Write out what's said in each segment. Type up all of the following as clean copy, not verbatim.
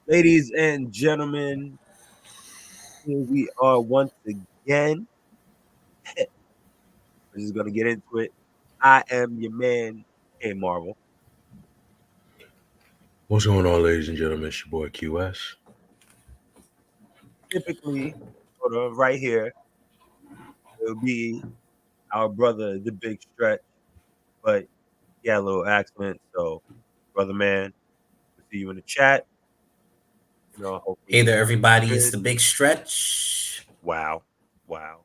Ladies and gentlemen, here we are once again. We're just gonna get into it. I am your man, K Marvel. What's going on, ladies and gentlemen? It's your boy QS. Typically, sort of right here, it'll be our brother, the Big Stretch, but he had a little accident. So, brother man, we'll see you in the chat. Hey Hopefully, there, everybody. It's good. the Big Stretch. Wow, wow.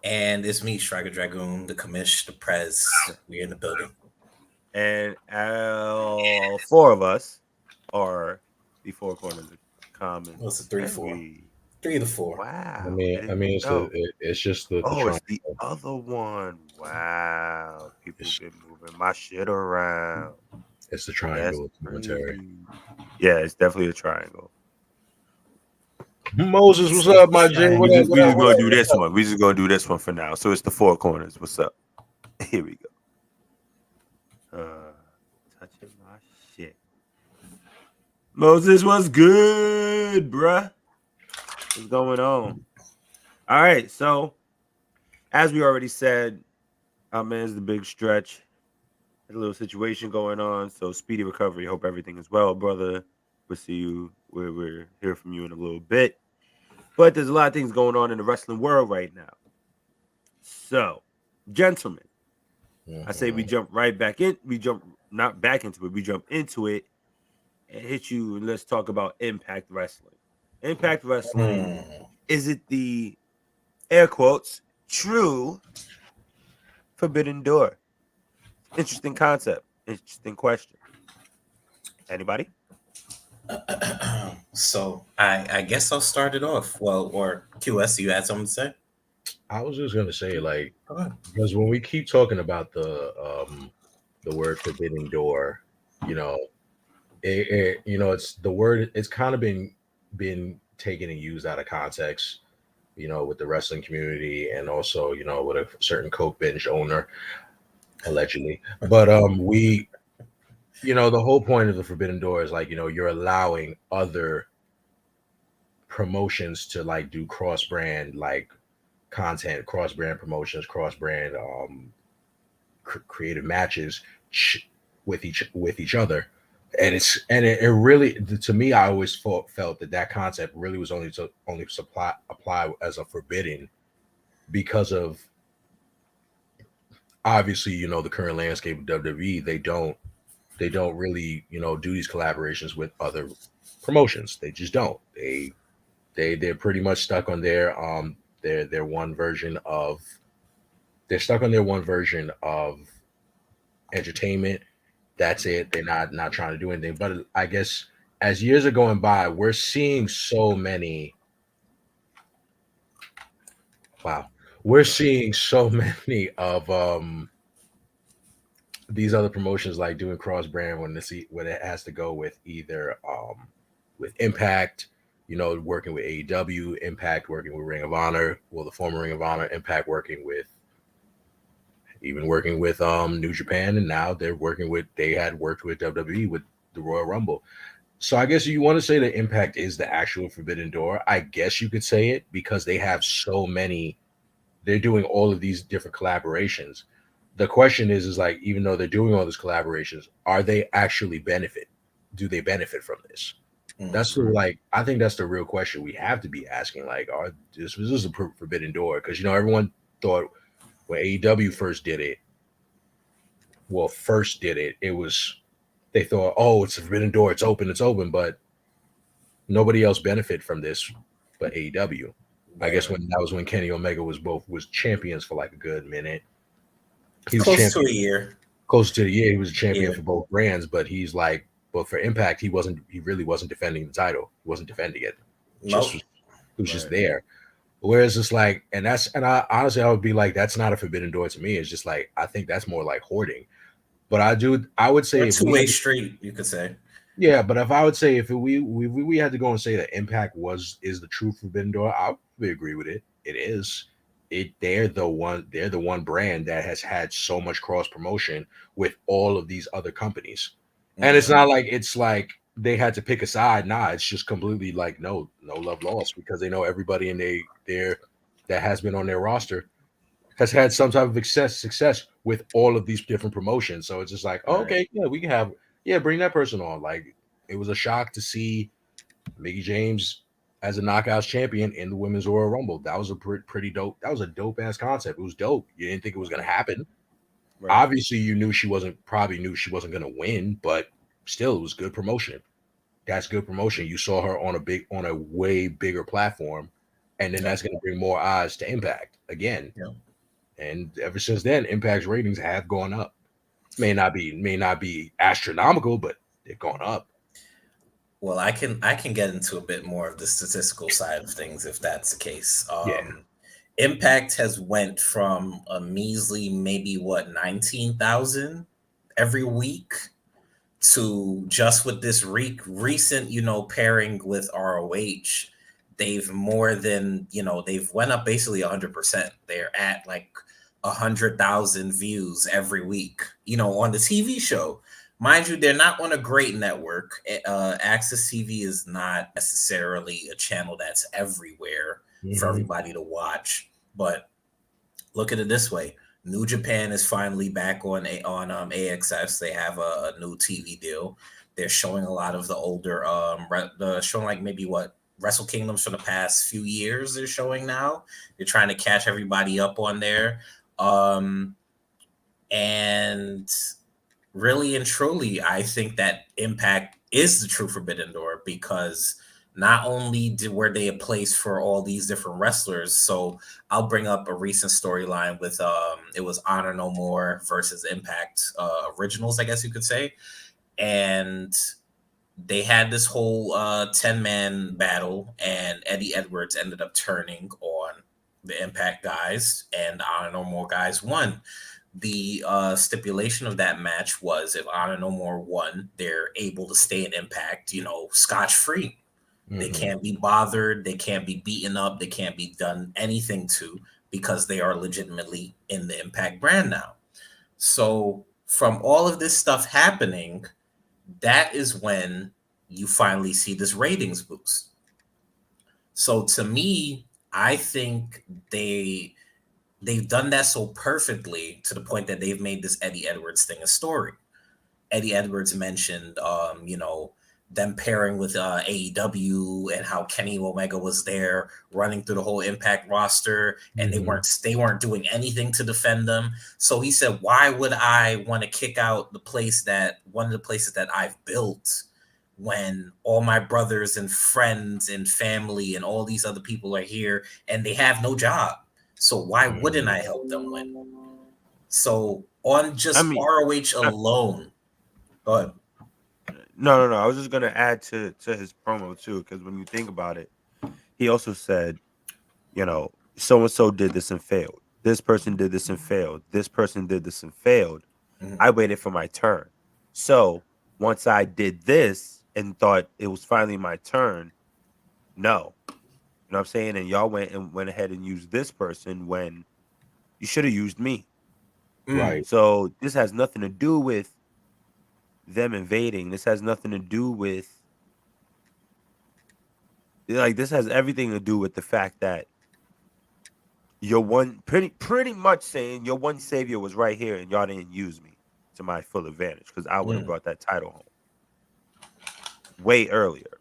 And it's me, Striker Dragoon, the commish, the prez. We're in the building. And all four of us are the four corners of common. What's the 3-4? Envy. 3 to 4. Wow. It's just the it's the other one. Wow. People been moving my shit around. It's the triangle commentary. Yeah, it's definitely a triangle. Moses, what's up, my J? We just gonna do this one. We just gonna do this one for now. So it's the four corners. What's up? Here we go. Touching my shit. Moses, what's good, bruh? What's going on? All right, so as we already said, our man's the Big Stretch. There's a little situation going on, so speedy recovery. Hope everything is well, brother. We'll see you. We're hear from you in a little bit. But there's a lot of things going on in the wrestling world right now. So, gentlemen, I say we jump right back in. We jump not back into it. We jump into it and hit you. And let's talk about Impact Wrestling. Impact Wrestling. Is it the air quotes true forbidden door? Interesting concept. Interesting question. Anybody? So I guess I'll start it off. Well, or QS, you had something to say? I was just gonna say, because when we keep talking about the word forbidden door, it's the word. It's kind of been taken and used out of context, with the wrestling community and also, with a certain Coke binge owner, allegedly. But the whole point of the forbidden door is you're allowing other promotions to do cross brand content, cross brand promotions, cross brand creative matches with each other. And it really, to me, I always felt that concept really was only apply as a forbidden because of obviously the current landscape of WWE. They don't really do these collaborations with other promotions. They just don't. They're pretty much stuck on their one version of entertainment. That's it. They're not trying to do anything. But I guess as years are going by, we're seeing so many. Wow, we're seeing so many of these other promotions doing cross brand when it has to go with either with Impact, working with AEW, Impact working with Ring of Honor, the former Ring of Honor, Impact working with New Japan, and now they had worked with WWE with the Royal Rumble. So I guess you want to say that Impact is the actual forbidden door. I guess you could say it because they have so many. They're doing all of these different collaborations. The question is even though they're doing all these collaborations, are they actually benefit? Do they benefit from this? That's I think that's the real question we have to be asking. This is a forbidden door because everyone thought when AEW first did it, it was they thought, oh, it's a forbidden door, it's open, but nobody else benefit from this but AEW. I guess that was when Kenny Omega was champions for a good minute. He was close to a year. Close to the year, he was a champion for both brands, but but for Impact, he really wasn't defending the title. He wasn't defending it. He was just there. Whereas it's I honestly I would be that's not a forbidden door to me. It's just I think that's more like hoarding. But I would say two-way street, you could say. Yeah, but if I would say if we had to go and say that Impact is the true forbidden door, I would agree with it. It is. They're the one brand that has had so much cross promotion with all of these other companies. And it's not they had to pick a side. Nah, it's just completely like no love lost because they know everybody in their that has been on their roster has had some type of success with all of these different promotions. So it's just like, oh, okay, yeah, we can have bring that person on. Like it was a shock to see Mickey James as a knockouts champion in the Women's Royal Rumble. That was a pretty dope. That was a dope ass concept. It was dope. You didn't think it was gonna happen. Right. Obviously, you knew she wasn't gonna win, but still, it was good promotion. That's good promotion. You saw her on a way bigger platform, and then that's gonna bring more eyes to Impact again. Yeah. And ever since then, Impact's ratings have gone up. May not be astronomical, but they've gone up. Well, I can get into a bit more of the statistical side of things if that's the case. Impact has went from a measly maybe 19,000 every week to just with this recent pairing with ROH, they've more than they've went up basically 100%. They're at like 100,000 views every week on the TV show. Mind you, they're not on a great network. Access TV is not necessarily a channel that's everywhere for everybody to watch. But look at it this way: New Japan is finally back on AXS. They have a new TV deal. They're showing a lot of the older, showing like maybe Wrestle Kingdoms from the past few years. They're showing now. They're trying to catch everybody up on there, and really and truly, I think that Impact is the true Forbidden Door because not only were they a place for all these different wrestlers. So I'll bring up a recent storyline with it was Honor No More versus Impact Originals, I guess you could say, and they had this whole 10-man battle, and Eddie Edwards ended up turning on the Impact guys, and Honor No More guys won. The stipulation of that match was if Honor No More won, they're able to stay in Impact, scotch-free. They can't be bothered. They can't be beaten up. They can't be done anything to because they are legitimately in the Impact brand now. So from all of this stuff happening, that is when you finally see this ratings boost. So to me, I think they've done that so perfectly to the point that they've made this Eddie Edwards thing a story. Eddie Edwards mentioned, them pairing with AEW and how Kenny Omega was there running through the whole Impact roster, and they weren't doing anything to defend them. So he said, "Why would I want to kick out one of the places that I've built when all my brothers and friends and family and all these other people are here and they have no job? So why wouldn't I help them win?" So on just ROH alone, go ahead. No. I was just gonna add to his promo too, because when you think about it, he also said, so and so did this and failed. This person did this and failed. This person did this and failed. I waited for my turn. So once I did this and thought it was finally my turn, no. You know what I'm saying? And y'all went ahead and used this person when you should have used me. Right. So this has nothing to do with them invading. This has nothing to do with this has everything to do with the fact that your one pretty much saying your one savior was right here and y'all didn't use me to my full advantage because I would have brought that title home way earlier.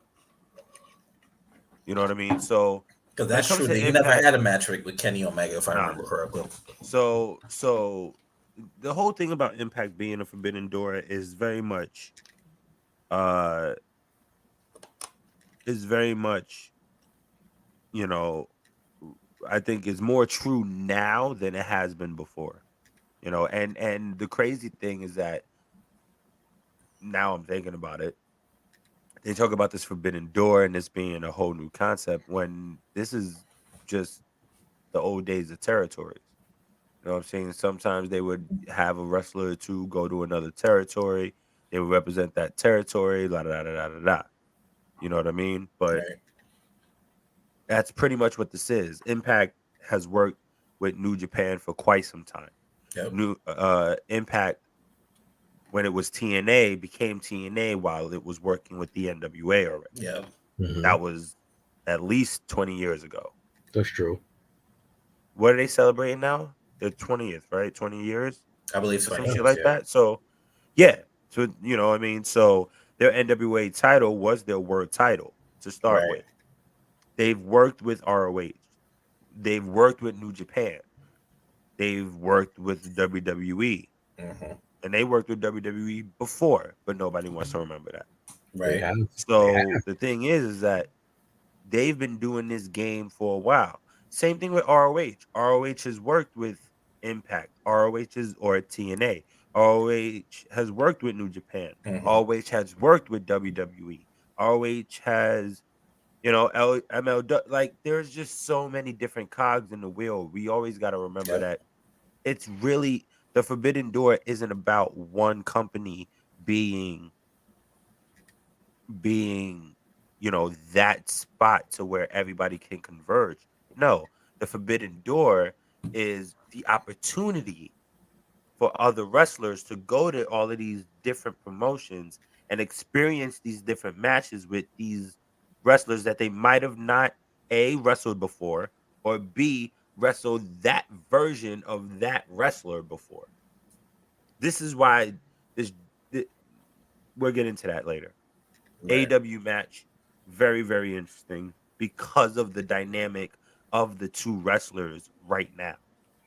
You know what I mean? So because that's true. You never had a match with Kenny Omega, if I remember correctly. So the whole thing about Impact being a Forbidden Door is very much I think is more true now than it has been before. And the crazy thing is that now I'm thinking about it. They talk about this Forbidden Door and this being a whole new concept when this is just the old days of territories. You know what I'm saying? Sometimes they would have a wrestler or two go to another territory. They would represent that territory, la da da da da da. You know what I mean? But that's pretty much what this is. Impact has worked with New Japan for quite some time. Yep. Impact when it was TNA, became TNA while it was working with the NWA already. Yeah. That was at least 20 years ago. That's true. What are they celebrating now? The 20th, right? 20 years? I believe Or some 20 shit years, like yeah. that. So, yeah. So, you know what I mean? So, their NWA title was their world title to start Right. with. They've worked with ROH. They've worked with New Japan. They've worked with WWE. Mm-hmm. And they worked with WWE before, but nobody wants to remember that. They Right. have. So the thing is that they've been doing this game for a while. Same thing with ROH. ROH has worked with Impact. ROH is or TNA. ROH has worked with New Japan. Mm-hmm. ROH has worked with WWE. ROH has, you know, MLW. Like, there's just so many different cogs in the wheel. We always got to remember that it's really the Forbidden Door isn't about one company being you know, that spot to where everybody can converge. No, the Forbidden Door is the opportunity for other wrestlers to go to all of these different promotions and experience these different matches with these wrestlers that they might have not A, wrestled before, or B, wrestled that version of that wrestler before. This is why this, we'll get into that later. Right. AEW match, very, very interesting because of the dynamic of the two wrestlers right now.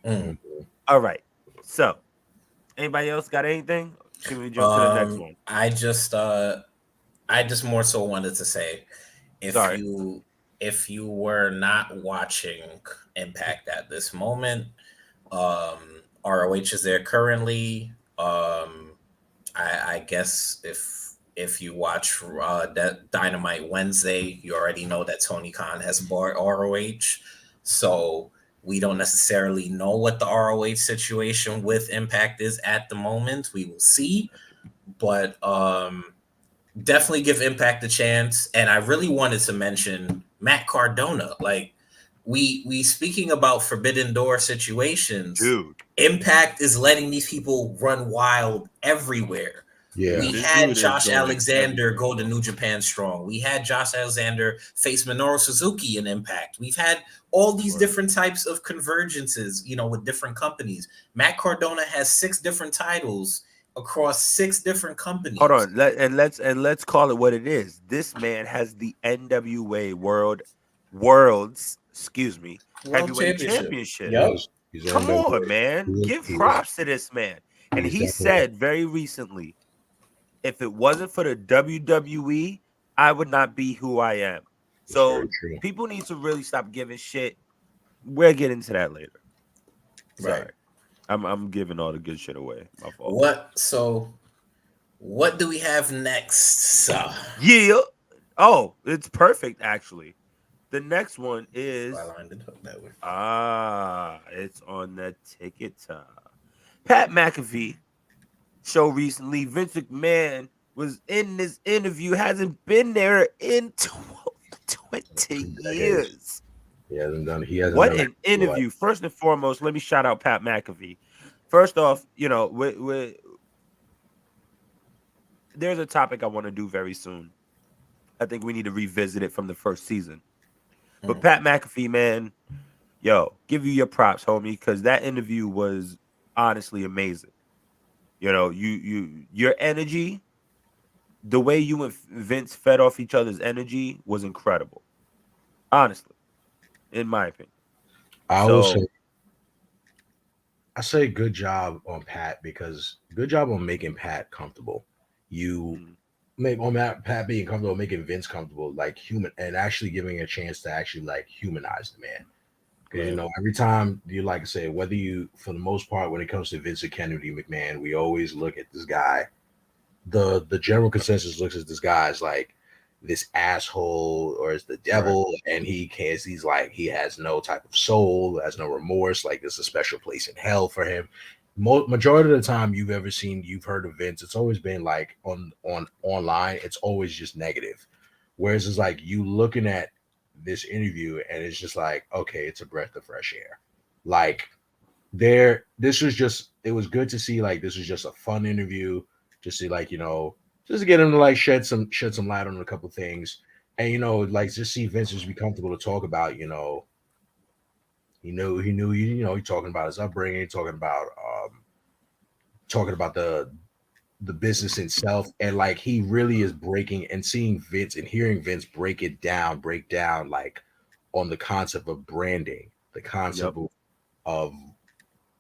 Mm. All right. So, anybody else got anything? Can we jump to the next one? I just more so wanted to say if you were not watching Impact at this moment, ROH is there currently. I guess if you watch that Dynamite Wednesday, you already know that Tony Khan has bought ROH. So we don't necessarily know what the ROH situation with Impact is at the moment. We will see. But definitely give Impact a chance. And I really wanted to mention Matt Cardona. Like we speaking about Forbidden Door situations, Dude. Impact is letting these people run wild everywhere. Yeah. We This had dude is Josh going Alexander go to everywhere. New Japan Strong. We had Josh Alexander face Minoru Suzuki in Impact. We've had all these different types of convergences, you know, with different companies. Matt Cardona has 6 different titles across 6 different companies. Hold on, let's call it what it is. This man has the NWA world's World heavyweight Championship. championship. Yep. He's Come on, man. Give props to this man. And he said very recently, if it wasn't for the WWE, I would not be who I am. So people need to really stop giving shit. We'll get into that later. Sorry. Right. I'm giving all the good shit away. My fault. What do we have next? Yeah. Oh, it's perfect actually. The next one is it's on the ticket. Pat McAfee show recently. Vince McMahon was in this interview, hasn't been there in 20 years. He hasn't done what an interview. First and foremost, let me shout out Pat McAfee. First off, you know, there's a topic I want to do very soon. I think we need to revisit it from the first season. But Pat McAfee, man, yo, give you your props, homie, because that interview was honestly amazing. You know, your energy, the way you and Vince fed off each other's energy was incredible. Honestly, in my opinion. I say good job on Pat because good job on making Pat comfortable. You make on Pat being comfortable, making Vince comfortable, like human, and actually giving a chance to actually like humanize the man. Because you know, every time you like say, whether you, for the most part, when it comes to Vince and Kennedy McMahon, we always look at this guy. The general consensus looks at this guy as like this asshole or as the devil, and he's like he has no type of soul, has no remorse. Like there's a special place in hell for him. Majority of the time you've heard of Vince, it's always been like on online, it's always just negative. Whereas it's like you looking at this interview and it's just like, okay, it's a breath of fresh air. Like it was good to see, like this was just a fun interview. just to like just to get him to like shed some light on a couple things, and like just see Vince just be comfortable to talk about he talking about his upbringing, talking about the business itself, and like he really is breaking and seeing Vince and hearing Vince break down like on the concept of branding, the concept of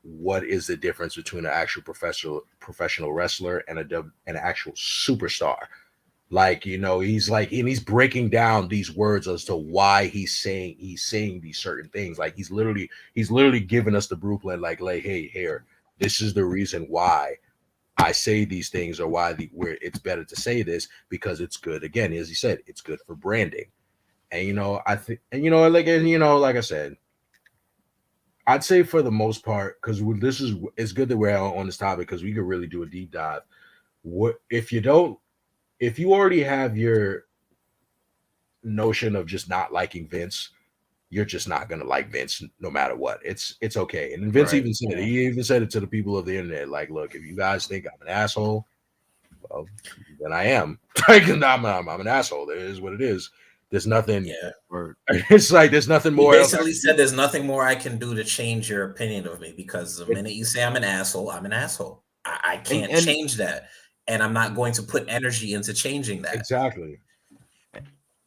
what is the difference between an actual professional wrestler and an actual superstar. Like he's like, and he's breaking down these words as to why he's saying these certain things. Like he's literally giving us the blueprint, like hey, here, this is the reason why I say these things, or why where it's better to say this, because it's good. Again, as he said, it's good for branding. And I think, and like I said, I'd say for the most part, because it's good that we're on this topic, because we could really do a deep dive. What if you already have your notion of just not liking Vince, you're just not gonna like Vince no matter what. It's okay. And Vince even said it. He even said it to the people of the internet. Like, look, if you guys think I'm an asshole, well, then I am. Like, I'm an asshole. It is what it is. There's nothing. Yeah. It's like there's nothing more. He basically said there's nothing more I can do to change your opinion of me, because the minute you say I'm an asshole, I'm an asshole. I can't change that. And I'm not going to put energy into changing that. Exactly.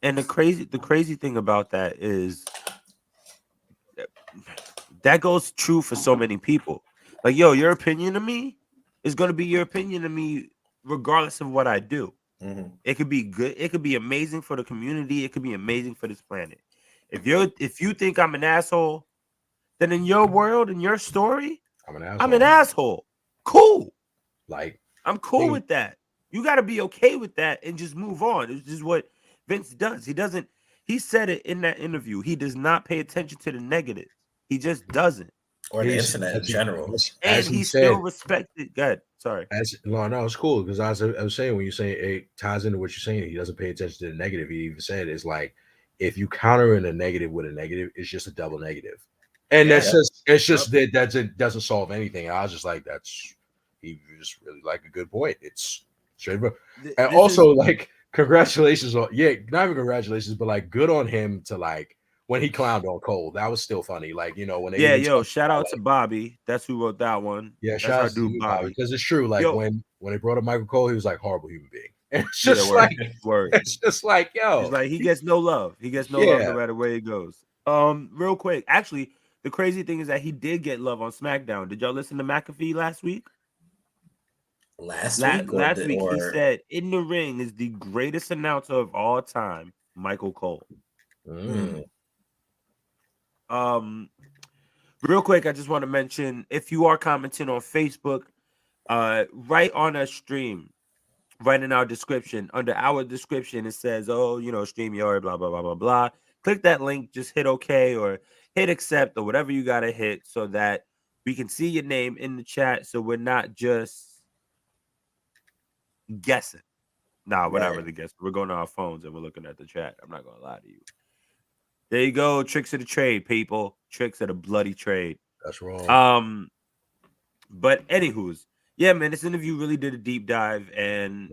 And the crazy thing about that is that goes true for so many people. Like, yo, your opinion of me is going to be your opinion of me regardless of what I do. Mm-hmm. It could be good. It could be amazing for the community. It could be amazing for this planet. If you think I'm an asshole, then in your world, in your story, I'm an asshole. Cool. Like, I'm cool with that. You got to be okay with that and just move on. It's just what Vince does. He said it in that interview. He does not pay attention to the negatives. He just doesn't. Or the internet in general. And he still respected. God, sorry. No, it's cool, because I was saying, when you say it ties into what you're saying, he doesn't pay attention to the negative. He even said it's like, if you counter in a negative with a negative, it's just a double negative. And that's just that doesn't solve anything. I was just like, he just really like a good point. It's straight up. And also, like, congratulations not even congratulations, but like, good on him to like, when he clowned on Cole, that was still funny. Like, when they shout out to Bobby. That's who wrote that one. Yeah, shout out to Bobby, because it's true. Like, when they brought up Michael Cole, he was like, horrible human being. And it's just it's just like, yo, it's like he gets no love. He gets no love no matter where he goes. Real quick, actually, the crazy thing is that he did get love on SmackDown. Did y'all listen to McAfee last week? Last week, he said, in the ring is the greatest announcer of all time, Michael Cole. Real quick, I just want to mention, if you are commenting on Facebook, right on our stream, right in our description, under our description, it says, StreamYard, blah, blah, blah, blah, blah. Click that link, just hit OK or hit accept or whatever you got to hit, so that we can see your name in the chat, so we're not just guessing. Nah, we're not really guessing. We're going to our phones and we're looking at the chat. I'm not going to lie to you. There you go. Tricks of the trade, people. Tricks of the bloody trade. That's wrong. But anywho's, yeah, man, this interview really did a deep dive, and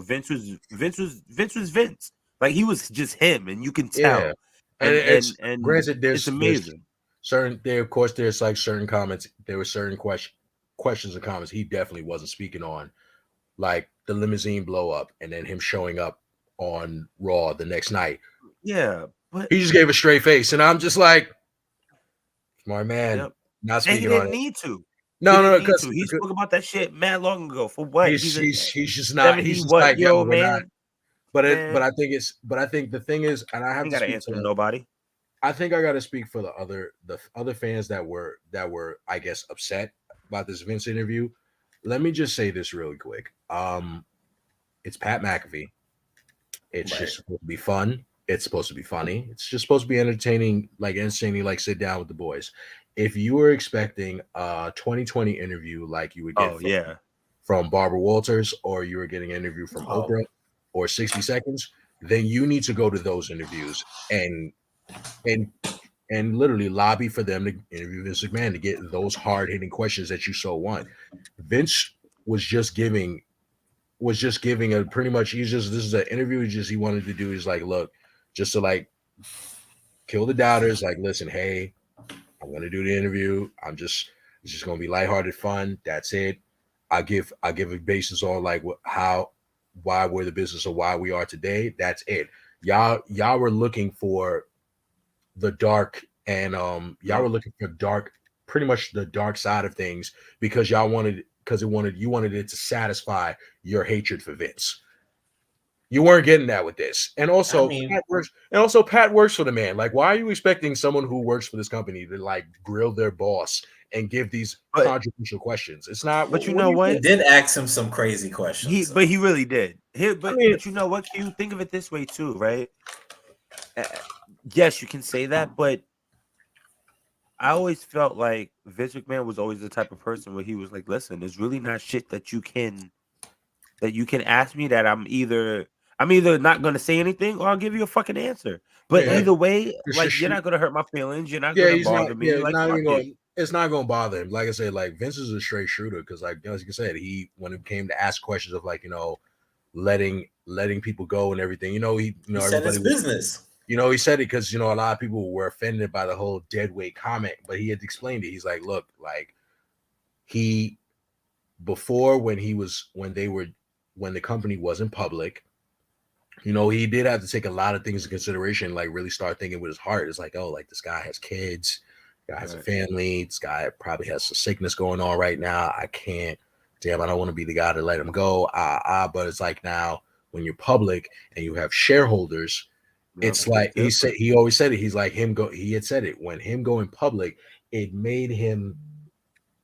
Vince was Vince. Like, he was just him, and you can tell. Yeah. And granted, it's amazing. There's like certain comments. There were certain questions and comments he definitely wasn't speaking on, like the limousine blow up, and then him showing up on Raw the next night. Yeah. But he just gave a straight face, and I'm just like, smart man, not speaking on it. He didn't need to. No, because he spoke about that shit mad long ago. For what? He's just not. He's just like, yo, man. But I think the thing is, and I have to speak answer to nobody. I think I got to speak for the other fans that were, I guess, upset about this Vince interview. Let me just say this really quick. It's Pat McAfee. It's just supposed to be fun. It's supposed to be funny. It's just supposed to be entertaining, like sit down with the boys. If you were expecting a 2020 interview like you would get from Barbara Walters, or you were getting an interview from Oprah or 60 Seconds, then you need to go to those interviews and literally lobby for them to interview Vince McMahon to get those hard-hitting questions that you so want. Vince was just giving was just giving a pretty much. This is an interview. He wanted to do. He's like, look, just to like kill the doubters. Like, listen, hey, I'm gonna do the interview. It's just gonna be lighthearted fun. That's it. I give a basis on like why we're the business or why we are today. That's it. Y'all were looking for the dark and y'all were looking for dark, pretty much the dark side of things because you wanted it to satisfy your hatred for Vince. You weren't getting that with this. And also, Pat works for the man. Like, why are you expecting someone who works for this company to like grill their boss and give these controversial questions? It's not. But you know what? He did ask him some crazy questions. But he really did. But you know what? You think of it this way too, right? Yes, you can say that, but I always felt like Vince McMahon was always the type of person where he was like, "Listen, there's really not shit that you can ask me that I'm either not going to say anything or I'll give you a fucking answer. But either way, like you're not going to hurt my feelings. You're not going to bother me. Like, it's not going to bother him. Like I said, like Vince is a straight shooter because, like as you said, when it came to ask questions of like letting people go and everything, he said it's business. He said it because a lot of people were offended by the whole dead weight comment, but he had explained it. He's like, look, like before when the company wasn't public. He did have to take a lot of things into consideration, like really start thinking with his heart. It's like, oh, like this guy has kids, guy has a family, this guy probably has some sickness going on right now. I don't want to be the guy to let him go. But it's like now when you're public and you have shareholders, it's like he always said it. He's like he had said it when him going public, it made him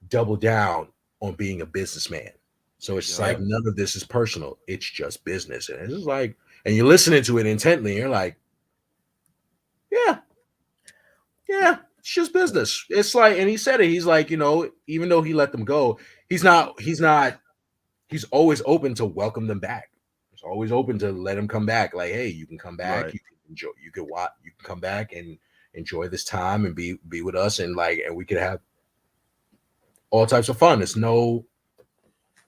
double down on being a businessman. So it's like none of this is personal. It's just business. And it's just like, and you're listening to it intently, and you're like, yeah, it's just business. It's like, and he said it. He's like, even though he let them go, he's always open to welcome them back. He's always open to let him come back. Like, hey, you can come back. Right. You can enjoy. You can watch. You can come back and enjoy this time and be with us, and we could have all types of fun. It's no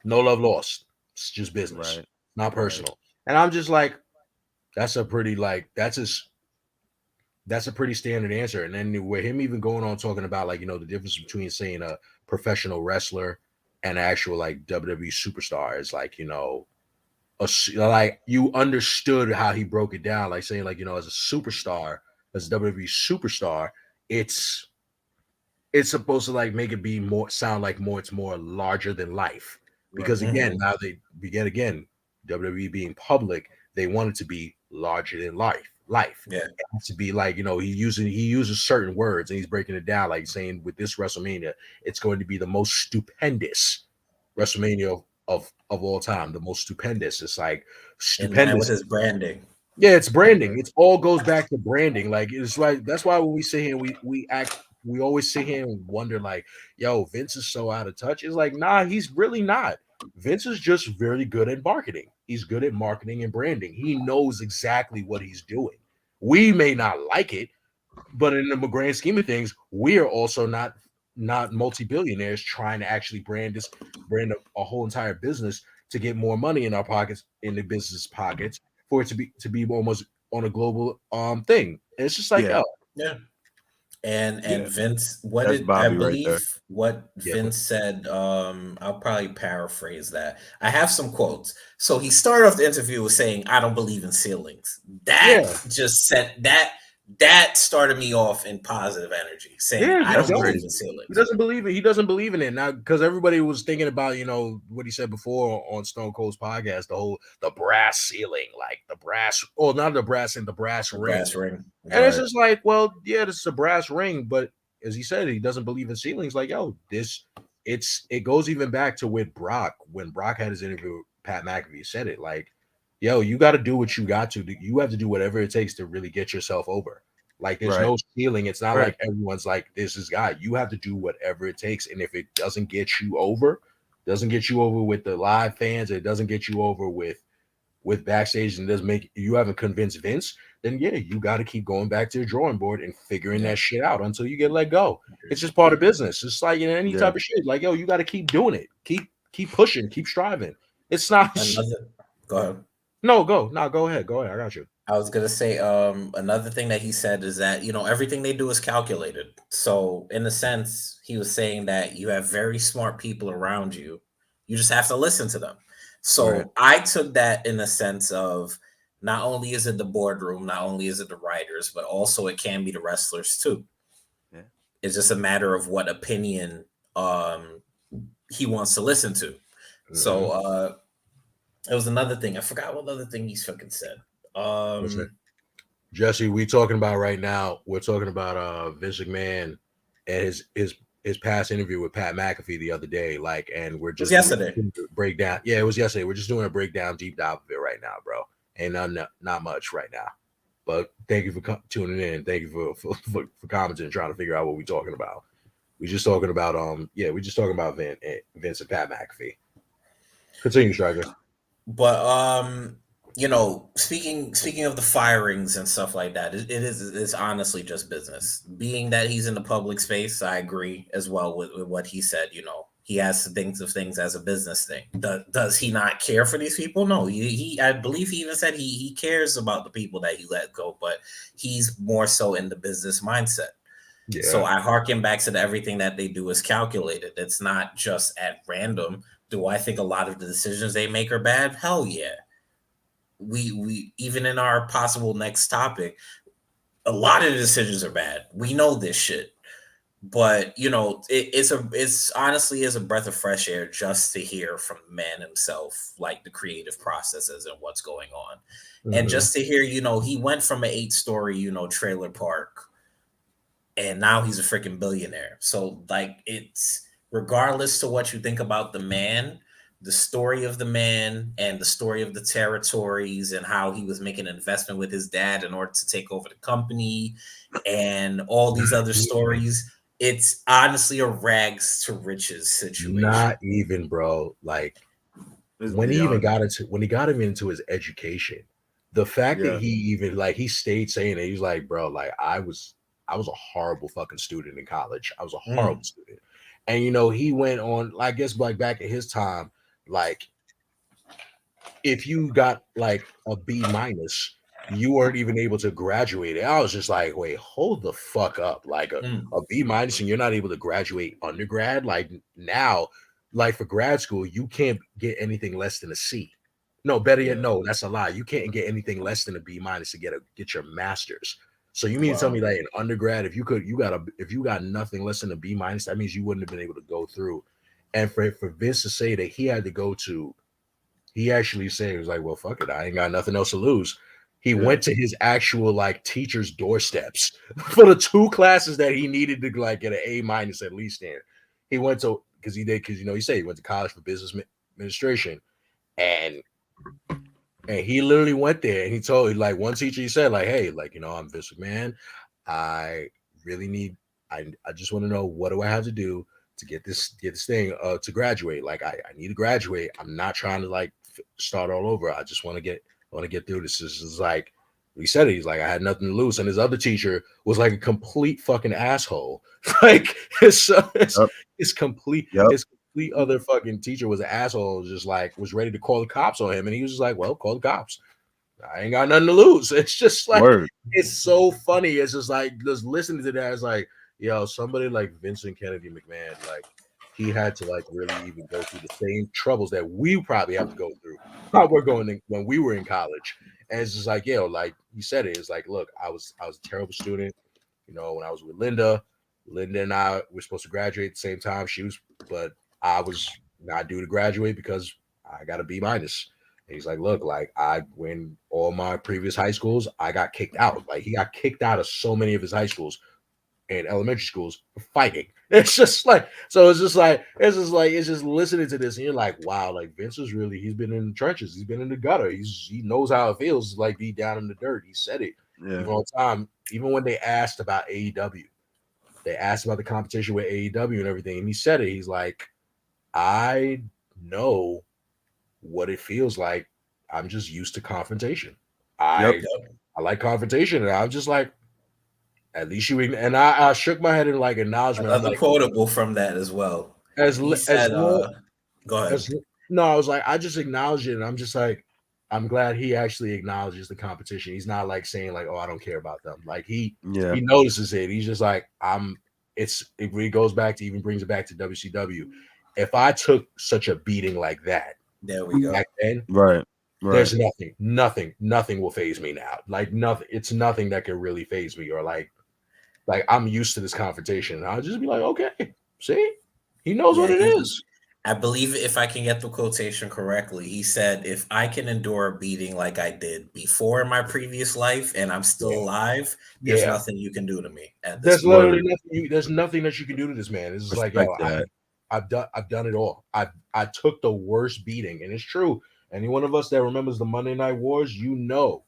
love lost. It's just business, not personal. Right. And I'm just like, that's a pretty standard answer. And then with him even going on talking about like, the difference between saying a professional wrestler and actual like WWE superstar is like, like you understood how he broke it down, like saying like, as a superstar, as a WWE superstar, it's supposed to like make it be it's more larger than life. Because again, now they begin again, WWE being public, they want it to be larger than life. Yeah, it has to be like, he uses certain words and he's breaking it down, like saying with this WrestleMania, it's going to be the most stupendous WrestleMania of all time, the most stupendous. It's like stupendous with his branding. Yeah, it's branding. It all goes back to branding. Like it's like that's why when we sit here, we always sit here and wonder, like, yo, Vince is so out of touch. It's like, nah, he's really not. Vince is just very good at marketing. He's good at marketing and branding. He knows exactly what he's doing. We may not like it, but in the grand scheme of things, we are also not multi-billionaires trying to actually brand a whole entire business to get more money in our pockets, in the business pockets, for it to be almost on a global thing. And it's just like, And Vince, what Vince said, I'll probably paraphrase that. I have some quotes. So he started off the interview with saying, "I don't believe in ceilings." Just said that started me off in positive energy, saying I don't believe in ceilings. He doesn't believe it. He doesn't believe in it now, because everybody was thinking about what he said before on Stone Cold's podcast, the brass ceiling, like the brass, not the brass and the brass ring. Brass ring. And it's just like, well, yeah, this is a brass ring, but as he said, he doesn't believe in ceilings. Like, yo, it goes even back to with Brock. When Brock had his interview with Pat McAfee, said it like, yo, you got to do what you got to do. You have to do whatever it takes to really get yourself over. Like, there's no ceiling. It's not like everyone's like, this is guy. You have to do whatever it takes. And if it doesn't get you over with the live fans, it doesn't get you over with backstage, and doesn't make you haven't convinced Vince, then you got to keep going back to the drawing board and figuring that shit out until you get let go. It's just part of business. It's like any type of shit. Like, yo, you got to keep doing it. Keep pushing. Keep striving. It's not. Go ahead. No, go. No, go ahead. Go ahead. I got you. I was gonna say another thing that he said is that everything they do is calculated. So in a sense, he was saying that you have very smart people around you. You just have to listen to them. So Right. I took that in the sense of not only is it the boardroom, not only is it the writers, but also it can be the wrestlers too. Yeah. It's just a matter of what opinion he wants to listen to. So it was another thing. I forgot what other thing he fucking said. Jesse, we talking about right now. We're talking about Vince McMahon and his past interview with Pat McAfee the other day. Like, and we're just yesterday. Breakdown. Yeah, it was yesterday. We're just doing a breakdown, deep dive of it right now, bro. And not much right now. But thank you for tuning in. Thank you for commenting and trying to figure out what we're talking about. We're just talking about we're just talking about Vince and Pat McAfee. Continue, Striker. But speaking of the firings and stuff like that, it's honestly just business. Being that he's in the public space, I agree as well with what he said. He has to think of things as a business thing. Does he not care for these people? No, he I believe he even said he cares about the people that he let go, but he's more so in the business mindset. Yeah. So I harken back to everything that they do is calculated. It's not just at random. Do I think a lot of the decisions they make are bad? Hell yeah. We even in our possible next topic, a lot of the decisions are bad. We know this shit. But it's honestly is a breath of fresh air just to hear from the man himself, like the creative processes and what's going on. Mm-hmm. And just to hear, he went from an 8-story, trailer park, and now he's a freaking billionaire. So like, it's regardless to what you think about the man, the story of the man and the story of the territories and how he was making an investment with his dad in order to take over the company and all these other stories. It's honestly a rags to riches situation. Not even, bro. Like when he got him into his education, the fact that he even he stayed saying it, he's like, bro, like I was a horrible fucking student in college. I was a horrible student. And he went on, I guess back at his time, like if you got like a B-, you weren't even able to graduate. And I was just like, wait, hold the fuck up. Like a B- and you're not able to graduate undergrad. Like now, like for grad school, you can't get anything less than a C. No, better yet, no, that's a lie. You can't get anything less than a B- to get your master's. So you mean to tell me that in undergrad, if you got nothing less than a B-, that means you wouldn't have been able to go through. And for Vince to say that he had to go to, he actually said, he was like, well, fuck it, I ain't got nothing else to lose. He went to his actual teacher's doorsteps for the 2 classes that he needed to get an A- at least in. He went to because he said he went to college for business administration, and he literally went there and he told one teacher, he said hey, I'm Vince McMahon. I really need, I just want to know, what do I have to do to get this thing to graduate? Like I need to graduate. I'm not trying to start all over. I just want to get through this. This is he said it. He's like, I had nothing to lose. And his other teacher was like a complete fucking asshole. His complete other fucking teacher was an asshole. Just was ready to call the cops on him. And he was just like, well, call the cops. I ain't got nothing to lose. It's just it's so funny. It's just just listening to that. It's like, yo, somebody like Vincent Kennedy McMahon, he had to really even go through the same troubles that we probably have to go through when we were in college. And it's just like you said it. It's like, look, I was a terrible student. When I was with Linda and I were supposed to graduate at the same time. But I was not due to graduate because I got a B-. And he's like, look, I win all my previous high schools, I got kicked out. He got kicked out of so many of his high schools and elementary schools for fighting. It's just it's just listening to this and you're like, wow, Vince is really, he's been in the trenches, he's been in the gutter, he knows how it feels to be down in the dirt. He said it even all the time. Even when they asked about AEW, they asked about the competition with AEW and everything, and he said it. He's like, I know what it feels like. I'm just used to confrontation. I like confrontation, and I'm just like, at least you. And I shook my head in acknowledgement. Another quotable from that as well. Go ahead. No, I was like, I just acknowledge it, and I'm just like, I'm glad he actually acknowledges the competition. He's not like saying like, oh, I don't care about them. Like he notices it. He's just like, it really goes back to, even brings it back to WCW. If I took such a beating like that, there we go. Back then, right. There's nothing will phase me now. Like nothing, it's nothing that can really phase me, or like I'm used to this confrontation. I'll just be like, okay, see, he knows what it is. I believe, if I can get the quotation correctly, he said, if I can endure a beating like I did before in my previous life and I'm still alive, there's nothing you can do to me at this There's literally nothing. There's nothing that you can do to this man. It's just like, yo, I've done it all. I took the worst beating, and it's true. Any one of us that remembers the Monday Night Wars, you know,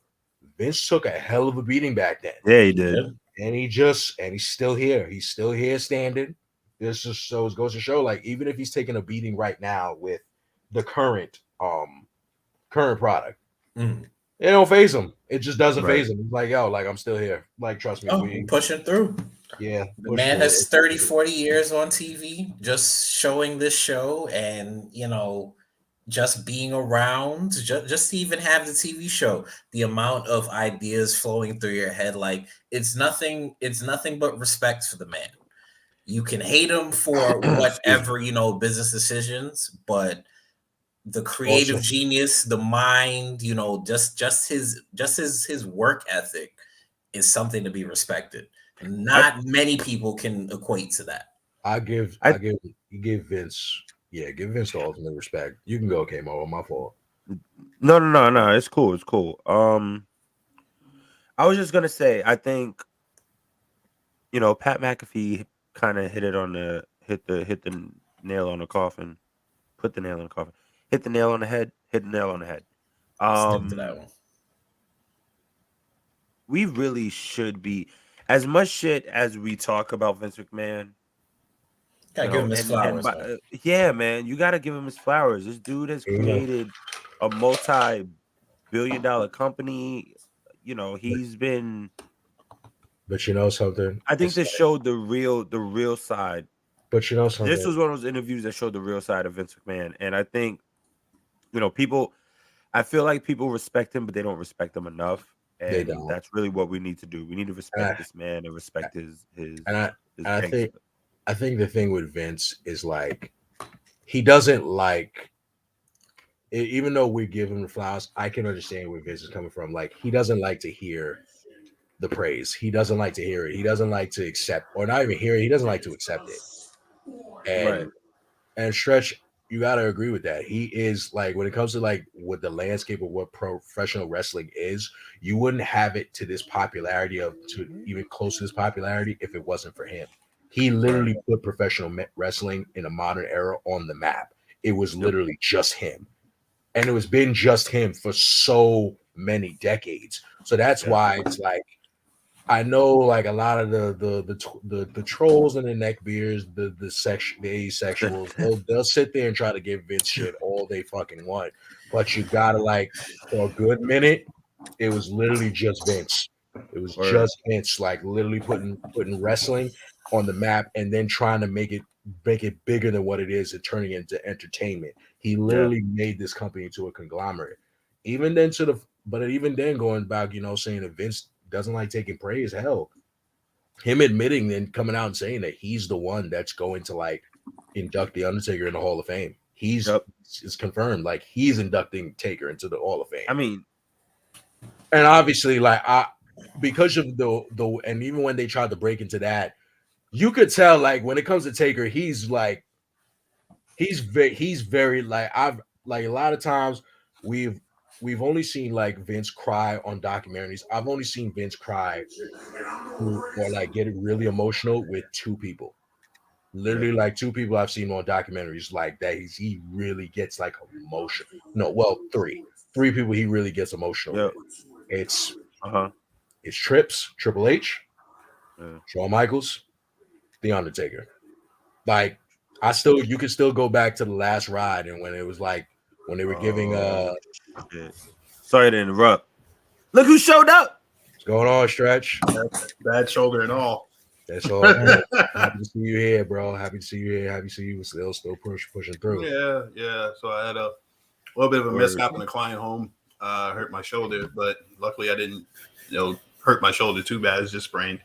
Vince took a hell of a beating back then. Yeah, he did. And he's still here. He's still here standing. This just goes to show, like, even if he's taking a beating right now with the current product, it don't phase him. It just doesn't phase him. He's like, yo, like, I'm still here. Like, trust me. We pushing through. Yeah. The man has 30, 40 years on TV just showing this show, and, you know, just being around, just to even have the TV show, the amount of ideas flowing through your head, like, it's nothing but respect for the man. You can hate him for whatever, you know, business decisions, but the creative genius, the mind, you know, just his work ethic is something to be respected. Not many people can equate to that. Give Vince, give Vince the ultimate respect. You can go, K-Mo. My fault. No. It's cool. I was just gonna say, I think, you know, Pat McAfee kind of hit the nail on the coffin, put the nail on the coffin, hit the nail on the head, hit the nail on the head. Stick to that one. We really should be, as much shit as we talk about Vince McMahon. Gotta give him his flowers. Yeah, man, you gotta give him his flowers. This dude has created a multi-billion-dollar company. You know, he's been. But you know something? I think this showed the real side. But you know something? This was one of those interviews that showed the real side of Vince McMahon, and I think, you know, I feel like people respect him, but they don't respect him enough. And that's really what we need to do. We need to respect this man and respect his. I think the thing with Vince is, like, he doesn't like, even though we give him the flowers, I can understand where Vince is coming from. Like, he doesn't like to hear the praise. He doesn't like to hear it. He doesn't like to accept, or not even hear it. He doesn't like to accept it. And Stretch, you got to agree with that. He is, like, when it comes to, like, what the landscape of what professional wrestling is, you wouldn't have it to this popularity, to even close to this popularity, if it wasn't for him. He literally put professional wrestling in a modern era on the map. It was literally just him. And it was been just him for so many decades. So that's why it's like, I know, like, a lot of the trolls and the neckbeards, the asexuals, they'll sit there and try to give Vince shit all they fucking want. But you gotta, like, for a good minute, it was literally just Vince. It was just Vince, like, literally putting wrestling on the map, and then trying to make it bigger than what it is and turning it into entertainment. He literally made this company into a conglomerate. Even then, going back, you know, saying that Vince doesn't like taking praise, hell, him admitting, then coming out and saying that he's the one that's going to, like, induct the Undertaker in the Hall of Fame. It's confirmed, like, he's inducting Taker into the Hall of Fame. I mean, and obviously, like, because of the and even when they tried to break into that, you could tell, like, when it comes to Taker, he's very like, I've, like, a lot of times we've only seen, like, Vince cry on documentaries. I've only seen Vince cry or, like, get really emotional with two people. Literally, like, two people I've seen on documentaries like that. He really gets, like, emotional. No, well, three people he really gets emotional with. It's Triple H, Shawn Michaels, The Undertaker. Like, you could still go back to the last ride, and when it was like, when they were giving sorry to interrupt. Look who showed up. What's going on, Stretch? Bad shoulder and all. That's all. Happy to see you here, bro. Happy to see you here. Happy to see you still pushing through. Yeah. So I had a little bit of a mishap in the client home. Hurt my shoulder, but luckily I didn't, hurt my shoulder too bad. It's just sprained.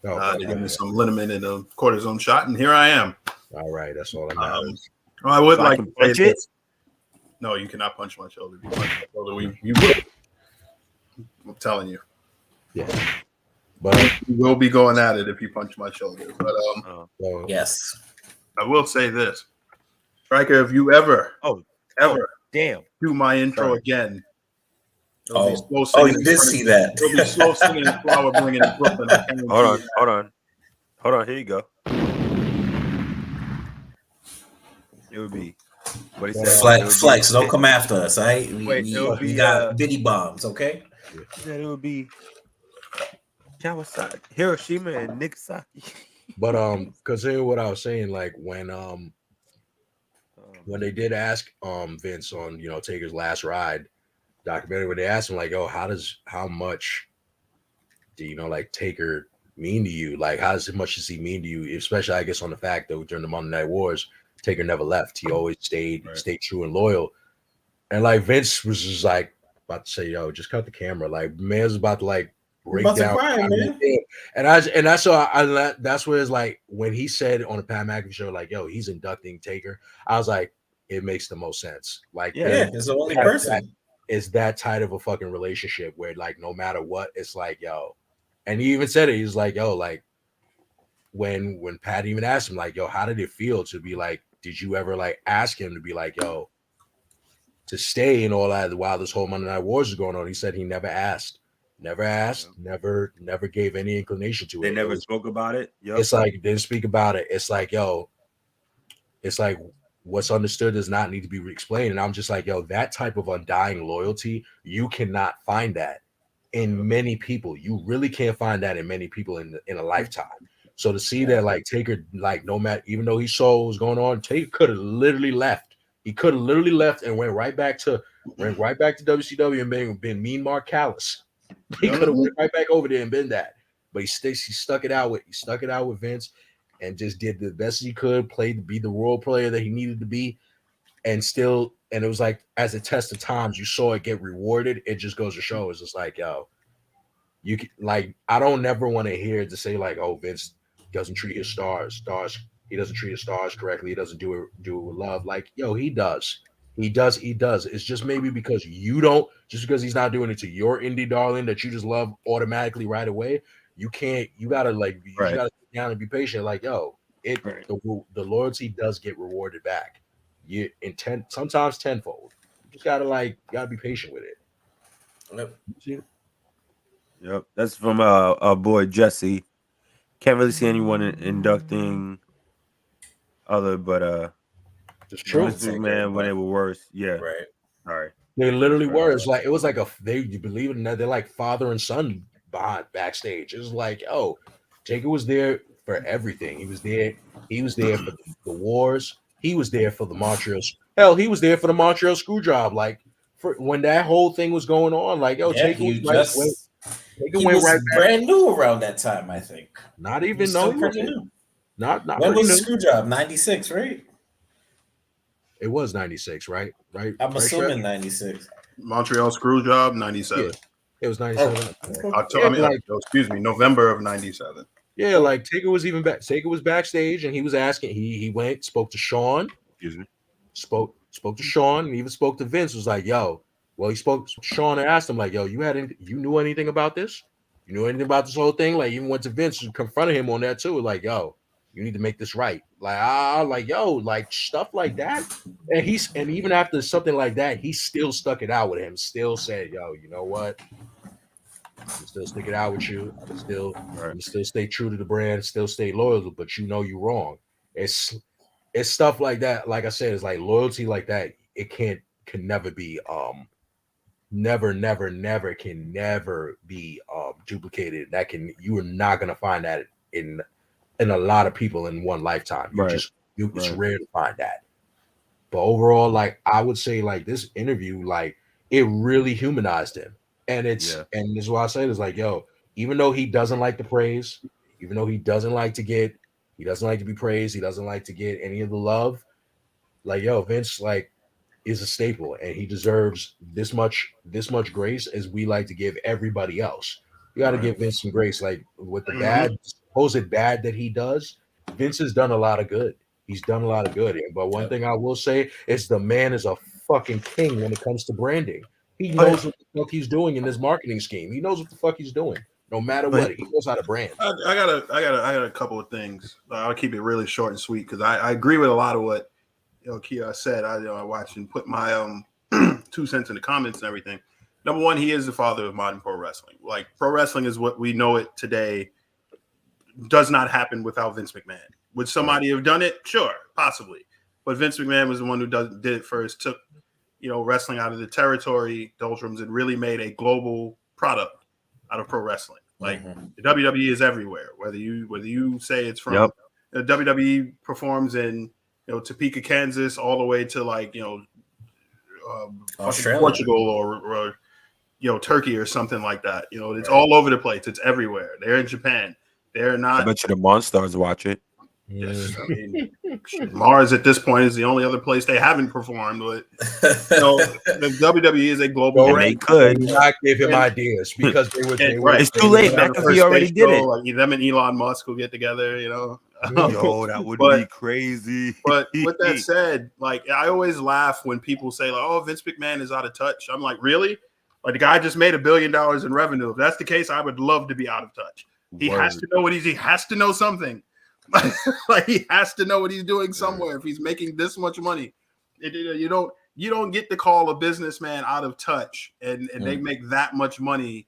They gave me some liniment and a cortisone shot, and here I am. All right, that's all that matters. I would So like I to can say punch it. No, you cannot punch my shoulder. If you punch my shoulder, you will. I'm telling you. Yeah. But we will be going at it if you punch my shoulder. But yes, I will say this, Striker. If you ever damn do my intro again, you did see that. It'll be slow singing and flower bringing in Brooklyn. Hold on. Here you go. It would be. What he said. Flex. Don't come after us, all right? We got Diddy bombs, okay? He said it would be Kawasaki, Hiroshima, and Nagasaki. But considering what I was saying, like when they did ask Vince on Taker's last ride documentary, when they asked him like, "Oh, how much do like Taker mean to you? Like, how much does he mean to you?" Especially, I guess, on the fact that during the Monday Night Wars, Taker never left. He always stayed true and loyal. And like Vince was just like about to say, "Yo, just cut the camera." Like man's about to like break down. Cry, man. And I saw that's where it's like when he said on the Pat McAfee show, like, "Yo, he's inducting Taker." I was like, it makes the most sense. Like, it's the only person. It's that tight of a fucking relationship where like no matter what, it's like, yo. And he even said it. He's like, yo, like when Pat even asked him, like, yo, how did it feel to be like, did you ever like ask him to be like, yo, to stay and all that while this whole Monday Night Wars is going on? He said he never asked, never gave any inclination to it. They never spoke about it. Yep. It's like didn't speak about it. It's like, yo, it's like what's understood does not need to be explained. And I'm just like, yo, that type of undying loyalty, you cannot find that in many people. You really can't find that in many people in a lifetime. So to see that, like Taker, like no matter, even though he saw what was going on, Taker could have literally left. He could have literally left and went right back to WCW and been Mean Mark Callis. He could have went right back over there and been that. But he stuck it out with Vince and just did the best he could, be the role player that he needed to be, and it was like as a test of times, you saw it get rewarded. It just goes to show it's just like, yo, you can, like, I don't never want to hear to say like, oh, Vince doesn't treat his stars. He doesn't treat his stars correctly. He doesn't do it with love. Like, yo, he does. He does. It's just maybe because you don't, just because he's not doing it to your indie darling that you just love automatically right away. You gotta sit down and be patient. Like, yo, the loyalty does get rewarded back. Sometimes tenfold. You just gotta be patient with it. Yep. That's from our boy Jesse. Can't really see anyone inducting other, but it's true, man. When they were worse, yeah, right. All right. They literally were. It's like you believe it or not, they're like father and son backstage. It was like, oh, Taker was there for everything. He was there for the wars. He was there for the Montreal. Hell, he was there for the Montreal screw job. Like for when that whole thing was going on. Like, yo, Taker was brand new around that time. I think not even no. Not when was the screw job? 96, right? It was 96, right? I'm assuming 96. Montreal screw job 97. Yeah. It was 97. November of 97. Yeah, like Taker was even back. Taker was backstage and he was asking. He went, spoke to Sean. Excuse me. Spoke to Sean and even spoke to Vince. Was like, yo. Well, he spoke to Sean and asked him, like, yo, you knew anything about this? You knew anything about this whole thing? Like, even went to Vince and confronted him on that too. Like, yo, you need to make this right. Like, yo, like stuff like that. And even after something like that, he still stuck it out with him. Still said, yo, you know what? I'm still stick it out with you. I'm still stay true to the brand, still stay loyal, but you know you're wrong. It's stuff like that. Like I said, it's like loyalty like that. It can never be never can never be duplicated. You are not gonna find that in a lot of people in one lifetime. It's rare to find that. But overall, like I would say, like this interview, like it really humanized him. And and this is why I say this, like, yo, even though he doesn't like the praise, even though he doesn't like to be praised, he doesn't like to get any of the love. Like, yo, Vince, like, is a staple, and he deserves this much grace as we like to give everybody else. You got to give Vince some grace. Like, with the supposed bad that he does, Vince has done a lot of good. He's done a lot of good. But one thing I will say is the man is a fucking king when it comes to branding. He knows what the fuck he's doing in his marketing scheme. He knows what the fuck he's doing. No matter what, he knows how to brand. I got a couple of things. I'll keep it really short and sweet because I agree with a lot of what Kia said. I watched and put my 2 cents in the comments and everything. Number one, he is the father of modern pro wrestling. Like, pro wrestling is what we know it today. Does not happen without Vince McMahon. Would somebody have done it? Sure, possibly. But Vince McMahon was the one who did it first. Took wrestling out of the territory doldrums and really made a global product out of pro wrestling. Like the WWE is everywhere. Whether you say it's from WWE performs in Topeka, Kansas, all the way to like Portugal or Turkey or something like that. It's all over the place. It's everywhere. They're in Japan. They're not. I bet you the Monstars watch it. Yes, I mean, Mars at this point is the only other place they haven't performed. But the WWE is a global brand. They could not give him ideas because they would. It's too late. McAfee already did it. Like them and Elon Musk will get together. Yo, that would be crazy. But with that said, like I always laugh when people say, like, "Oh, Vince McMahon is out of touch." I'm like, really? Like the guy just made $1 billion in revenue. If that's the case, I would love to be out of touch. He has to know he has to know something. Like he has to know what he's doing somewhere. If he's making this much money, you don't get to call a businessman out of touch, and they make that much money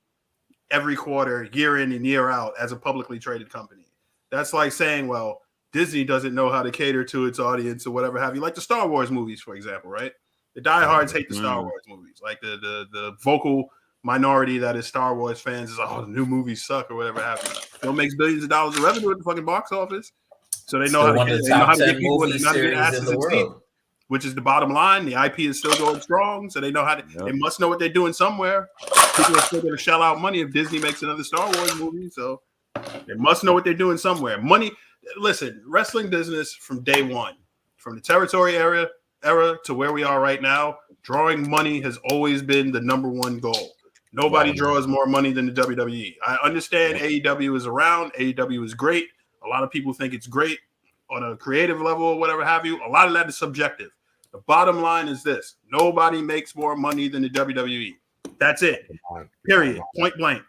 every quarter, year in and year out, as a publicly traded company. That's like saying, well, Disney doesn't know how to cater to its audience or whatever have you. Like the Star Wars movies, for example, right? The diehards hate the Star Wars movies. Like the vocal minority that is Star Wars fans is, oh, the new movies suck or whatever happens. It makes billions of dollars of revenue at the fucking box office. So they know how to get people and not get asses in seats, which is the bottom line. The IP is still going strong. So they know how to, they must know what they're doing somewhere. People are still going to shell out money if Disney makes another Star Wars movie. So they must know what they're doing somewhere. Money, listen, wrestling business from day one, from the territory era to where we are right now, drawing money has always been the number one goal. Nobody draws more money than the WWE. I understand AEW is around. AEW is great. A lot of people think it's great on a creative level or whatever have you. A lot of that is subjective. The bottom line is this. Nobody makes more money than the WWE. That's it. Period. Point blank.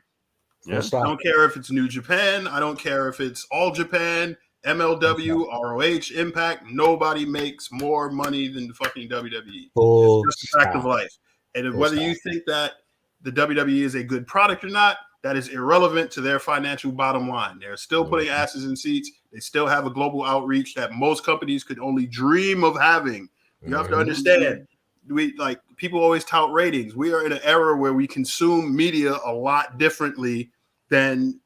Yes. I don't care if it's New Japan. I don't care if it's All Japan, MLW, ROH, Impact. Nobody makes more money than the fucking WWE. It's just a fact of life. And whether you think that the WWE is a good product or not, that is irrelevant to their financial bottom line. They're still putting asses in seats. They still have a global outreach that most companies could only dream of having. You have to understand, people always tout ratings. We are in an era where we consume media a lot differently than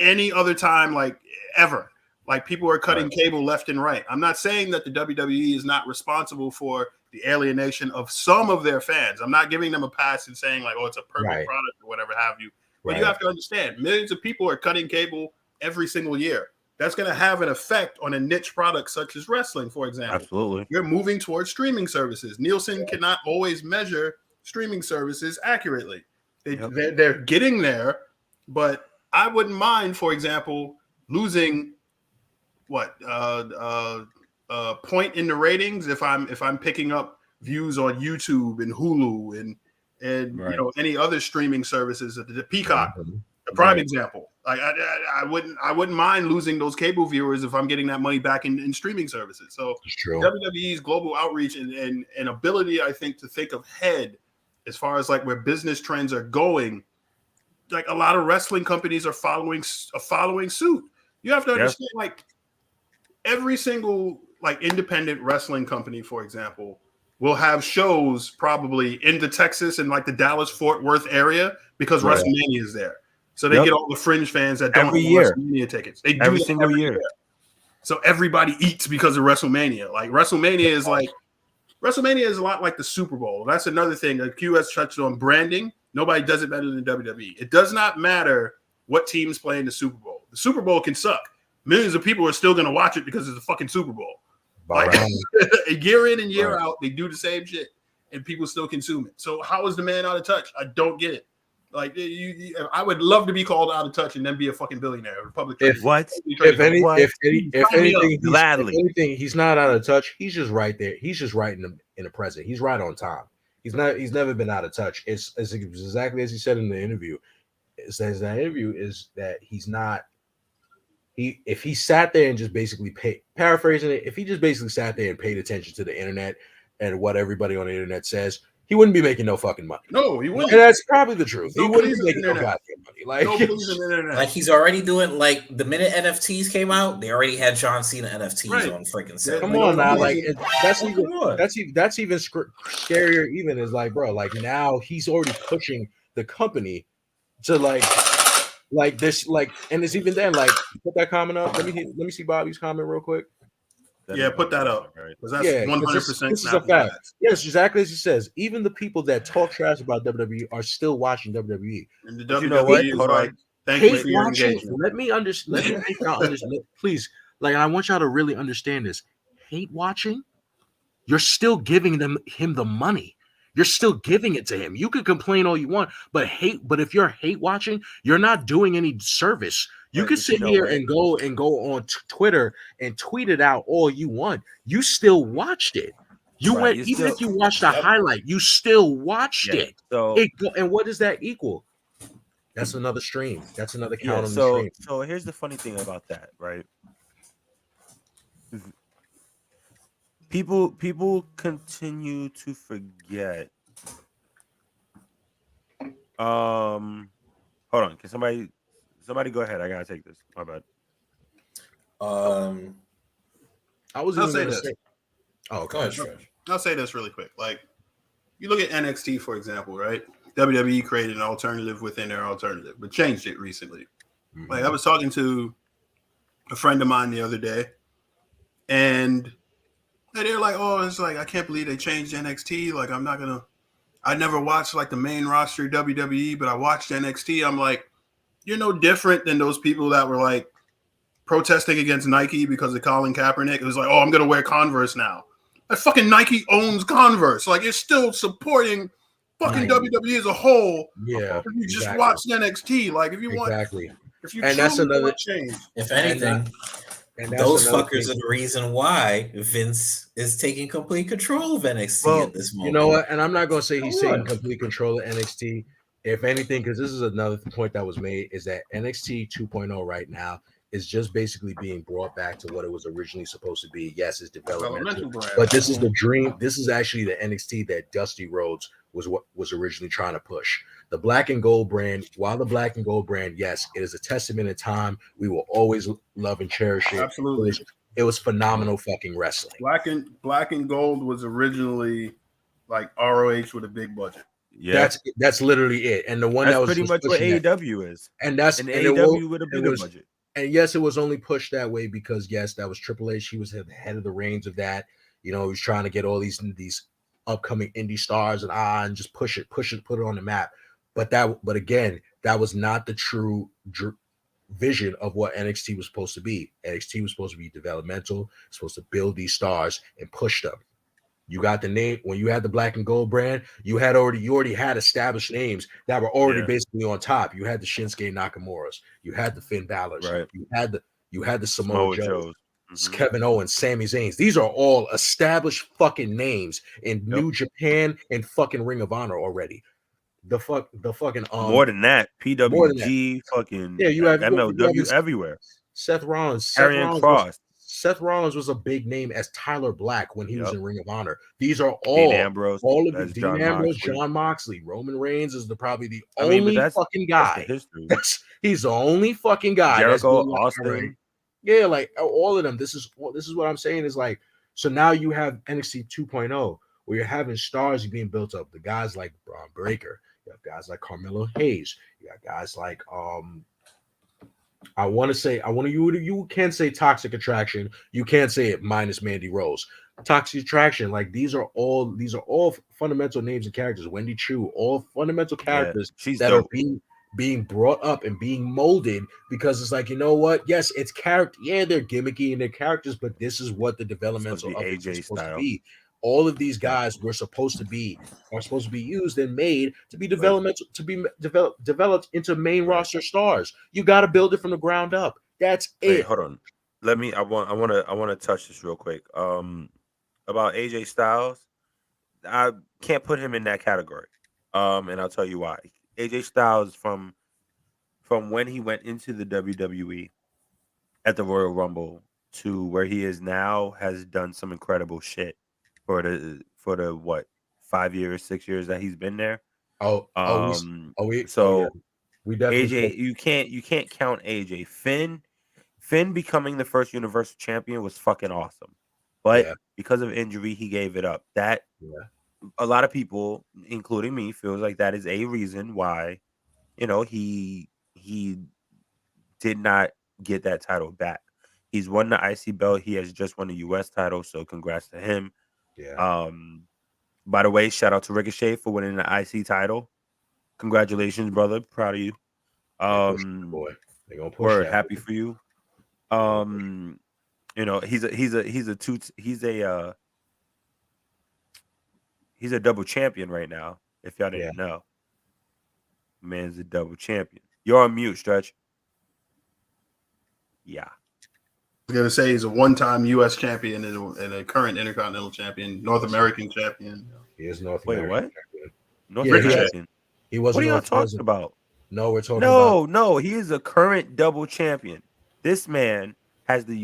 any other time, like ever. Like people are cutting cable left and right. I'm not saying that the WWE is not responsible for the alienation of some of their fans. I'm not giving them a pass and saying like, oh, it's a perfect product or whatever have you. But you have to understand, millions of people are cutting cable every single year. That's going to have an effect on a niche product such as wrestling, for example. Absolutely. You're moving towards streaming services. Nielsen cannot always measure streaming services accurately. They're getting there, but I wouldn't mind, for example, losing point in the ratings if I'm picking up views on YouTube and Hulu and any other streaming services, the Peacock, a prime example. Like I wouldn't mind losing those cable viewers if I'm getting that money back in streaming services. So WWE's global outreach and ability, I think, to think ahead as far as like where business trends are going, like a lot of wrestling companies are following suit. You have to understand, like every single like independent wrestling company, for example, will have shows probably in the Texas and like the Dallas-Fort Worth area because WrestleMania is there. So they get all the fringe fans that don't have WrestleMania tickets. They do every single year. So everybody eats because of WrestleMania. Like WrestleMania is a lot like the Super Bowl. That's another thing. Like QS touched on branding. Nobody does it better than WWE. It does not matter what teams play in the Super Bowl. The Super Bowl can suck. Millions of people are still going to watch it because it's a fucking Super Bowl. Like, year in and year out, they do the same shit, and people still consume it. So how is the man out of touch? I don't get it. Like, I would love to be called out of touch and then be a fucking billionaire. If anything, he's not out of touch. He's just right there. He's just right in the present. He's right on time. He's never been out of touch. It's exactly as he said in the interview. It says that interview is that he's not. If he sat there and just basically paraphrasing it, if he just basically sat there and paid attention to the internet and what everybody on the internet says, he wouldn't be making no fucking money. No, he wouldn't. And that's probably the truth. He wouldn't be making no goddamn money. Like he's already doing, like, the minute NFTs came out, they already had John Cena NFTs on freaking set. Come on now, like that's even scarier. Even is like, bro, like now he's already pushing the company to like this, like, and it's even then, like, put that comment up. Let me see Bobby's comment real quick. Put that up. Because that's 100%. This is a fact. Yes, exactly as he says. Even the people that talk trash about WWE are still watching WWE. And the WWE, you know what? Hold on. Thank you for your engagement. Let me understand. Please, like, I want y'all to really understand this. Hate watching, you're still giving him the money. You're still giving it to him. You can complain all you want, but if you're hate watching, you're not doing any service. You can sit here and go on Twitter and tweet it out all you want. You still watched it. If you watched a highlight, you still watched it. So, and what does that equal? That's another stream. That's another count on the stream. So here's the funny thing about that, right? People continue to forget. Hold on. Can somebody go ahead? I gotta take this. My bad. I'll say this. Oh, go ahead. I'll say this really quick. Like, you look at NXT, for example, right? WWE created an alternative within their alternative, but changed it recently. Mm-hmm. Like, I was talking to a friend of mine the other day, and they're like, "Oh, it's like I can't believe they changed NXT. Like, I never watched like the main roster WWE, but I watched NXT." I'm like, you're no different than those people that were like protesting against Nike because of Colin Kaepernick. It was like, "Oh, I'm gonna wear Converse now." That fucking Nike owns Converse. Like, it's still supporting fucking WWE as a whole. Yeah, if you just watch NXT, like if you want, if you, and that's another change. If anything. And those fuckers are the reason why Vince is taking complete control of NXT at this moment. You know what? And I'm not going to say he's taking complete control of NXT. If anything, because this is another point that was made, is that NXT 2.0 right now is just basically being brought back to what it was originally supposed to be. Yes, it's developmental, but this is the dream. This is actually the NXT that Dusty Rhodes was originally trying to push. The black and gold brand, while the black and gold brand, yes, it is a testament in time. We will always love and cherish it. Absolutely. It was phenomenal fucking wrestling. Black and gold was originally like ROH with a big budget. Yeah, that's literally it. And the one that was pretty much what AEW is. And that's an AEW with a bigger budget. And yes, it was only pushed that way because yes, that was Triple H. He was the head of the reins of that. You know, he was trying to get all these upcoming indie stars and just push it, put it on the map. But again, that was not the true vision of what NXT was supposed to be. NXT was supposed to be developmental, supposed to build these stars and push them. You got the name when you had the black and gold brand. You already had established names that were already basically on top. You had the Shinsuke Nakamura's, you had the Finn Balor's, right. you had the Samoa Joe's. Kevin Owens, Sami Zayn's. These are all established fucking names in New Japan and fucking Ring of Honor already. The fucking more than that, PWG, fucking you have MLW everywhere. Seth Rollins, Seth Rollins was a big name as Tyler Black when he was in Ring of Honor. These are all Dean Ambrose, John Moxley, Roman Reigns is probably the only fucking guy. He's the only fucking guy. Jericho, Austin. Yeah, like all of them. This is what I'm saying is like, so now you have NXT 2.0 where you're having stars being built up. The guys like Braun Breaker, you have guys like Carmelo Hayes, you got guys like you can say Toxic Attraction, you can't say it minus Mandy Rose. Toxic Attraction, like these are all fundamental names and characters. Wendy Chu, all fundamental characters being brought up and being molded because it's like, you know what? Yes, it's character. Yeah, they're gimmicky and they're characters, but this is what the developmental of it is AJ supposed to style. be. All of these guys are supposed to be used and made to be developmental, to be developed into main roster stars. You got to build it from the ground up. That's it. Wait, hold on. I want to touch this real quick. About AJ Styles, I can't put him in that category. And I'll tell you why. AJ Styles from when he went into the WWE at the Royal Rumble to where he is now has done some incredible shit for the what 5 years, 6 years that he's been there. We definitely AJ, you can't count AJ. Finn becoming the first Universal Champion was fucking awesome, but because of injury, he gave it up. That a lot of people, including me, feels like that is a reason why, he did not get that title back. He's won the IC belt. He has just won the US title, so congrats to him. Yeah. By the way, shout out to Ricochet for winning the IC title. Congratulations, brother. Proud of you. Boy, they gonna push word, that. happy for you. He's a double champion right now. If y'all didn't know, man's a double champion. You're on mute, Stretch. Yeah. I was gonna say he's a one-time U.S. champion and a current Intercontinental champion, North American champion. He is North Wait, American what? champion. North American. He wasn't. What are y'all talking about? No, we're talking about. No, he is a current double champion. This man has the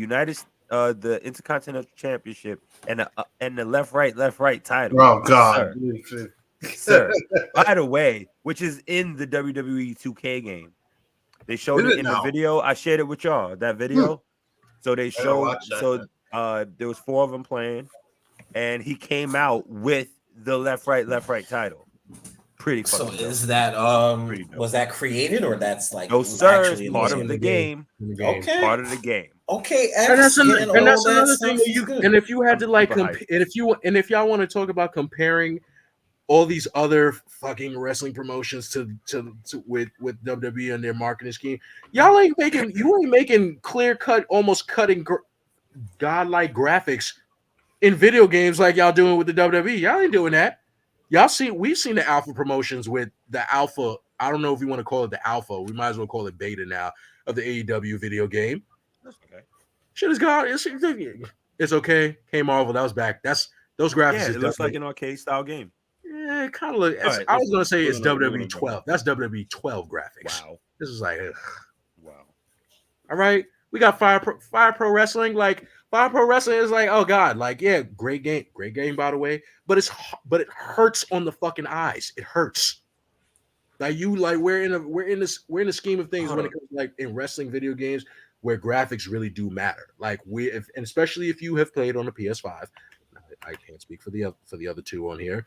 the Intercontinental Championship and the left right title. Oh God, sir. By the way, which is in the WWE 2K game. They showed it in the video. I shared it with y'all. That video. So they showed. There was 4 of them playing, and he came out with the left right title. Pretty fucking dope. Is that was that created or that's like no sir? It's part of the game. Okay, part of the game. Okay, and that's another thing. And if you had to like, and if y'all want to talk about comparing all these other fucking wrestling promotions to with WWE and their marketing scheme, you ain't making clear cut, almost cutting godlike graphics in video games like y'all doing with the WWE. Y'all ain't doing that. We've seen the alpha promotions with the alpha. I don't know if you want to call it the alpha. We might as well call it beta now of the AEW video game. That's okay. Shit is gone. It's okay. Hey Marvel, that was back. Those graphics. Yeah, it looks like an arcade style game. Yeah, it kind of looks. Right, I was gonna say it's WWE 12. That's WWE 12 graphics. Wow. This is like, wow. All right, we got Fire Pro Wrestling. Like Fire Pro Wrestling is like, oh god, like great game by the way. But it hurts on the fucking eyes. It hurts. Like we're in the scheme of things when it comes like in wrestling video games where graphics really do matter. Like and especially if you have played on the PS5. I can't speak for the other two on here.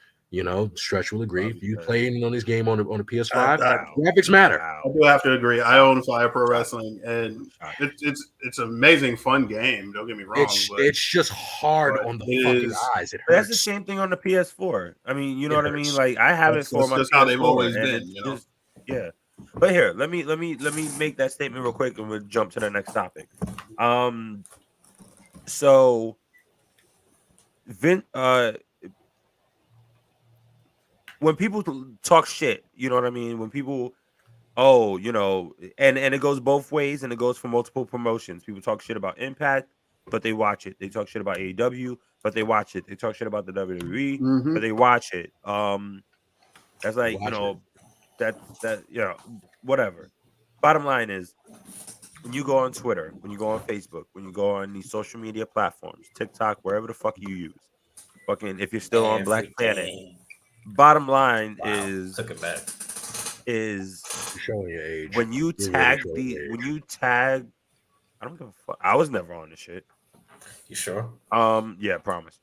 Stretch will agree. If you play on this game on the PS5, graphics matter. I do have to agree. I own Fire Pro Wrestling, and it's an amazing, fun game. Don't get me wrong. It's just hard on the fucking eyes. It hurts. That's the same thing on the PS4. I mean, you know what I mean? Like I have it for my PS4. How they've always been. Yeah. But here, let me make that statement real quick, and we'll jump to the next topic. So, when people talk shit, you know what I mean? When people, and it goes both ways, and it goes for multiple promotions. People talk shit about Impact, but they watch it. They talk shit about AEW, but they watch it. They talk shit about the WWE, but they watch it. That's like, whatever. Bottom line is, when you go on Twitter, when you go on Facebook, when you go on these social media platforms, TikTok, wherever the fuck you use, fucking, if you're still on Black Planet. Bottom line is showing your age. When you tag I don't give a fuck. I was never on this shit. You sure? Yeah, promise.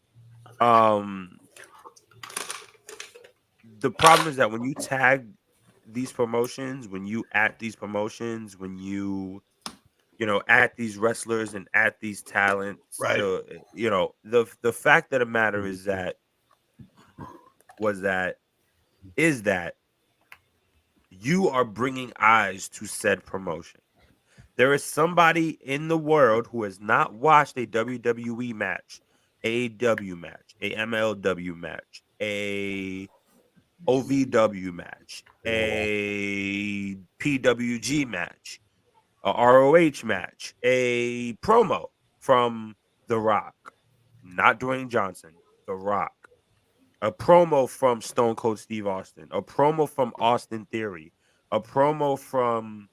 The problem is that when you tag these promotions, when you at these promotions, when you at these wrestlers and at these talents, right? The fact of the matter is that you are bringing eyes to said promotion. There is somebody in the world who has not watched a WWE match, AEW match, a MLW match, a OVW match, a PWG match, a ROH match, a promo from The Rock, not Dwayne Johnson, The Rock, a promo from Stone Cold Steve Austin, a promo from Austin Theory, a promo from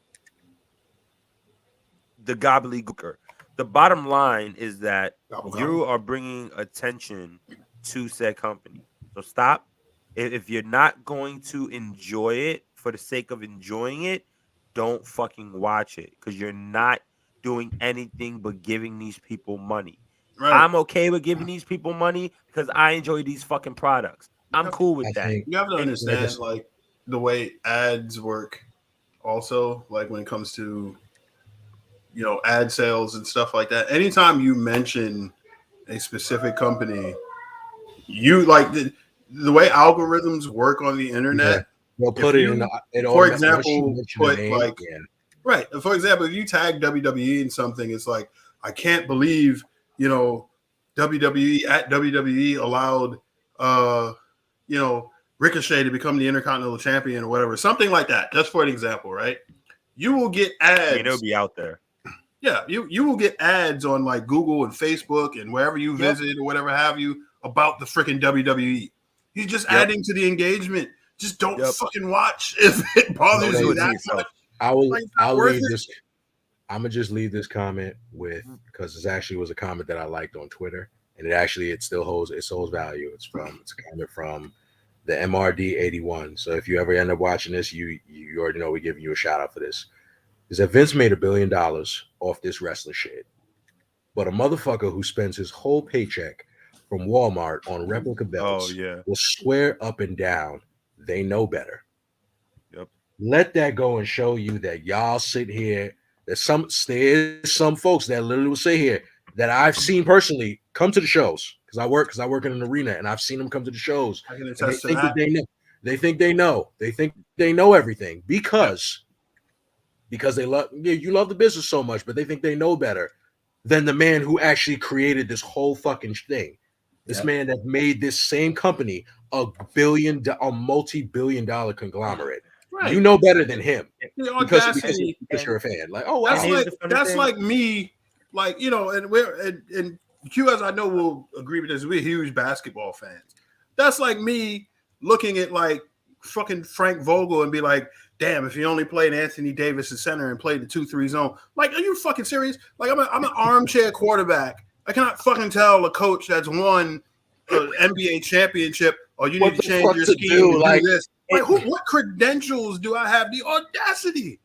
the gobbledygooker. The bottom line is that you are bringing attention to said company. So stop. If you're not going to enjoy it for the sake of enjoying it, don't fucking watch it because you're not doing anything but giving these people money. Right. I'm okay with giving these people money because I enjoy these fucking products. I'm cool with that. You have to understand, like, the way ads work also, like, when it comes to, you know, ad sales and stuff like that. Anytime you mention a specific company, you like the way algorithms work on the internet. They'll put it in. For example, put like right. For example, if you tag WWE in something, it's like, I can't believe, you know, WWE allowed you know, Ricochet to become the Intercontinental Champion or whatever, something like that. Just for an example, right? You will get ads. I mean, it'll be out there. Yeah, you will get ads on like Google and Facebook and wherever you visit or whatever have you about the freaking WWE. You're just adding to the engagement. Just don't fucking watch if it bothers you that much. I'll leave this. I'm gonna just leave this comment with, because this actually was a comment that I liked on Twitter, and it still holds value. It's a comment from the MRD81. So if you ever end up watching this, you already know we're giving you a shout out for this. Is that Vince made $1 billion off this wrestler shit, but a motherfucker who spends his whole paycheck from Walmart on replica belts will swear up and down they know better. Yep. Let that go and show you that y'all sit here. There's some folks that literally will sit here that I've seen personally come to the shows because I work in an arena and I've seen them come to the shows. I can attest to that. They think they know everything because they love you love the business so much, but they think they know better than the man who actually created this whole fucking thing. This man that made this same company a multi-billion-dollar conglomerate. Right. You know better than him because you're a fan. Like, oh, wow. That's like me, like, you know, and Q, as I know, will agree with this. We're huge basketball fans. That's like me looking at like fucking Frank Vogel and be like, damn, if he only played Anthony Davis at center and played the 2-3 zone. Like, are you fucking serious? Like, I'm an armchair quarterback. I cannot fucking tell a coach that's won an NBA championship, or you need to change your scheme to do this. Like, what credentials do I have? The audacity.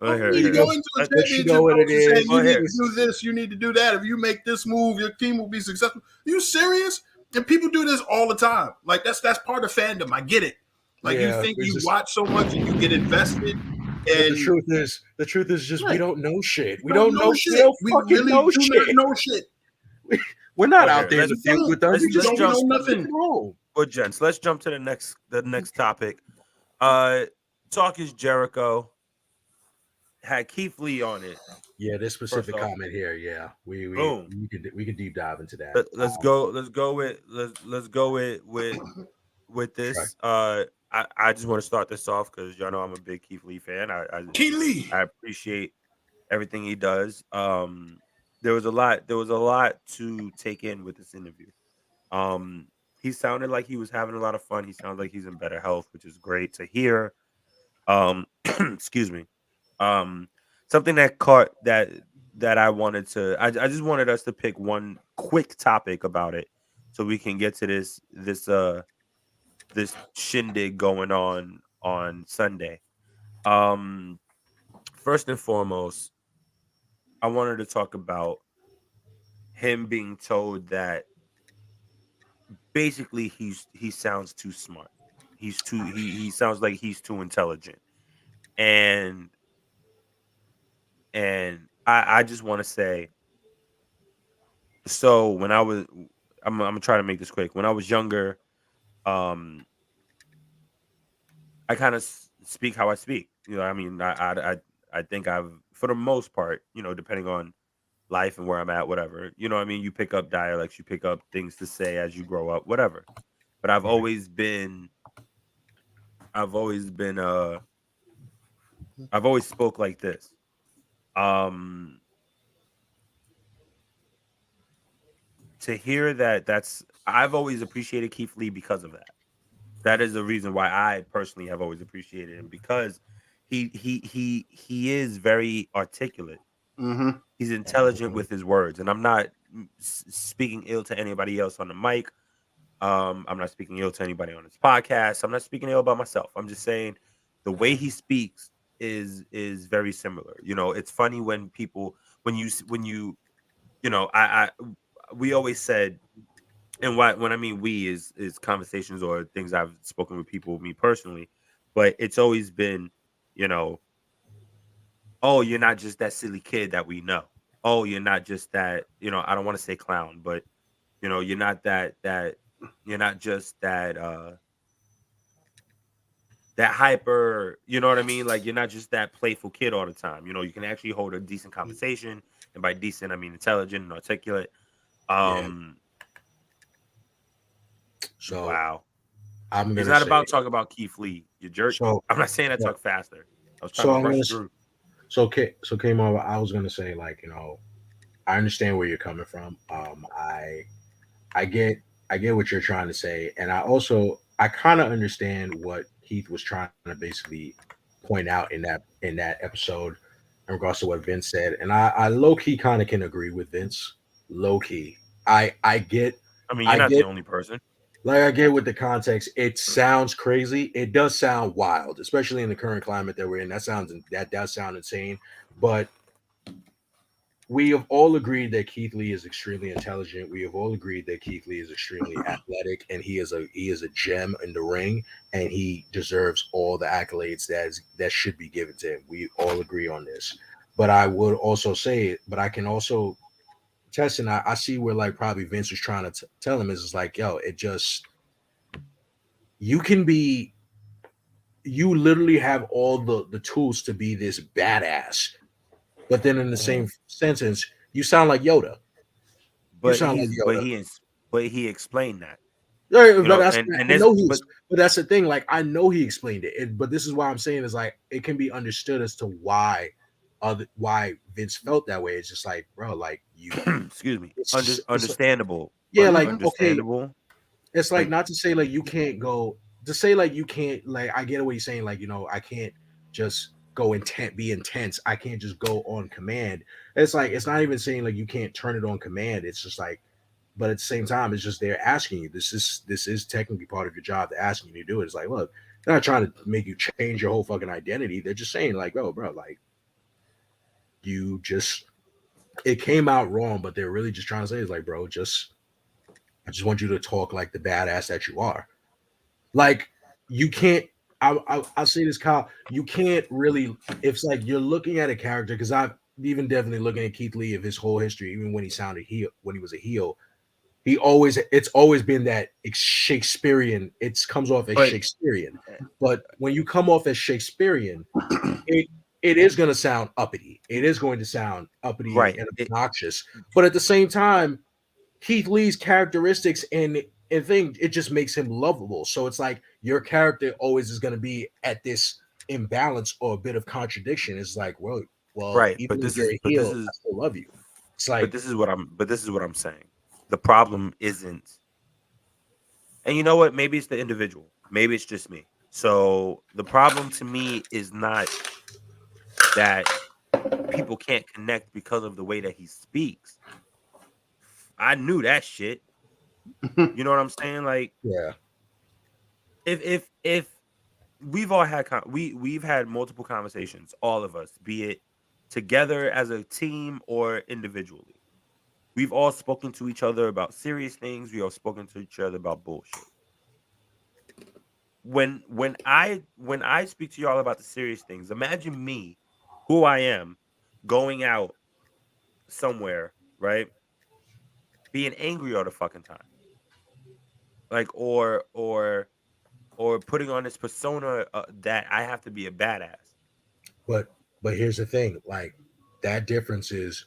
You go into a championship and say, you need to do this, you need to do that. If you make this move, your team will be successful. Are you serious? And people do this all the time. Like, that's part of fandom. I get it. Like, you think you watch so much and you get invested. And the truth is just we don't know shit. We don't know shit. We really do not know shit. We're not out there to deal with us. We just don't know nothing. Well, gents, let's jump to the next topic. Talk Is Jericho had Keith Lee on it. Yeah, this specific comment here. Yeah, we can deep dive into that. Let's go with this. I just want to start this off because y'all know I'm a big Keith Lee fan. Keith Lee. I appreciate everything he does. There was a lot to take in with this interview. He sounded like he was having a lot of fun. He sounds like he's in better health, which is great to hear. Excuse me. Something that caught that I wanted to. I just wanted us to pick one quick topic about it, so we can get to this shindig going on Sunday. First and foremost, I wanted to talk about him being told that basically he sounds too smart. He sounds like he's too intelligent. And I just want to say, so when I'm gonna try to make this quick. When I was younger, I kind of speak how I speak. You know, I mean, I think I've, for the most part, you know, depending on life and where I'm at, whatever. You know what I mean? You pick up dialects, you pick up things to say as you grow up, whatever. But I've always been I've always spoke like this. Um to hear that's I've always appreciated Keith Lee because of that. That is the reason why I personally have always appreciated him, because he is very articulate. Mm-hmm. He's intelligent with his words, and I'm not speaking ill to anybody else on the mic. I'm not speaking ill to anybody on this podcast. I'm not speaking ill about myself. I'm just saying the way he speaks is very similar. You know, it's funny when people when you you know I we always said, and when I mean we is conversations or things I've spoken with people, me personally, but it's always been, you know, oh, you're not just that silly kid that we know. Oh, you're not just that, you know, I don't want to say clown, but you know, you're not that you're not just that hyper, you know what I mean? Like you're not just that playful kid all the time. You know, you can actually hold a decent conversation, and by decent I mean intelligent and articulate. Um So wow. I'm It's gonna not say about talking about Keith Lee, you jerk. so. I'm not saying I Yeah. talk faster. I was trying So to I'm rush gonna. through. So Kmart, I was gonna say, like, you know, I understand where you're coming from. I get what you're trying to say, and I kind of understand what Keith was trying to basically point out in that episode in regards to what Vince said, and I low key kind of can agree with Vince. Low key, I get I mean, you're I not the get only person. like I get with the context. It sounds crazy. It does sound wild, especially in the current climate that we're in. That does sound insane, but we have all agreed that Keith Lee is extremely intelligent. We have all agreed that Keith Lee is extremely athletic, and he is a gem in the ring, and he deserves all the accolades that should be given to him. We all agree on this. But I would also say, but I can also test, and I see where like probably Vince was trying to tell him is like, yo, it just you can be, you literally have all the tools to be this badass, but then in the same sentence, you sound like Yoda. You But sound like he's Yoda. but he explained that. Yeah, You but know, that's and I this know but but that's the thing. Like I know he explained it, but this is why I'm saying is like it can be understood as to why Vince felt that way. It's just like, bro, like you, excuse me. it's like, Understandable. yeah, like okay, Understandable. it's like Like not to say like you can't go to say like you can't like I get what he's saying, like, you know, I can't just be intense. I can't just go on command. It's like it's not even saying like you can't turn it on command. It's just like, but at the same time, it's just they're asking you. This is technically part of your job. They're asking you to do it. It's like, look, they're not trying to make you change your whole fucking identity. They're just saying, like, bro, like you just it came out wrong, but they're really just trying to say is like, bro, I just want you to talk like the badass that you are. Like you can't. I'll say this, Kyle. You can't really. It's like you're looking at a character because I've even definitely looking at Keith Lee of his whole history, even when he sounded heel, when he was a heel. It's always been that Shakespearean. It comes off as but Shakespearean, but when you come off as Shakespearean, it it is going to sound uppity. It is going to sound uppity right. and obnoxious. But at the same time, Keith Lee's characteristics and thing, it just makes him lovable. So it's like your character always is going to be at this imbalance or a bit of contradiction. It's like, well, Right. even if you're a heel, I still love you. It's like, But this is what I'm saying. The problem isn't, and you know what? Maybe it's the individual. Maybe it's just me. So the problem to me is not that people can't connect because of the way that he speaks. I knew that shit. You know what I'm saying? Like yeah, if we've all had we've had multiple conversations, all of us, be it together as a team or individually. We've all spoken to each other about serious things. We all spoken to each other about bullshit. When I speak to y'all about the serious things, imagine me, who I am, going out somewhere, right? Being angry all the fucking time. Like or or putting on this persona that I have to be a badass. But here's the thing, like that difference is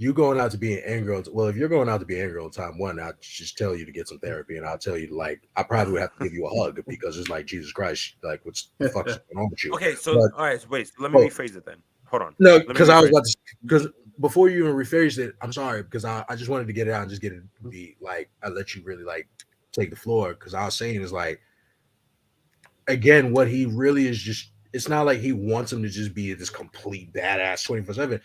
you going out to be an Angry. Well, if you're going out to be Angry all the time, one, I'll just tell you to get some therapy, and I'll tell you like I probably would have to give you a hug because it's like Jesus Christ, like what's the fuck's going on with you? Okay, so but, all right, so wait, so let me rephrase it then. Hold on. No, because I was about to, because before you even rephrased it, I'm sorry, because I just wanted to get it out and just get it to be like I let you really like take the floor, because I was saying is like again, what he really is just, it's not like he wants him to just be this complete badass 24/7.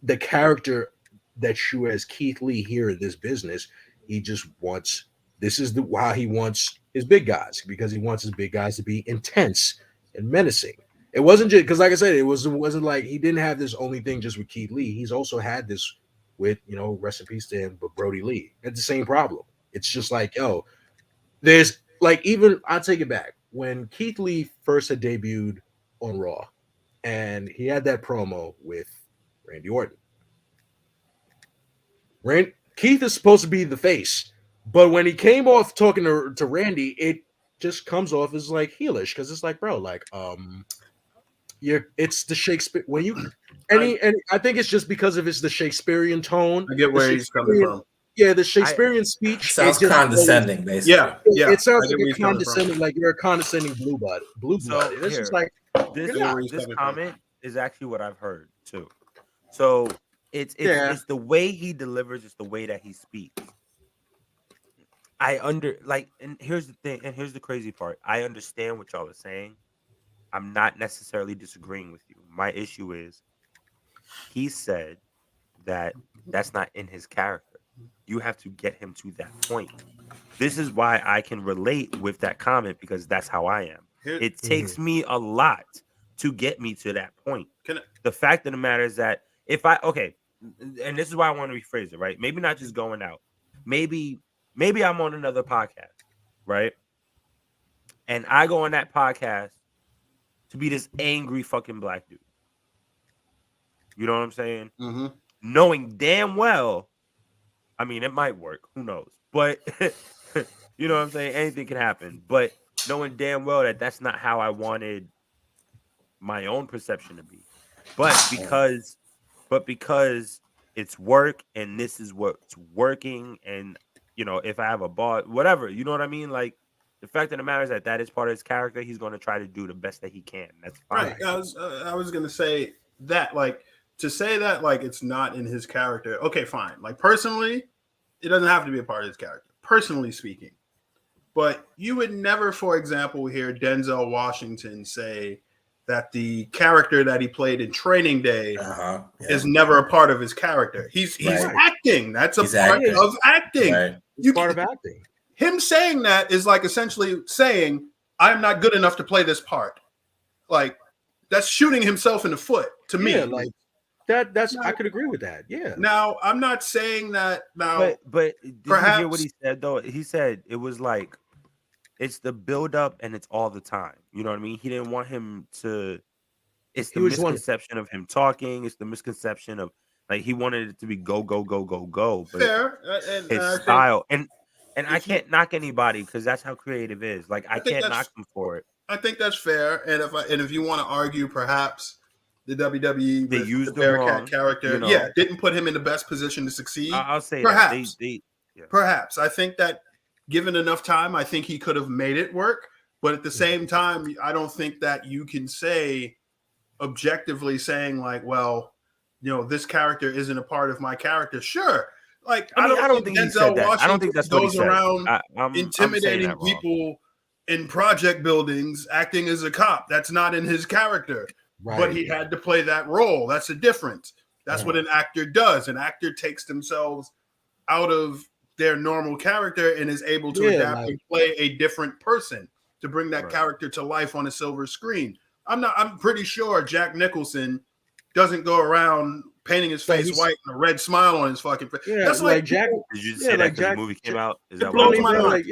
The character that you as Keith Lee here in this business, he just wants, this is the why he wants his big guys, because he wants his big guys to be intense and menacing. It wasn't just because, like I said, it wasn't like he didn't have this only thing just with Keith Lee. He's also had this with, you know, rest in peace to him, but Brody Lee. It's the same problem. It's just like, yo, there's like, even I'll take it back. When Keith Lee first had debuted on Raw and he had that promo with Randy Orton. Keith is supposed to be the face, but when he came off talking to Randy, it just comes off as like heelish, because it's like, bro, like it's the Shakespeare when you and I think it's just because of it's the Shakespearean tone. I get where he's coming from. Yeah, the Shakespearean speech sounds condescending, basically. Yeah. It sounds like a condescending, like you're a condescending blue blood. So It's just like this comment is actually what I've heard too. So it's the way he delivers, it's the way that he speaks. And here's the thing, and here's the crazy part. I understand what y'all are saying. I'm not necessarily disagreeing with you. My issue is he said that that's not in his character. You have to get him to that point. This is why I can relate with that comment, because that's how I am. It takes me a lot to get me to that point. The fact of the matter is that and this is why I want to rephrase it, right? Maybe not just going out. Maybe I'm on another podcast, right? And I go on that podcast to be this angry fucking black dude. You know what I'm saying? Mm-hmm. Knowing damn well, I mean, it might work. Who knows? But you know what I'm saying? Anything can happen. But knowing damn well that that's not how I wanted my own perception to be. But because it's work and this is what's working, and you know, if I have a boss, whatever, you know what I mean? Like, the fact of the matter is that is part of his character. He's going to try to do the best that he can. That's fine. Right. I was going to say that, like, to say that, like, it's not in his character. Okay, fine. Like, personally, it doesn't have to be a part of his character, personally speaking. But you would never, for example, hear Denzel Washington say that the character that he played in Training Day is never a part of his character. He's acting. That's a part of acting. Right. It's part of acting. Him saying that is like essentially saying, I'm not good enough to play this part. Like, that's shooting himself in the foot to me. Yeah, like that's I could agree with that. Yeah. Now, I'm not saying that now. But did you hear what he said though? He said it was like, it's the build up and it's all the time. You know what I mean? He didn't want him to. It's the misconception of him talking. It's the misconception of, like, he wanted it to be go go go go go. But fair. His style and I can't knock anybody because that's how creative is. Like, I can't knock them for it. I think that's fair. And if you want to argue, perhaps the WWE they used the Bearcat character, didn't put him in the best position to succeed. I'll say perhaps. That. Perhaps. I think that given enough time, I think he could have made it work. But at the same time, I don't think that you can say objectively saying like, well, you know, this character isn't a part of my character. Sure. Like, I don't think Denzel Washington I don't think that's what goes he said. around I'm intimidating people in project buildings, acting as a cop. That's not in his character. Right. But he had to play that role. That's the difference. That's what an actor does. An actor takes themselves out of their normal character and is able to adapt and play a different person to bring that character to life on a silver screen. I'm pretty sure Jack Nicholson doesn't go around painting his face white and a red smile on his fucking face. Yeah, that's like Jack. Did you say that because the movie came out? Is that blows what my mind.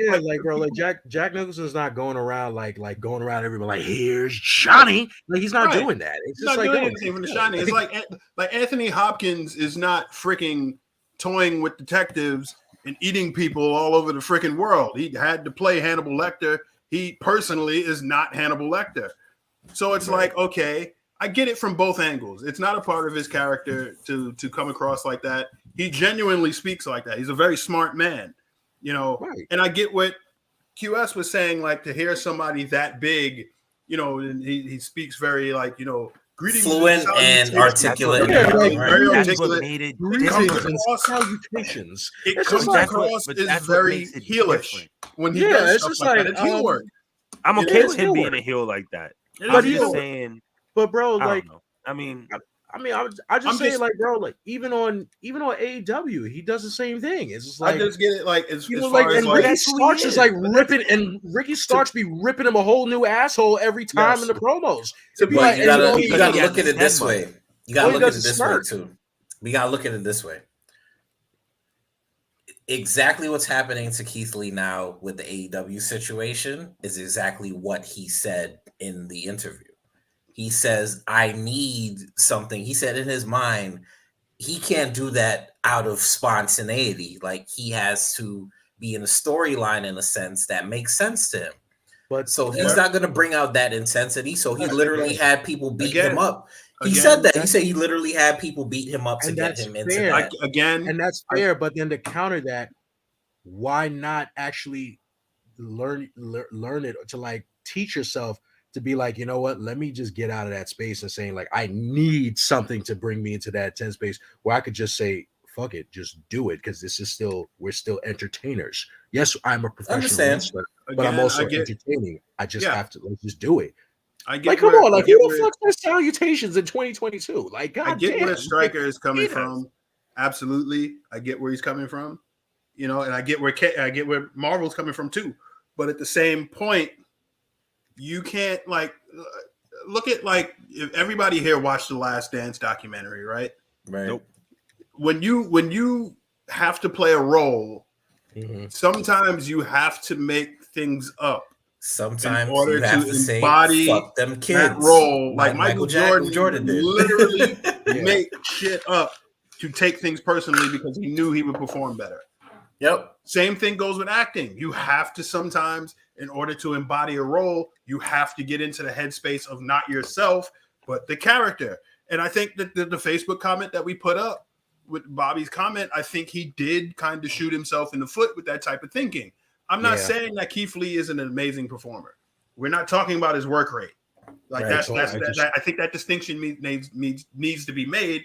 Jack Nicholson's not going around like going around everybody like, here's Johnny. Like, he's not doing that. It's just not like doing anything from The Shining. It's like Anthony Hopkins is not freaking toying with detectives and eating people all over the freaking world. He had to play Hannibal Lecter he personally is not Hannibal Lecter. So it's like, okay, I get it from both angles. It's not a part of his character to come across like that. He genuinely speaks like that. He's a very smart man, you know. Right. And I get what QS was saying, like to hear somebody that big, you know, and he speaks very like, you know, greetings, fluent and articulate. Very That's what articulate. made it It comes different. across, Salutations. it It's comes just like- across but as that's what very makes it heelish different. when he Yeah, does it's stuff just like like, that. It's heel work. I'm It okay is with him heel being work. a heel like that. It I'm is just heel work. saying, But bro, I like, don't know. I mean, I just say like, bro, like even on AEW, he does the same thing. It's just like I just get it, like as you know, far like, as and like Ricky Starks is like ripping, and Ricky Starks be ripping him a whole new asshole every time Yes. in the promos. To It'd be be- like, But and you he gotta he look has at it this stigma. way. You gotta All he look at does it is this way smirk. too. We gotta look at it this way. Exactly what's happening to Keith Lee now with the AEW situation is exactly what he said in the interview. He says, I need something. He said in his mind, he can't do that out of spontaneity. Like he has to be in a storyline in a sense that makes sense to him. But So he's not going to bring out that intensity. So he literally had people beat him up. He said that. He said he literally had people beat him up to get him into fair. that. And that's fair. But then to counter that, why not actually learn it, to like teach yourself to be like, you know what, let me just get out of that space and saying like, I need something to bring me into that 10 space where I could just say, fuck it, just do it. Because we're still entertainers. Yes, I'm a professional wrestler, but I'm also entertaining. I just have to let's just do it. I get like, come on, like who the fuck says salutations in 2022? Like, God I get damn, where Striker is coming he does. from. Absolutely, I get where he's coming from. You know, and I get where Marvel's coming from too. But at the same point, you can't like look at like if everybody here watched the Last Dance documentary, right? Right. Nope. When you have to play a role, sometimes you have to make things up. Sometimes in order you have to to embody say, fuck them kids. That role, like Michael Jordan did. literally make shit up to take things personally because he knew he would perform better. Yep. Same thing goes with acting. You have to sometimes, in order to embody a role, you have to get into the headspace of not yourself, but the character. And I think that the Facebook comment that we put up with Bobby's comment, I think he did kind of shoot himself in the foot with that type of thinking. I'm not saying that Keith Lee isn't an amazing performer. We're not talking about his work rate. Like I think that distinction needs to be made,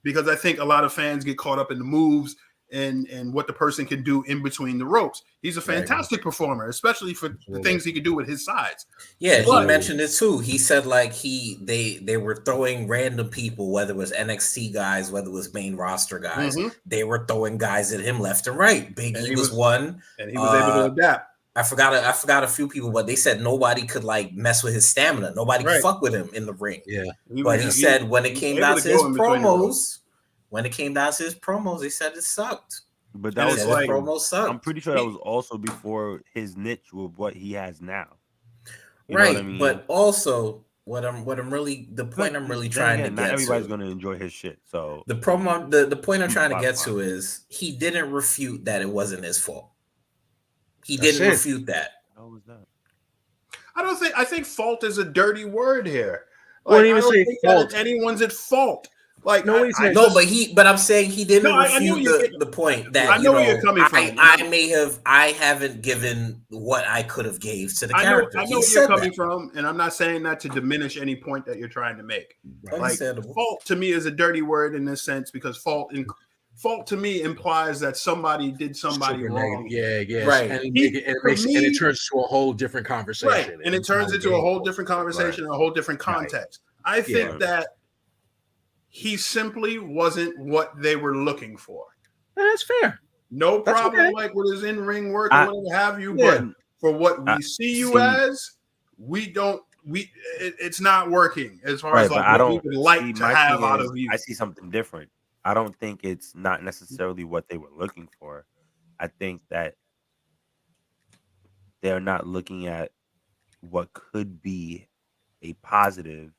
because I think a lot of fans get caught up in the moves and what the person can do in between the ropes. He's a fantastic performer, especially for the things he can do with his sides. Yeah, he mentioned it too. He said like they were throwing random people, whether it was NXT guys, whether it was main roster guys, they were throwing guys at him left and right. Big E was one, and he was able to adapt. I forgot a few people, but they said nobody could like mess with his stamina. Nobody could fuck with him in the ring. Yeah, but he said when it came down to his promos. When it came down to his promos, they said it sucked. But that was like, promos sucked. I'm pretty sure that was also before his niche with what he has now. You know what I mean? But also, what I'm really trying to get not everybody's gonna enjoy his shit. So the point I'm trying to get to is he didn't refute that it wasn't his fault. He didn't refute that. How was that? I think fault is a dirty word here. Like, I don't think fault. Anyone's at fault. Like but I'm saying he didn't refute the point that I know where you're coming from. I haven't given what I could have gave to the character. I know where you're coming from, and I'm not saying that to diminish any point that you're trying to make. Like fault to me is a dirty word in this sense, because fault to me implies that somebody did somebody wrong. Yeah, right. And it turns to a whole different conversation. Right, and it turns into a whole different conversation, a whole different context. Right. I think that he simply wasn't what they were looking for. That's fair. No problem, like with his in-ring work or whatever have you, but for what we see you as, it's not working as far as like what we would like to have out of you. I see something different. I don't think it's not necessarily what they were looking for. I think that they're not looking at what could be a positive.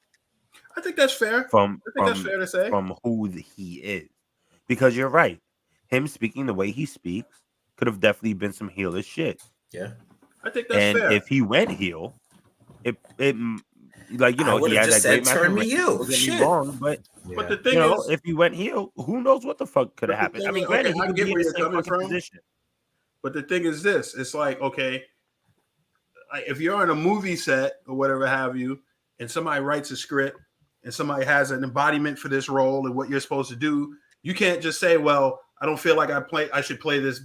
I think that's fair. That's fair to say. From who he is. Because you're right. Him speaking the way he speaks could have definitely been some heelish shit. Yeah. I think that's fair. If he went heel, it like he had that great match. Turn me heel. Shit. Wrong, but the thing is, if he went heel, who knows what the fuck could have happened? I mean, granted, he could be in the same fucking position. But the thing is this: it's like, okay, if you're on a movie set or whatever have you, and somebody writes a script and somebody has an embodiment for this role and what you're supposed to do, you can't just say, well, I don't feel like I should play this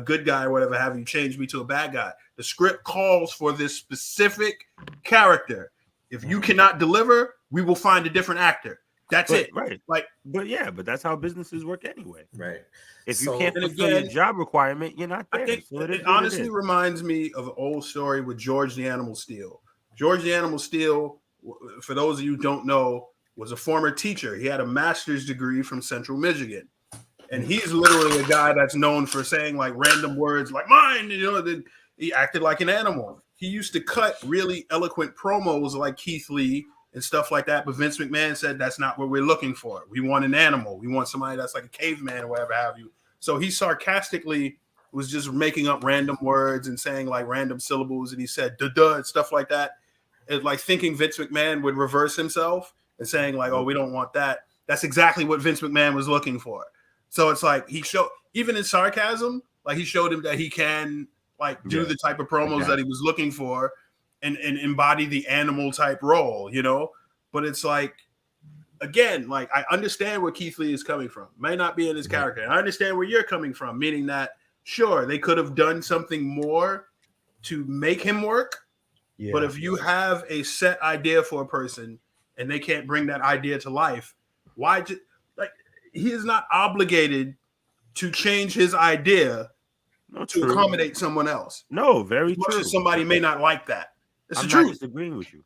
good guy or whatever have you, change me to a bad guy. The script calls for this specific character. If you cannot deliver, we will find a different actor. That's it. Right. But that's how businesses work anyway. Right. If you can't fulfill your job requirement, you're not there. I think it honestly reminds me of an old story with George the Animal Steel. George the Animal Steel, for those of you who don't know, was a former teacher. He had a master's degree from Central Michigan. And he's literally a guy that's known for saying like random words like mine. He acted like an animal. He used to cut really eloquent promos like Keith Lee and stuff like that. But Vince McMahon said, that's not what we're looking for. We want an animal. We want somebody that's like a caveman or whatever have you. So he sarcastically was just making up random words and saying like random syllables. And he said, duh, and stuff like that. And like thinking Vince McMahon would reverse himself and saying like, oh, we don't want that. That's exactly what Vince McMahon was looking for. So it's like he showed, even in sarcasm, like he showed him that he can like do the type of promos that he was looking for and embody the animal type role, But it's like, again, like I understand where Keith Lee is coming from. May not be in his character. And I understand where you're coming from, meaning that, sure, they could have done something more to make him work. Yeah. But if you have a set idea for a person and they can't bring that idea to life, why just like he is not obligated to change his idea to accommodate someone else. No, very true. Somebody may not like that. It's I'm the truth. not disagreeing with you.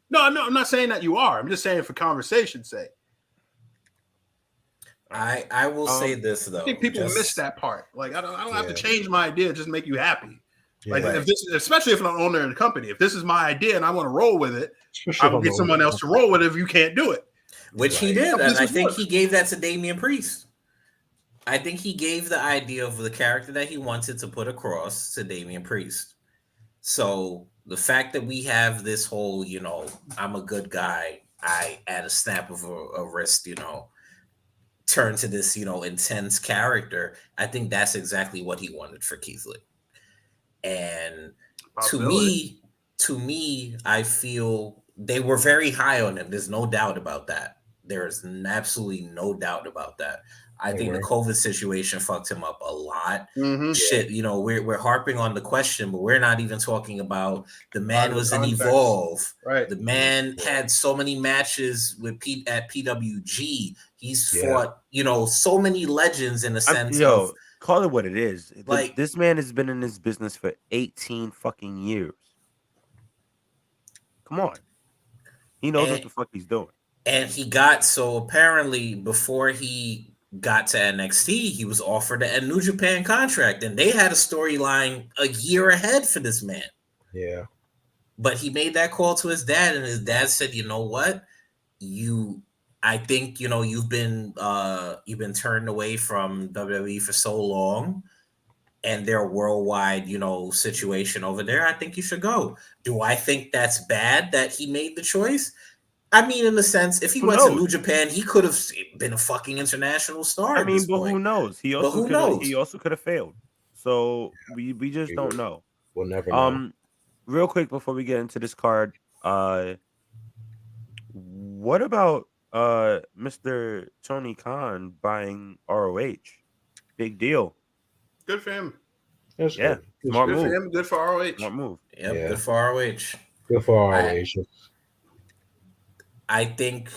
No, I'm not saying that you are. I'm just saying for conversation's sake. I will say this though. I think people miss that part. Like I don't have to change my idea just to make you happy. Like if this, especially if I'm an owner in the company, if this is my idea and I want to roll with it, I will get someone else to roll with it if you can't do it. Which he did, and I think he gave that to Damian Priest. I think he gave the idea of the character that he wanted to put across to Damian Priest. So the fact that we have this whole, I'm a good guy, I at a snap of a wrist, turn to this, intense character. I think that's exactly what he wanted for Keith Lee. And to me, I feel they were very high on him. There's no doubt about that. There is absolutely no doubt about that. I think the COVID situation fucked him up a lot. Mm-hmm. Shit, we're harping on the question, but we're not even talking about the man was in Evolve. Right. The man had so many matches with at PWG. He's fought, so many legends in a sense of call it what it is. Like this man has been in this business for 18 fucking years. Come on. He knows what the fuck he's doing. And he got apparently before he got to NXT, he was offered a New Japan contract, and they had a storyline a year ahead for this man. Yeah. But he made that call to his dad, and his dad said, "You know what? I think you've been turned away from WWE for so long, and their worldwide situation over there. I think you should go." Do I think that's bad that he made the choice? I mean, in the sense, if he went to New Japan, he could have been a fucking international star. I mean, but who knows? He also could have failed. So we just don't know. We'll never know. Real quick before we get into this card, what about Mr. Tony Khan buying ROH? Big deal. Good for him. That's good. Smart move. Good for him. Good for ROH. Smart move. Yep, good for ROH. Good for ROH. I think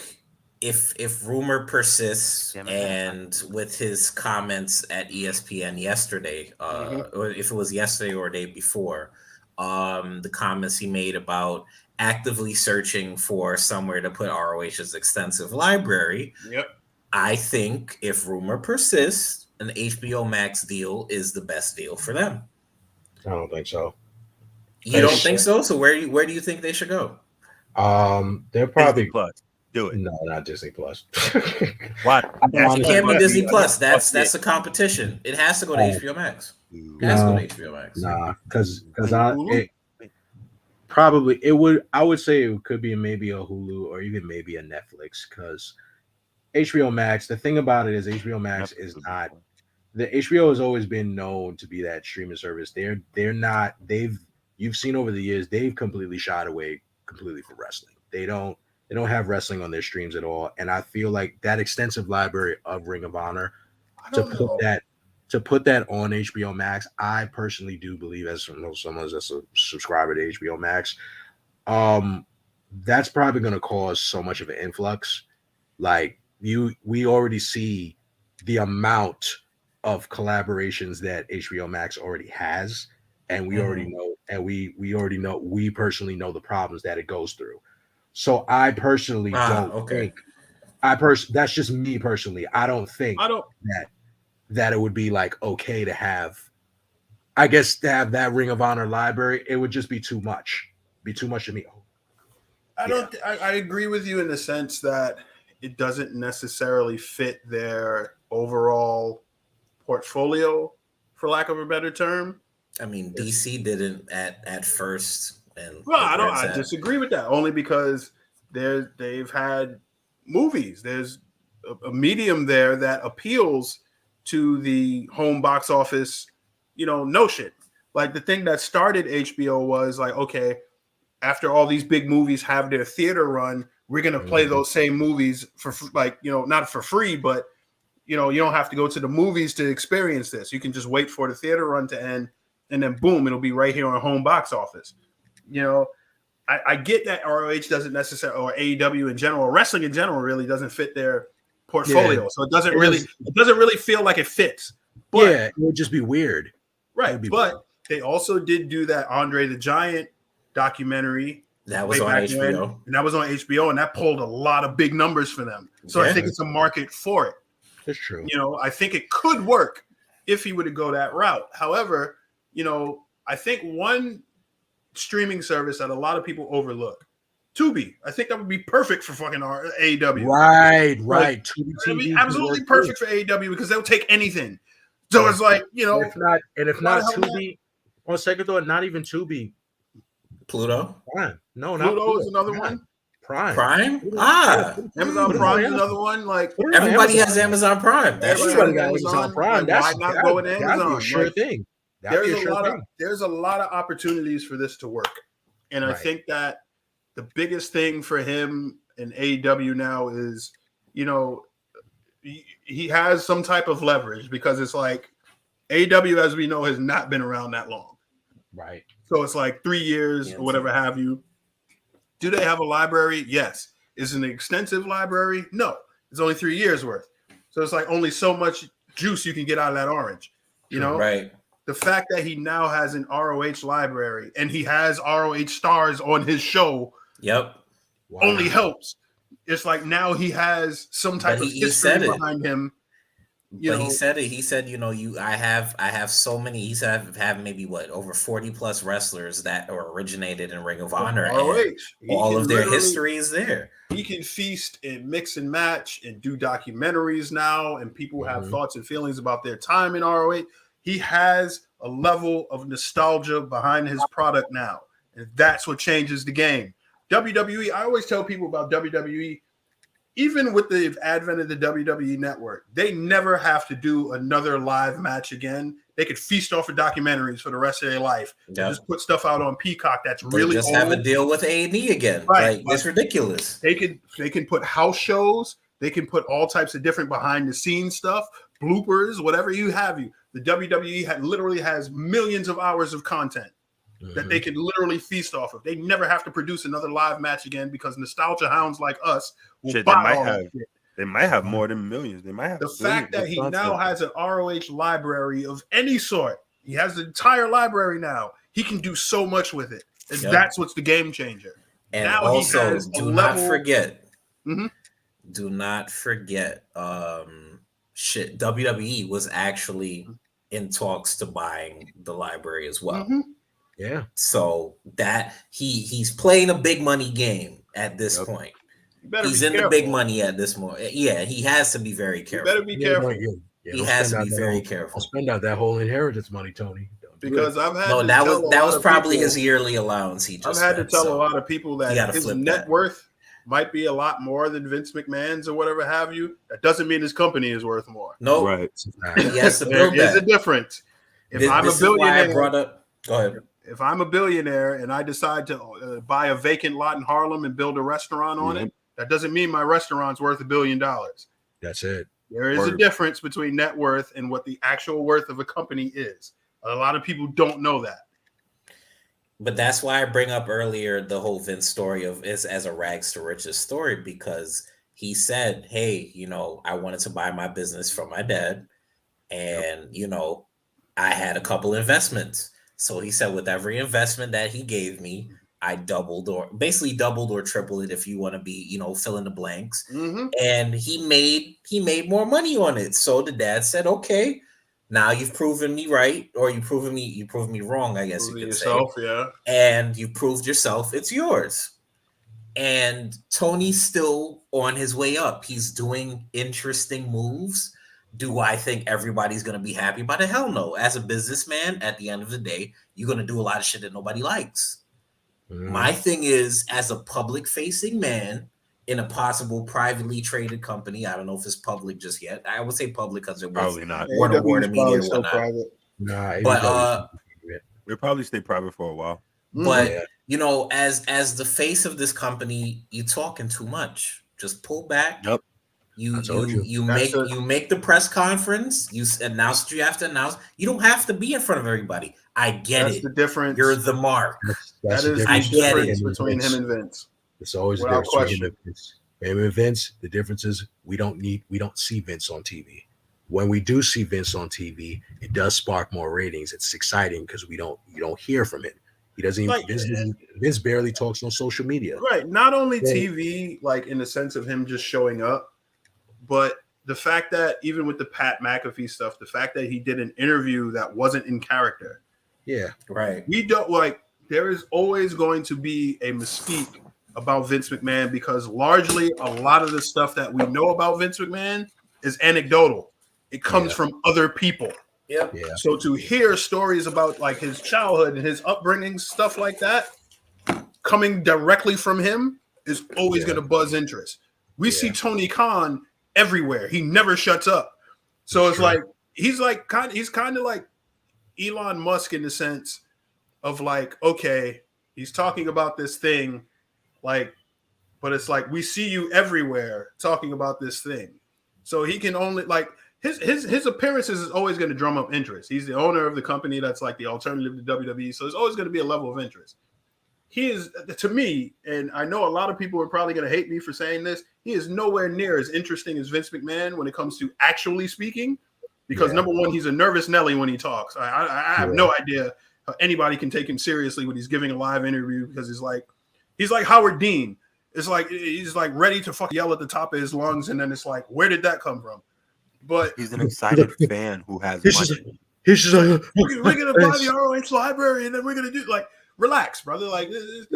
if rumor persists and with his comments at ESPN yesterday, or if it was yesterday or day before, the comments he made about actively searching for somewhere to put ROH's extensive library. Yep. I think if rumor persists, an HBO Max deal is the best deal for them. I don't think so. You don't think so? So where do you think they should go? They're probably Do it. No, not Disney Plus. Why? It can't be Disney Plus. That's a competition. It has to go to HBO Max. It has to go to HBO Max. Nah, because I would say it could be maybe a Hulu or even maybe a Netflix, because HBO Max, the thing about it is HBO Max is not, the HBO has always been known to be that streaming service. You've seen over the years, they've completely shied away completely from wrestling. They don't have wrestling on their streams at all. And I feel like that extensive library of Ring of Honor, to put that on HBO Max, I personally do believe, as someone that's a subscriber to HBO Max, that's probably going to cause so much of an influx. Like we already see the amount of collaborations that HBO Max already has, and we already know, and we personally know the problems that it goes through. So I personally don't think that's just me personally. I don't think that it would be like okay to have, I guess, to have that Ring of Honor library. It would just be too much. Be too much to me. I agree with you in the sense that it doesn't necessarily fit their overall portfolio, for lack of a better term. I mean, DC didn't at first. And I disagree with that, only because they've had movies. There's a medium there that appeals to the home box office, notion. Like the thing that started HBO was like, okay, after all these big movies have their theater run, we're going to play those same movies for not for free, but you don't have to go to the movies to experience this. You can just wait for the theater run to end, and then boom, it'll be right here on home box office. I get that ROH doesn't necessarily, or AEW in general, wrestling in general, really doesn't fit their portfolio. So it doesn't really feel like it fits. But, it would just be weird. Right. But they also did do that Andre the Giant documentary. That was on HBO. And that was on HBO, and that pulled a lot of big numbers for them. So I think it's a market for it. That's true. I think it could work if he were to go that route. However, I think one streaming service that a lot of people overlook, Tubi. I think that would be perfect for fucking AEW. Right. Like, Tubi TV be absolutely perfect for AEW because they'll take anything. So it's like, if not Tubi, on second thought, not even Tubi. Pluto? Prime. No, not Pluto is another one. Prime? Amazon Prime is another one. Like everybody has Amazon Prime. That's everybody got Amazon Prime. Why not go in Amazon? Sure thing. There's a lot of opportunities for this to work, and I think that the biggest thing for him in AEW now is, he has some type of leverage, because it's like AEW, as we know, has not been around that long. Right. So it's like 3 years or whatever have you. Do they have a library? Yes. Is it an extensive library? No. It's only 3 years worth. So it's like only so much juice you can get out of that orange, Right. The fact that he now has an ROH library and he has ROH stars on his show, only helps. It's like now he has some type of history behind him. He said it. He said, I have so many. He said I have maybe over 40 plus wrestlers that are originated in Ring of Honor. ROH. All of their history is there. He can feast and mix and match and do documentaries now, and people have thoughts and feelings about their time in ROH. He has a level of nostalgia behind his product now, and that's what changes the game. WWE, I always tell people about WWE, even with the advent of the WWE network, they never have to do another live match again. They could feast off of documentaries for the rest of their life. Just put stuff out on Peacock that's really just old. Have a deal with A&E again. Right. Like, it's ridiculous. They can put house shows. They can put all types of different behind the scenes stuff, bloopers, whatever you have. The WWE literally has millions of hours of content that they can literally feast off of. They never have to produce another live match again, because nostalgia hounds like us will buy all that shit. They might have more than millions. They might have the fact that he now has an ROH library of any sort. He has the entire library now. He can do so much with it. And that's what's the game changer. And now also, do not forget. Do not forget. WWE was actually in talks to buying the library as well. Yeah. So that he's playing a big money game at this point. He's in the big money at this moment. Yeah, he has to be very careful. You better be careful. He has to be very careful. Don't spend out that whole inheritance money, Tony. Because I've had that was probably his yearly allowance. I've had to tell a lot of people that his net worth might be a lot more than Vince McMahon's or whatever have you. That doesn't mean his company is worth more. No, right? He has to build that. There is a difference. If I'm a billionaire, go ahead. If I'm a billionaire and I decide to buy a vacant lot in Harlem and build a restaurant on it, that doesn't mean my restaurant's worth $1 billion. That's it. There is a difference between net worth and what the actual worth of a company is. A lot of people don't know that. But that's why I bring up earlier the whole Vince story of is as a rags to riches story, because he said, hey, I wanted to buy my business from my dad. And, I had a couple investments. So he said with every investment that he gave me, I doubled or tripled it if you want to be, fill in the blanks. Mm-hmm. And he made more money on it. So the dad said, okay, now you've proven me right, or you proven me wrong, I guess you could yourself, say. Yeah. And you proved yourself, it's yours. And Tony's still on his way up. He's doing interesting moves. Do I think everybody's going to be happy? By the hell no. As a businessman, at the end of the day, you're going to do a lot of shit that nobody likes. My thing is, as a public-facing man in a possible privately traded company, I don't know if it's public just yet. I would say public because it was probably not. Warner Media and whatnot. Private. Nah, but they'll probably stay private for a while. But as the face of this company, you're talking too much. Just pull back. Yep. You make the press conference. You announce what you have to announce. You don't have to be in front of everybody. I get That's it. the difference. You're the mark. That is I the get difference it. between him and Vince. It's always Without the difference between him and Vince. The difference is we don't see Vince on TV. When we do see Vince on TV, it does spark more ratings. It's exciting because you don't hear from him. He doesn't even Vince barely talks on social media. Right. Not only TV, like in the sense of him just showing up, but the fact that even with the Pat McAfee stuff, the fact that he did an interview that wasn't in character. Yeah. Right. We don't there is always going to be a mystique about Vince McMahon because largely a lot of the stuff that we know about Vince McMahon is anecdotal. It comes from other people. Yep. Yeah. So to hear stories about like his childhood and his upbringing, stuff like that, coming directly from him is always going to buzz interest. We see Tony Khan everywhere. He never shuts up. So it's like he's kind of like Elon Musk in the sense of like, okay, he's talking about this thing, like, but it's like we see you everywhere talking about this thing. So he can only like his appearances is always going to drum up interest. He's the owner of the company that's like the alternative to WWE. So there's always going to be a level of interest. He is, to me, and I know a lot of people are probably going to hate me for saying this, he is nowhere near as interesting as Vince McMahon when it comes to actually speaking. Because number one, he's a nervous Nelly when he talks. I have no idea how anybody can take him seriously when he's giving a live interview because he's like Howard Dean. It's like he's like ready to fucking yell at the top of his lungs, and then it's like, where did that come from? But he's an excited fan who has money. He's just like, we're gonna buy the ROH library, and then we're gonna do like, relax, brother. Like, this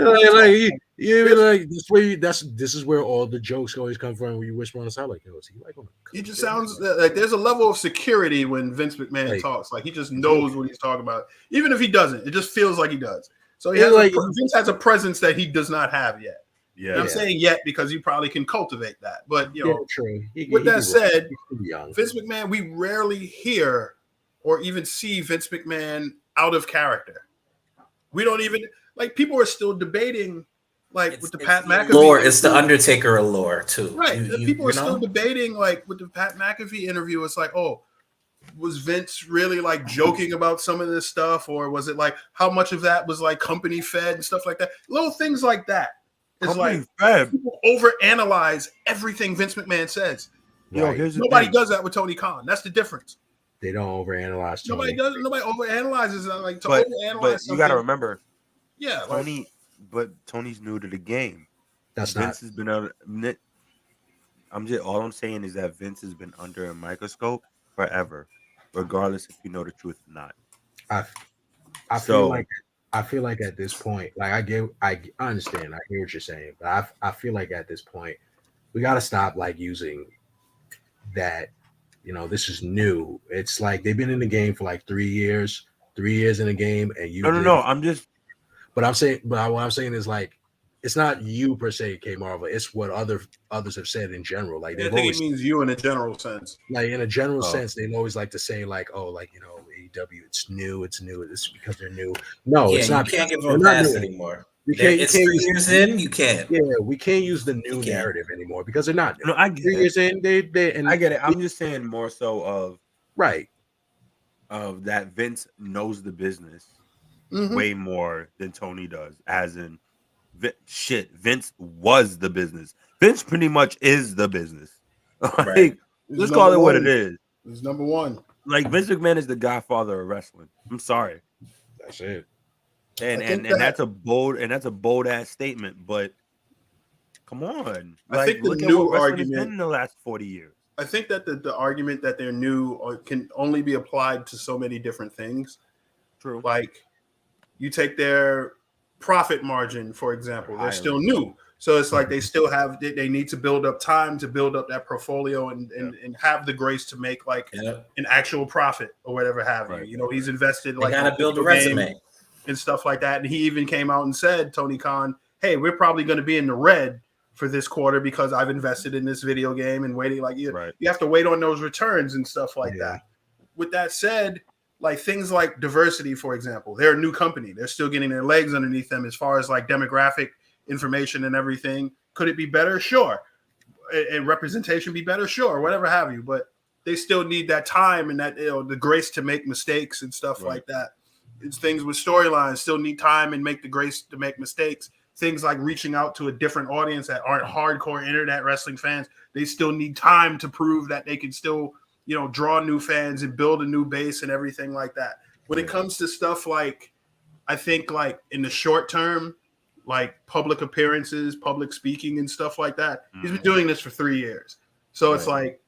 is where all the jokes always come from. When you whisper on the side, like, yo, is he like on he just sounds like there's a level of security when Vince McMahon talks. Like he just knows what he's talking about, even if he doesn't. It just feels like he does. So Vince has a presence that he does not have yet. Yeah, and I'm saying yet because he probably can cultivate that. But true. With that said, Vince McMahon, we rarely hear or even see Vince McMahon out of character. We don't even like people are still debating with the Pat McAfee lore. It's the Undertaker allure too, right? People are still debating like with the Pat McAfee interview. It's like, oh, was Vince really like joking about some of this stuff, or was it like how much of that was like company fed and stuff like that? Little things like that. It's like people overanalyze everything Vince McMahon says. Right. Nobody does that with Tony Khan. That's the difference. They don't overanalyze. Tony. Nobody overanalyzes that. Like but overanalyze you got to remember, Tony. But Tony's new to the game. Vince has been out. All I'm saying is that Vince has been under a microscope forever, regardless if you know the truth or not. I feel like at this point, like I understand, I hear what you're saying, but I feel like at this point, we got to stop like using that. This is new. It's like they've been in the game for like 3 years in the game, and No. I'm just. But what I'm saying is like, it's not you per se, K Marvel. It's what others have said in general. Like I think it means you in a general sense. Like in a general sense, they always like to say like, oh, like AEW, it's new. It's because they're new. No, it's not. You can't give them a pass anymore. It's 3 years in. You can't. Yeah, we can't use the new narrative anymore because they're not new. No, I get 3 years in, I get it. I'm just saying more so of that Vince knows the business way more than Tony does. As in, Vince was the business. Vince pretty much is the business. Like, let's call it what it is. He's number one. Like, Vince McMahon is the godfather of wrestling. I'm sorry. That's it. And that's a bold ass statement, but come on. I think the new argument in the last 40 years. I think that the argument that they're new can only be applied to so many different things. True. Like, you take their profit margin, for example, they're still new. So it's like they still have, they need to build up time to build up that portfolio and have the grace to make like an actual profit or whatever have you. He's invested like got to build a resume and stuff like that. And he even came out and said, Tony Khan, hey, we're probably going to be in the red for this quarter because I've invested in this video game and waiting. Like you have to wait on those returns and stuff like that. With that said, like things like diversity, for example, they're a new company. They're still getting their legs underneath them as far as like demographic information and everything. Could it be better? Sure. And representation be better? Sure. Whatever have you. But they still need that time and that the grace to make mistakes and stuff like that. It's things with storylines still need time and make the grace to make mistakes. Things like reaching out to a different audience that aren't hardcore internet wrestling fans. They still need time to prove that they can still, draw new fans and build a new base and everything like that. When it comes to stuff like, I think like in the short term, like public appearances, public speaking and stuff like that, he's been doing this for 3 years. So it's like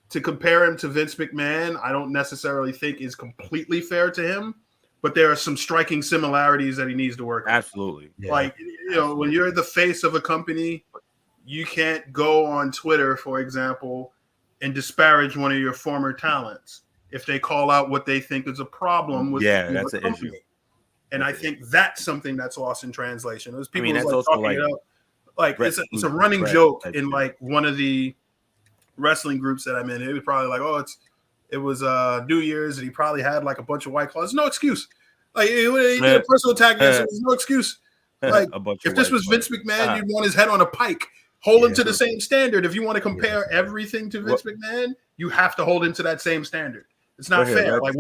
to compare him to Vince McMahon, I don't necessarily think is completely fair to him, but there are some striking similarities that he needs to work on. Absolutely. Yeah. Like, when you're the face of a company, you can't go on Twitter, for example, and disparage one of your former talents if they call out what they think is a problem with that's an company. issue. And I think that's something that's lost in translation. There's people that's like also talking it up. Like it's a running joke in like one of the wrestling groups that I'm in. It was probably like, it was New Year's and he probably had like a bunch of White Claws. No excuse. Like he did a personal attack. So there's no excuse. Like if this was Vince McMahon, you'd want his head on a pike. Hold him to the same standard. If you want to compare everything to Vince McMahon, you have to hold him to that same standard. It's not fair. Like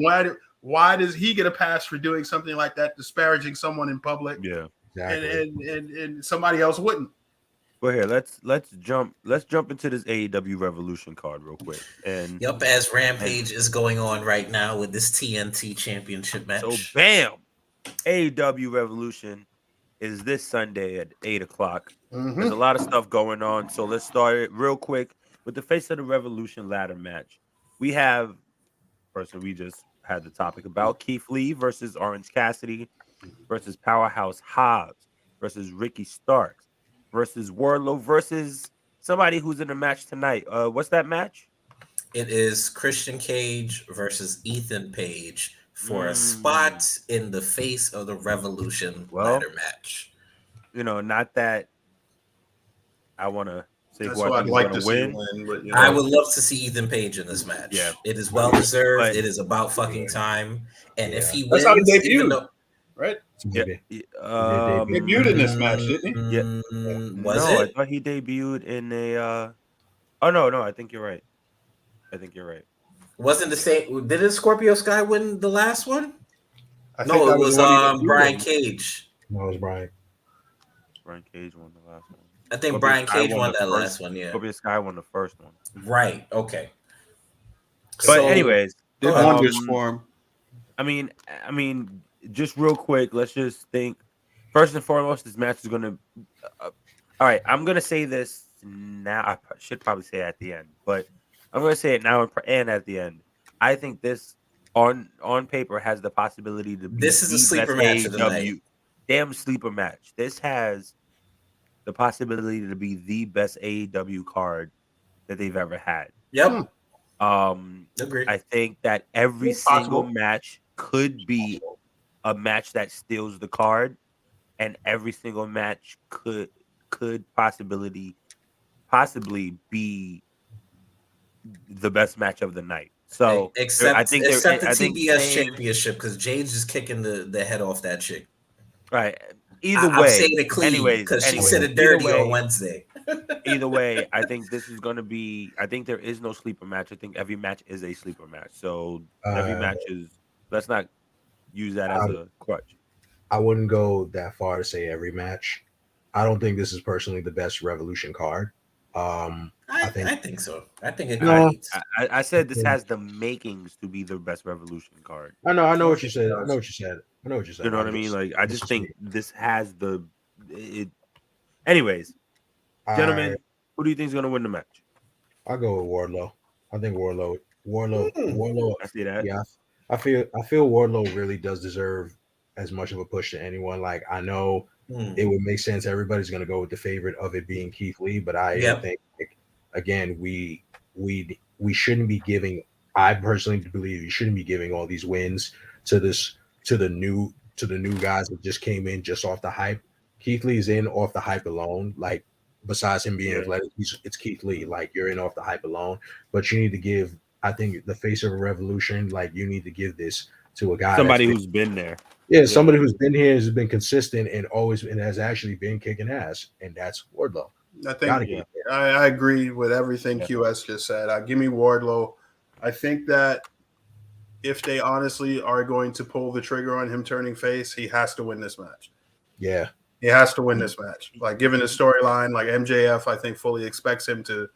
why does he get a pass for doing something like that, disparaging someone in public? Yeah, exactly. And somebody else wouldn't. Well, here let's jump into this AEW Revolution card real quick. And as Rampage is going on right now with this TNT Championship match. So bam, AEW Revolution is this Sunday at 8:00. There's a lot of stuff going on, so let's start it real quick with the Face of the Revolution ladder match. We have we just had the topic about Keith Lee versus Orange Cassidy versus Powerhouse Hobbs versus Ricky Starks versus Wardlow versus somebody who's in the match tonight. What's that match? It is Christian Cage versus Ethan Page for a spot in the Face of the Revolution ladder match. Not that I want to say who I'd like to win. But, I would love to see Ethan Page in this match. Yeah, it is well deserved. It is about fucking time. And if he wins, that's how he debuted, right? Yeah, he debuted in this match, didn't he? Yeah. I thought he debuted in a. Oh no! I think you're right. Wasn't the same? Didn't Scorpio Sky win the last one? No, it was Brian Cage. No, it was Brian. Brian Cage won the last one. I think Brian Cage won that last one. Yeah, Scorpio Sky won the first one. Right. Okay. But anyways, did wonders for him. I mean, just real quick, let's just think. First and foremost, this match is going to. All right, I'm going to say this now. I should probably say it at the end, but I'm going to say it now and at the end. I think this on paper has the possibility to be. This is a sleeper match of the night. Damn sleeper match. This has the possibility to be the best AEW card that they've ever had. Yep. Agree. I think that every single match could be a match that steals the card, and every single match could possibly be the best match of the night. So except I think the saying, championship, because Jade's just kicking the head off that chick. Right. Either way, I'm saying it clean because she said it dirty on Wednesday. Either way, I think this is going to be. I think there is no sleeper match. I think every match is a sleeper match. So every match is. Let's not use that as a crutch. I wouldn't go that far to say every match. I don't think this is personally the best Revolution card. I think so. I think it. I said this has the makings to be the best Revolution card. I know what you said. I know what you said. You know what I mean? Like I just think this has the. Anyways, gentlemen, who do you think is going to win the match? I'll go with Wardlow. I think Wardlow. I see that. Yeah, I feel Wardlow really does deserve as much of a push to anyone. Like I know it would make sense. Everybody's going to go with the favorite of it being Keith Lee, but I think again we shouldn't be giving. I personally believe you shouldn't be giving all these wins to the new guys that just came in just off the hype. Keith Lee's in off the hype alone. Like besides him being athletic, it's Keith Lee. Like you're in off the hype alone, but you need to give. I think the face of a Revolution. Like you need to give this to a guy, somebody who's been there. Yeah, somebody who's been here, has been consistent, and has actually been kicking ass, and that's Wardlow. I think I agree with everything QS just said. Give me Wardlow. I think that if they honestly are going to pull the trigger on him turning face, he has to win this match. Yeah. He has to win this match. Like, given the storyline, like MJF, I think fully expects him to,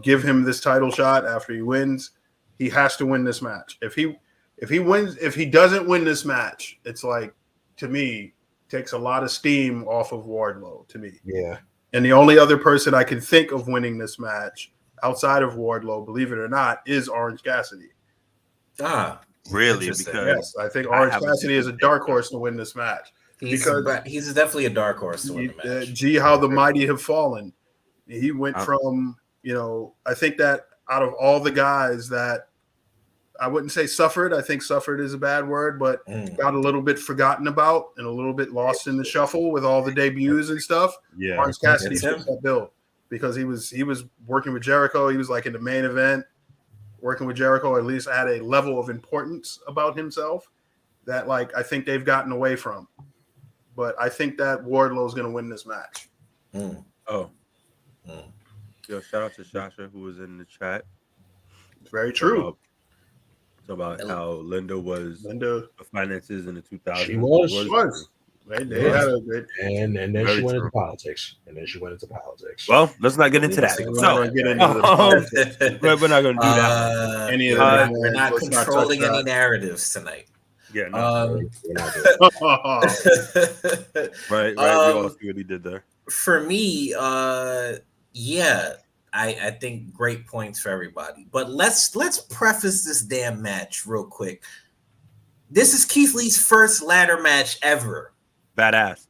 give him this title shot after he wins. He has to win this match. If he doesn't win this match, it's like, to me, takes a lot of steam off of Wardlow, to me. Yeah. And the only other person I can think of winning this match outside of Wardlow, believe it or not, is Orange Cassidy. Really? Because yes, I think Orange Cassidy is a dark horse to win this match. He's definitely a dark horse to win the match. Gee, how the mighty have fallen. He went from, I think that out of all the guys that I wouldn't say suffered. I think suffered is a bad word, but got a little bit forgotten about and a little bit lost in the shuffle with all the debuts and stuff. Yeah, Orange Cassidy fit that bill because he was working with Jericho. He was like in the main event, working with Jericho. At least had a level of importance about himself that I think they've gotten away from. But I think that Wardlow is going to win this match. Yo, shout out to Sasha who was in the chat. Very true. About how Linda was the finances in the 2000s. She was. They had a great, and then she went into politics. Well, let's not get into that. We're not going to do that. We're not controlling any narratives tonight. Yeah, no. Right. We all see what he did there. For me, I think great points for everybody. But let's preface this damn match real quick. This is Keith Lee's first ladder match ever. Badass.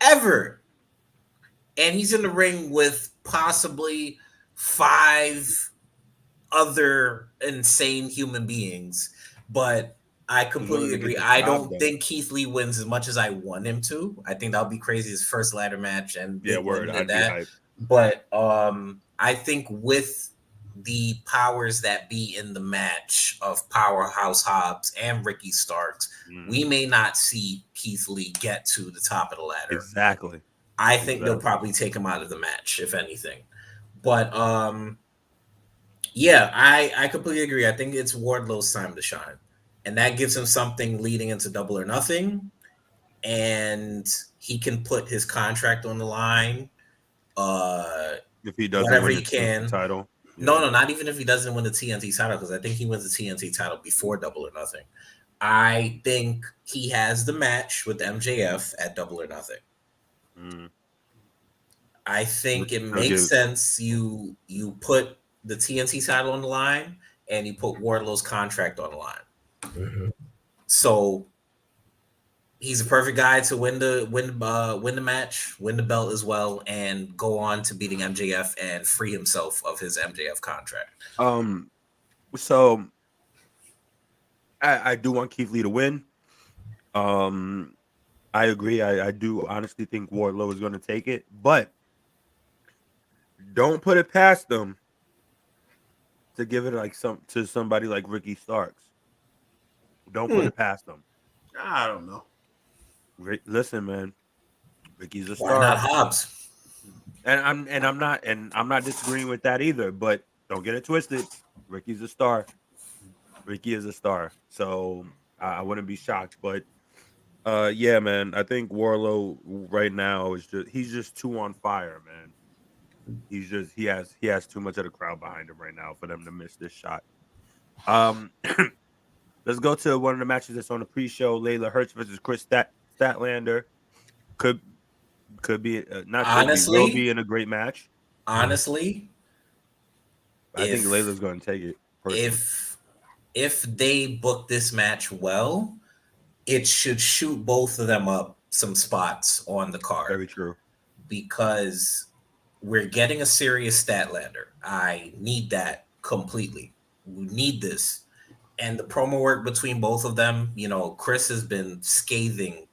Ever. And he's in the ring with possibly 5 other insane human beings. But I completely agree. I don't think Keith Lee wins as much as I want him to. I think that'll be crazy. His first ladder match. And I'd be hyped. But I think with the powers that be in the match of Powerhouse Hobbs and Ricky Starks, we may not see Keith Lee get to the top of the ladder. Exactly. I think they'll probably take him out of the match, if anything. But I completely agree. I think it's Wardlow's time to shine. And that gives him something leading into Double or Nothing. And he can put his contract on the line. If he doesn't whenever win he can. title. No, not even if he doesn't win the TNT title, because I think he wins the TNT title before Double or Nothing. I think he has the match with MJF at Double or Nothing. I think it makes sense. You put the TNT title on the line and you put Wardlow's contract on the line. So He's a perfect guy to win the match, win the belt as well, and go on to beating MJF and free himself of his MJF contract. So I do want Keith Lee to win. I agree. I do honestly think Wardlow is going to take it, but don't put it past them to give it like to somebody like Ricky Starks. Don't put it past them. I don't know. Listen, man, Ricky's a star. Why not Hobbs? And I'm not disagreeing with that either. But don't get it twisted. Ricky's a star. Ricky is a star. So I wouldn't be shocked. But yeah, man, I think Wardlow right now he's just too on fire, man. He has too much of the crowd behind him right now for them to miss this shot. Let's go to one of the matches that's on the pre-show. Layla Hirsch versus Chris Statlander. Could be will be in a great match. Honestly, I think Layla's going to take it. Personally. If they book this match well, it should shoot both of them up some spots on the card. Very true. Because we're getting a serious Statlander. I need that completely. We need this. And the promo work between both of them, Chris has been scathing,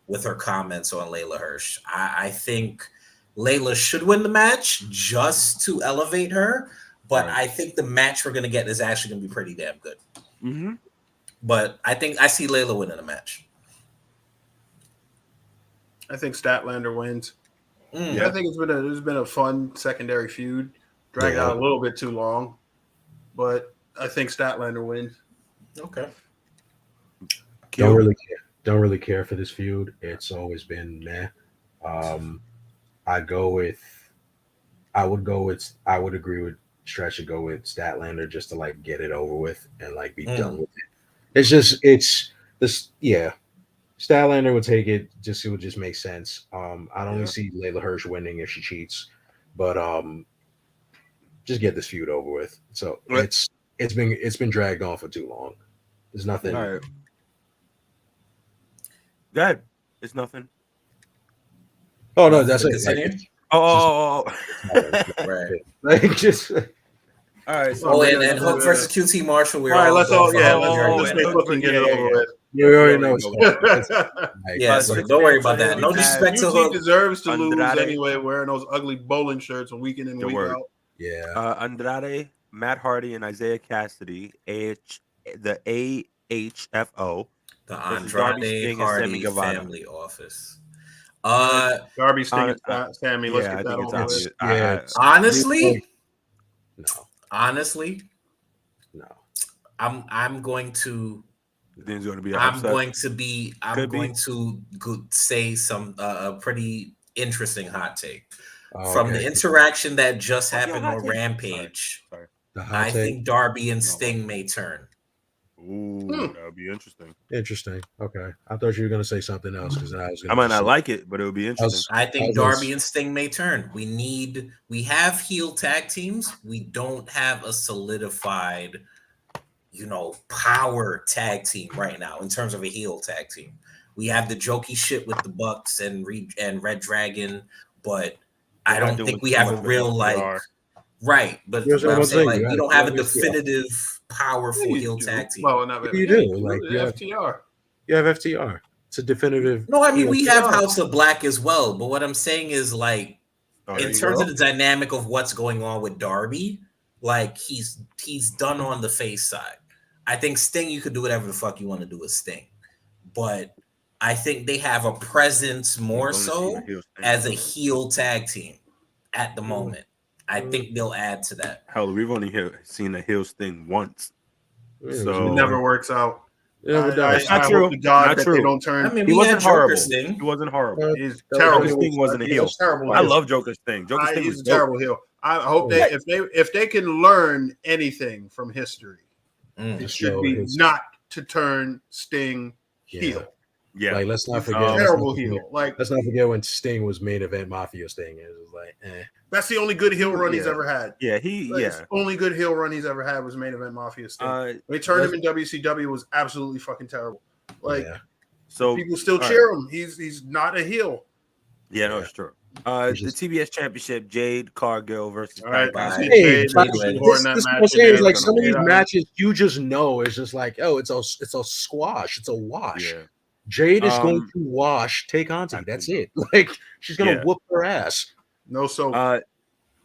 with her comments on Layla Hirsch. I think Layla should win the match just to elevate her, but I think the match we're going to get is actually going to be pretty damn good. Mm-hmm. But I see Layla winning the match. I think Statlander wins. Yeah, I think it's been a fun secondary feud, dragged out a little bit too long, but I think Statlander wins. Okay. Don't really care for this feud. It's always been meh. I would agree with Stretch to go with Statlander just to like get it over with and like be done with it. It's this. Yeah, Statlander would take it. It would just make sense. I don't see Layla Hirsch winning if she cheats, but just get this feud over with. So it's been dragged on for too long. There's nothing. All right. Good. It's nothing. Oh no, that's it. Right. Like just. All right. So and Hook versus QT Marshall. All right, let's make Hook and get it over with. You already know. So don't worry about that. No disrespect to Hook. Deserves to lose anyway, wearing those ugly bowling shirts on week in and week out. Yeah. Andrade, Matt Hardy, and Isaiah Cassidy, the AHFO. The Andrade Hardy family office. Darby Sting and Sammy. Let's get that over with. Yeah. Honestly, no. Honestly, no. I'm going to. There's going to be. I'm going to say some pretty interesting hot take from the interaction that just happened on Rampage. Sorry. I think Darby and Sting may turn. Ooh, that would be interesting. Interesting. Okay, I thought you were going to say something else because I might not like it, but it would be interesting. I think Darby and Sting may turn. We have heel tag teams. We don't have a solidified, power tag team right now in terms of a heel tag team. We have the jokey shit with the Bucks and Red Dragon, but I don't think we have a real right. But what I'm saying, we don't have a definitive, powerful heel tag team. Well, not you do. You have FTR. You have FTR. It's a definitive. No, I mean we have House of Black as well. But what I'm saying is in terms of the dynamic of what's going on with Darby, he's done on the face side. I think Sting, you could do whatever the fuck you want to do with Sting, but I think they have a presence more so as a heel tag team at the moment. I think they'll add to that. Hell, we've only seen a heel Sting once, so it never works out. That's not true. Not true. They don't turn. I mean, he wasn't horrible. Sting. He wasn't horrible. He's terrible. Joker Sting wasn't a heel. I love Joker Sting. Joker Sting was a terrible heel. I hope if they can learn anything from history, it should be not to turn Sting heel. Yeah, let's not forget terrible heel. Let's not forget when Sting was main event Mafia Sting. It was That's the only good heel run he's ever had. Yeah, only good heel run he's ever had was main event Mafia Sting. They turned him in WCW was absolutely fucking terrible. So people still cheer him. He's not a heel. Yeah, no, it's true. The TBS Championship, Jade Cargill versus. All right, this is what I'm saying. Is like some of these matches, you just know it's just like, oh, it's a squash, it's a wash. Yeah. Jade is going to wash Tay Conti. That's it. Like she's gonna whoop her ass. No soap.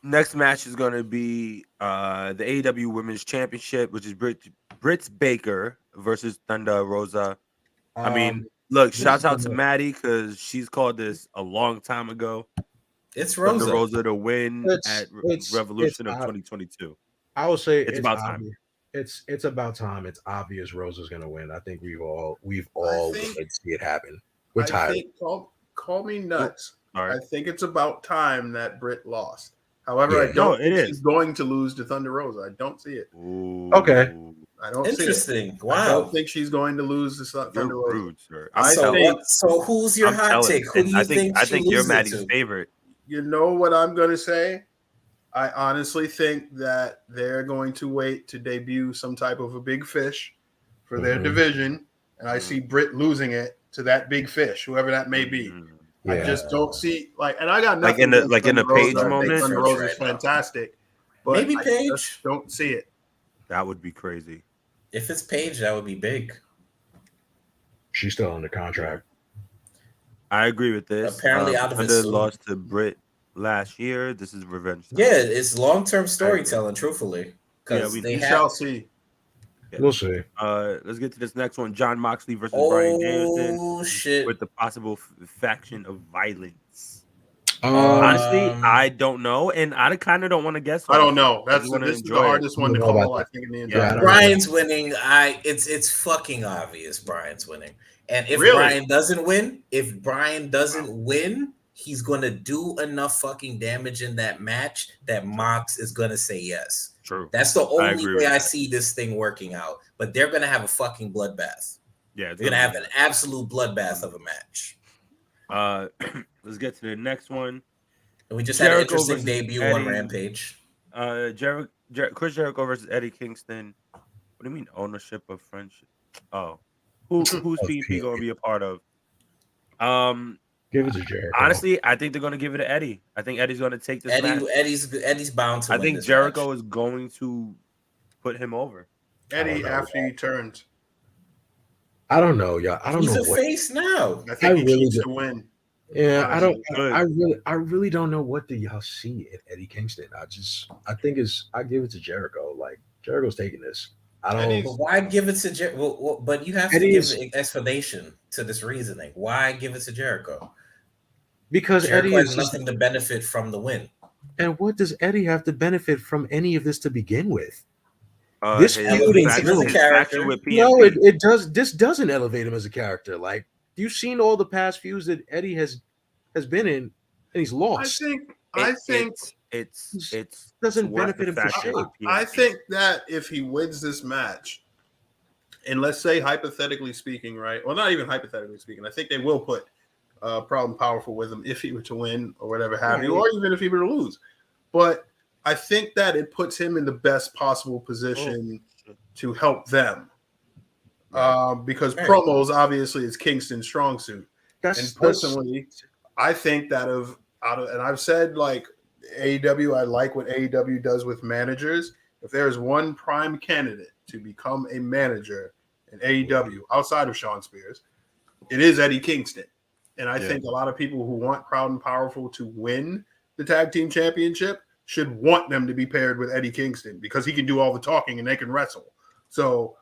Next match is going to be the AEW Women's Championship, which is Britt Baker versus Thunder Rosa. I mean, look, shout out to Maddie because she's called this a long time ago. It's Rosa. Thunder Rosa to win at Revolution of 2022. I would say it's about time. It's about time. It's obvious Rosa's going to win. I think we've all wanted to see it happen. We're tired. Call me nuts. Right. I think it's about time that Britt lost. However, I don't think she's going to lose to Thunder Rosa. I don't see it. Ooh. Okay. I don't Interesting. See it. Wow. I don't think she's going to lose to Thunder Rosa. Rude, sir. So who's your hot take? Who do you think I think you're Maddie's favorite. You know what I'm going to say? I honestly think that they're going to wait to debut some type of a big fish for their division, and I see Britt losing it to that big fish, whoever that may be. Yeah. I just don't see and I got nothing in the Paige moment. Thunder Rosa is fantastic, but maybe I Paige. Just don't see it. That would be crazy. If it's Paige, that would be big. She's still under contract. I agree with this. Apparently, out of Thunder lost to Britt last year. This is revenge time. Yeah, it's long-term storytelling. Truthfully, because we shall see. Yeah. We'll see. Let's get to this next one. John Moxley versus Brian Danielson. Oh shit! With the possible faction of violence. Honestly, I don't know, and I kind of don't want to guess. I don't know. This is the hardest one to call. I think in the entire. Brian's winning. It's fucking obvious. Brian's winning, and if Brian doesn't win, he's going to do enough fucking damage in that match that Mox is going to say yes. True. That's the only way I see this thing working out. But they're going to have a fucking bloodbath. Yeah, they're going to have an absolute bloodbath of a match. Let's get to the next one. And we just had an interesting debut on Rampage. Chris Jericho versus Eddie Kingston. What do you mean ownership of friendship? Oh, who's PvP going to be a part of? Give it to Jericho. Honestly, I think they're going to give it to Eddie. I think Eddie's going to take this match. Eddie's bound to win. I think Jericho is going to put him over. Eddie after he turns. I don't know, y'all. I don't know. He's a face now. I think he needs to win. Yeah, I really don't know what do y'all see at Eddie Kingston. I give it to Jericho. Like Jericho's taking this. I don't. But why give it to Jericho? But you have to give an explanation to this reasoning. Why give it to Jericho? Because Jericho Eddie has nothing to benefit from the win. And what does Eddie have to benefit from any of this to begin with? This feuding character with PNP. No, it does. This doesn't elevate him as a character. Like you've seen all the past feuds that Eddie has been in, and he's lost. I think it doesn't benefit him for shit. I think that if he wins this match, and let's say hypothetically speaking, right? Well, not even hypothetically speaking. I think they will put Proud and Powerful with him if he were to win or whatever have you, or even if he were to lose. But I think that it puts him in the best possible position to help them. Because promos obviously is Kingston's strong suit. And personally, I think that and I've said like AEW, I like what AEW does with managers. If there is one prime candidate to become a manager in AEW outside of Shawn Spears, it is Eddie Kingston. And I think a lot of people who want Proud and Powerful to win the tag team championship should want them to be paired with Eddie Kingston because he can do all the talking and they can wrestle. So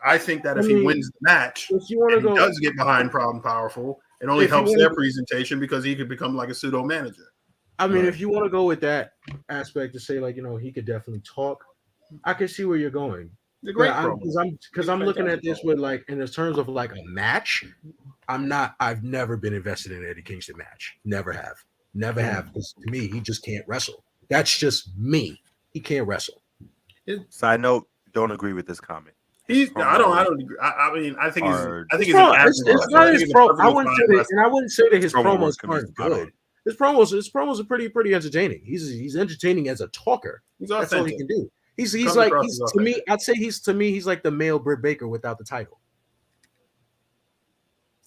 I think that if he wins the match, he does get behind Proud and Powerful, it only helps their presentation because he could become like a pseudo manager. I mean, if you want to go with that aspect to say like, he could definitely talk, I can see where you're going. Because I'm looking at this with like in the terms of like a match. I've never been invested in an Eddie Kingston match. Never have. Because to me, he just can't wrestle. That's just me. He can't wrestle. Side note, don't agree with this comment. I don't agree. I mean, I think it's not his pro. I wouldn't say that his promos aren't good. His promos are pretty entertaining. He's entertaining as a talker. That's all he can do. He's to me. I'd say he's like the male Britt Baker without the title.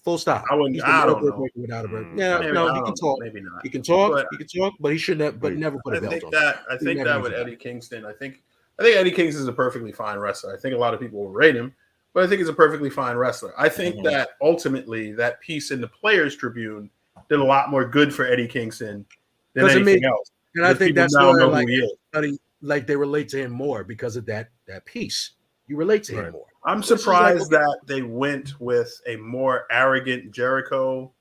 Full stop. I wouldn't. He's the I don't middleweight know. breaker without a belt. Yeah, Maybe, no, I he don't can know. talk. Maybe not. He can talk. But He can talk, but he should never. But Wait, never put a I belt think on. that I think that with Eddie Kingston, I think Eddie Kingston is a perfectly fine wrestler. I think a lot of people will rate him, but I think he's a perfectly fine wrestler. I think that ultimately that piece in the Players Tribune did a lot more good for Eddie Kingston than anything else. And I think people that's now why know who he is. like they relate to him more because of that piece. You relate to him more. I'm surprised that they went with a more arrogant Jericho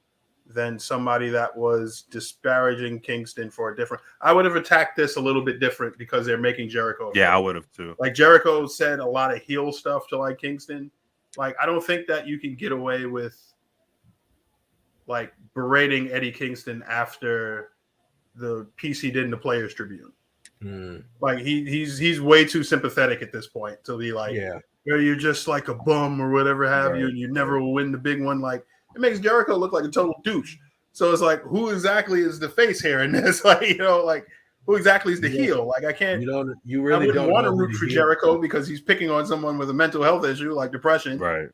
than somebody that was disparaging Kingston for a different. I would have attacked this a little bit different because they're making Jericho. Yeah, I would have too. Like Jericho said a lot of heel stuff to like Kingston. Like I don't think that you can get away with like berating Eddie Kingston after the piece he did in the Players Tribune. Like he's way too sympathetic at this point to be like, you're just like a bum or whatever have you, and you never will win the big one. Like it makes Jericho look like a total douche. So it's like, who exactly is the face here in this? Like, like who exactly is the heel? Like I can't. You really don't want to root for Jericho because he's picking on someone with a mental health issue like depression. Right.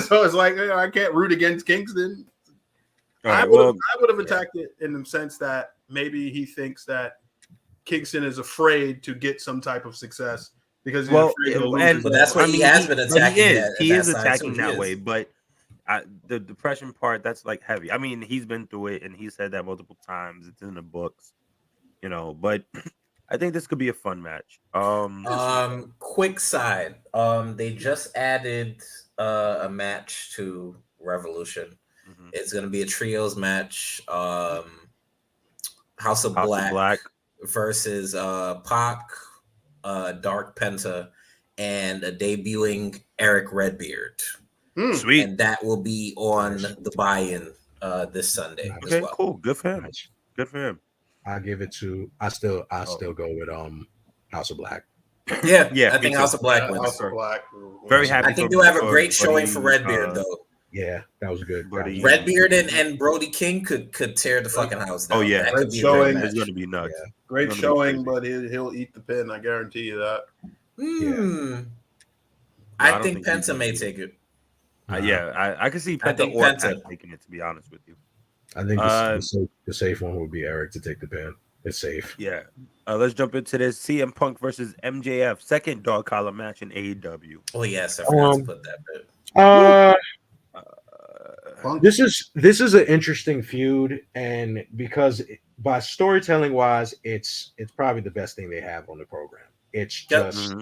So it's like I can't root against Kingston. Right, I would have attacked it in the sense that maybe he thinks that Kingston is afraid to get some type of success because he's afraid to lose. But that's why he has been attacking. He is attacking that way, but the depression part, that's like heavy. I mean, he's been through it and he said that multiple times. It's in the books, but I think this could be a fun match. Quick side. They just added a match to Revolution. It's going to be a trios match. House of Black versus Pac, Dark Penta, and a debuting Eric Redbeard. Sweet. And that will be on the buy-in this Sunday. Okay, as well. Cool. Good for him. Good for him. I give it to. I still go with House of Black. Yeah. I think House of Black wins. House of Black. Very happy. I think you'll have a great showing for Redbeard though. Yeah, that was good. Redbeard and Brody King could tear the fucking house down. Oh yeah, great showing. It's going to be nuts. Yeah. Great showing, but he'll eat the pin. I guarantee you that. I think Penta may take it. I can see Penta or Penta taking it. To be honest with you, I think the safe one would be Eric to take the pin. It's safe. Yeah. Let's jump into this CM Punk versus MJF second dog collar match in AEW. Oh yes, I forgot to put that bit. This is an interesting feud, and because by storytelling wise, it's probably the best thing they have on the program. It's just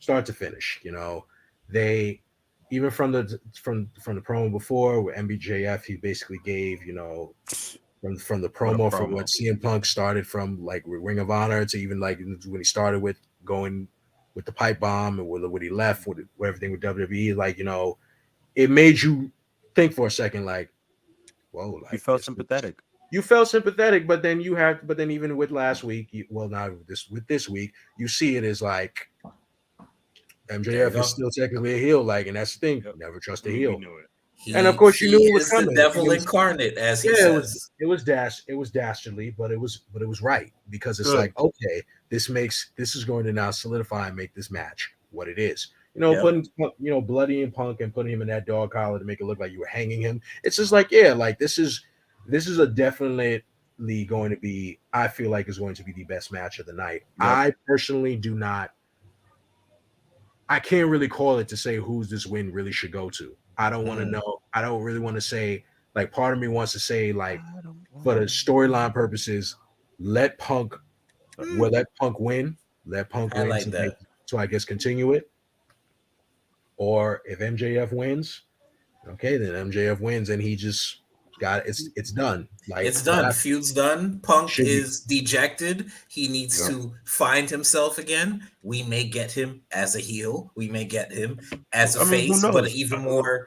start to finish. They even from the promo before with MBJF, he basically gave from the promo from what CM Punk started from like Ring of Honor to even like when he started with going with the pipe bomb and when he left with everything with WWE, like it made you think for a second, like, whoa, like you felt sympathetic. You felt sympathetic, but then even with last week, with this week, you see it as like MJF is still technically a heel, like, and that's the thing. Never trust a heel. And of course, you knew it was coming. The devil incarnate, as he says. It was dastardly, but it was right because it's like, okay, this is going to now solidify and make this match what it is. Putting Bloody and Punk and putting him in that dog collar to make it look like you were hanging him. It's just like, like this is a definitely going to be. I feel like is going to be the best match of the night. Yep. I personally do not. I can't really call it to say who's this win really should go to. I don't want to know. I don't really want to say. Like, part of me wants to say, like, for the storyline purposes, let Punk win. Let Punk win. Like that. So I guess continue it. Or if MJF wins, okay, then MJF wins and he just got it's done. Like it's done. Feud's done. Punk is dejected. He needs to find himself again. We may get him as a heel. We may get him as a face, but even more,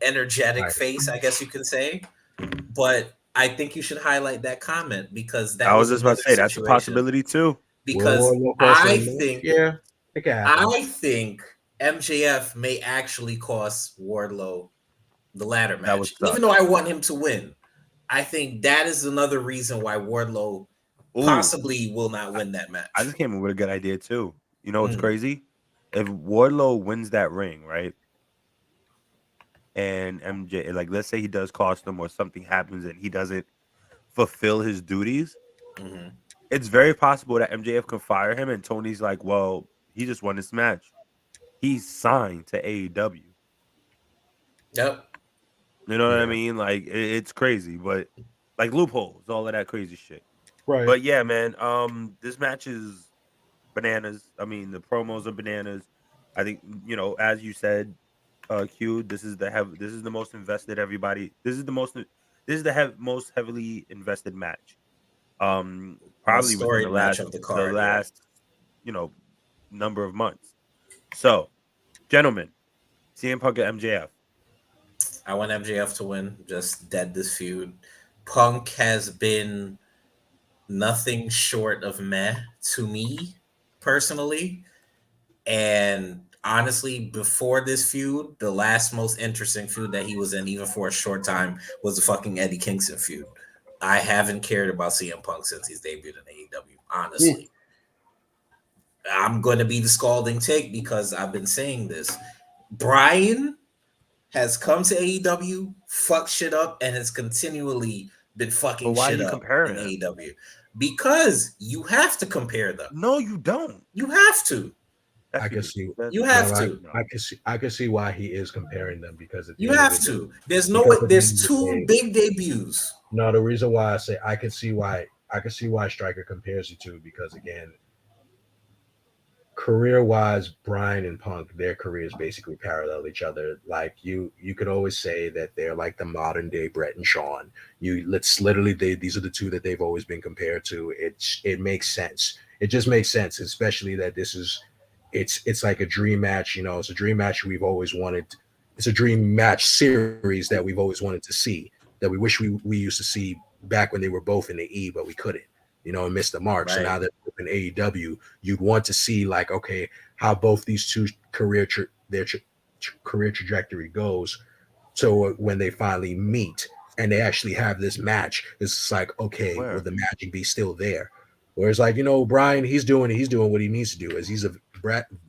energetic face, I guess you can say. But I think you should highlight that comment because that I was just about to say that's a possibility too. Because I think MJF may actually cost Wardlow the ladder match, even though I want him to win. I think that is another reason why Wardlow possibly will not win that match. I just came up with a good idea too. You know what's crazy? If Wardlow wins that ring, right? and MJ, like let's say he does cost him or something happens and he doesn't fulfill his duties, it's very possible that MJF can fire him and Tony's like, well, he just won this match. He's signed to AEW. Yep. You know what I mean? Like it's crazy, but like loopholes, all of that crazy shit. Right. But yeah, man, this match is bananas. I mean, the promos are bananas. I think, you know, as you said, Q, this is the most invested everybody. This is the most heavily invested match. Probably within the last, you know, number of months. So, gentlemen, CM Punk and MJF. I want MJF to win. Just dead this feud. Punk has been nothing short of meh to me personally. And honestly, before this feud, the last most interesting feud that he was in, even for a short time, was the fucking Eddie Kingston feud. I haven't cared about CM Punk since he's debuted in AEW, honestly. I'm going to be the scalding take because I've been saying this. Brian has come to AEW, fucked shit up, and has continually been fucking shit up in AEW. Because you have to compare them. No, you don't. You have to. I can see. You have to. I can see why he is comparing them because you have to. There's two big debuts. No, the reason why I say I can see why Stryker compares you to because again, career-wise, Bryan and Punk, their careers basically parallel each other. Like you could always say that they're like the modern-day Brett and Shawn. These are the two that they've always been compared to. It makes sense. It just makes sense, especially that this is. It's like a dream match, you know. It's a dream match we've always wanted. It's a dream match series that we've always wanted to see. That we wish we used to see back when they were both in the E, but we couldn't, you know, and missed the mark. Right. So now that in AEW, you'd want to see like, okay, how both these two career trajectory goes. So when they finally meet and they actually have this match, it's like, okay, will the magic be still there? Whereas like, you know, Bryan, he's doing what he needs to do. As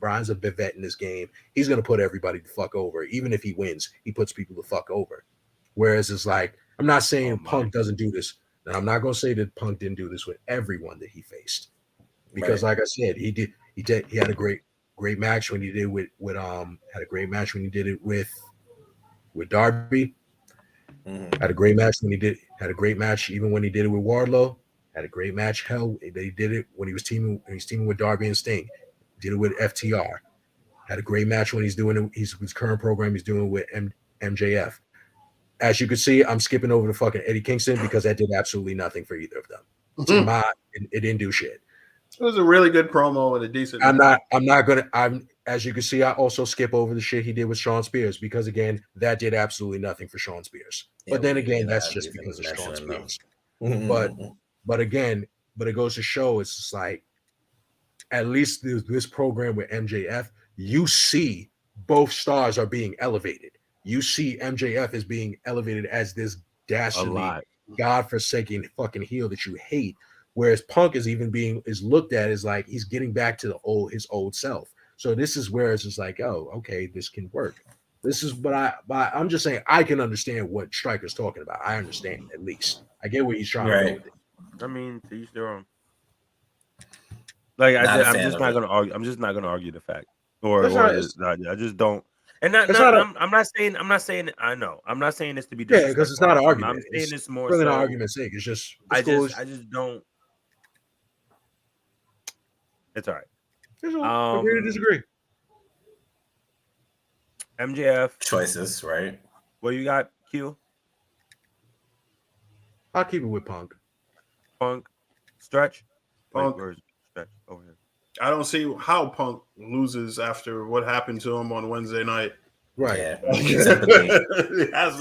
Bryan's a vet in this game. He's gonna put everybody the fuck over. Even if he wins, he puts people the fuck over. Whereas it's like, I'm not saying Punk doesn't do this. And I'm not gonna say that Punk didn't do this with everyone that he faced. Because like I said, he had a great match when he did with Darby. Had a great match even when he did it with Wardlow. Had a great match. Hell, they did it when he was teaming with Darby and Sting. Did it with FTR. Had a great match when he's doing his current program he's doing with MJF. As you can see, I'm skipping over to fucking Eddie Kingston because that did absolutely nothing for either of them. It didn't do shit. It was a really good promo and a decent. As you can see, I also skip over the shit he did with Shawn Spears because again, that did absolutely nothing for Shawn Spears. Yeah, but then again, that's just because of Shawn Spears. But it goes to show it's just like at least this program with MJF, you see both stars are being elevated. You see MJF is being elevated as this dastardly, godforsaken fucking heel that you hate. Whereas Punk is looked at as like he's getting back to his old self. So this is where it's just like, oh, okay, this can work. I'm just saying I can understand what Stryker's talking about. I understand at least. I get what he's trying to do with it. I mean, to each their own. Like I'm just not gonna argue. I'm just not gonna argue the fact, I just don't. And I'm not saying. I know. I'm not saying this to be. Yeah, because it's not an argument. I'm saying this more. Really, not argument's sake. It's just. I just don't. It's all right. Agree to disagree. MJF choices, right? What you got, Q? I'll keep it with Punk. Stretch. Punk. Where's Stretch over here? I don't see how Punk loses after what happened to him on Wednesday night. Right. Yeah.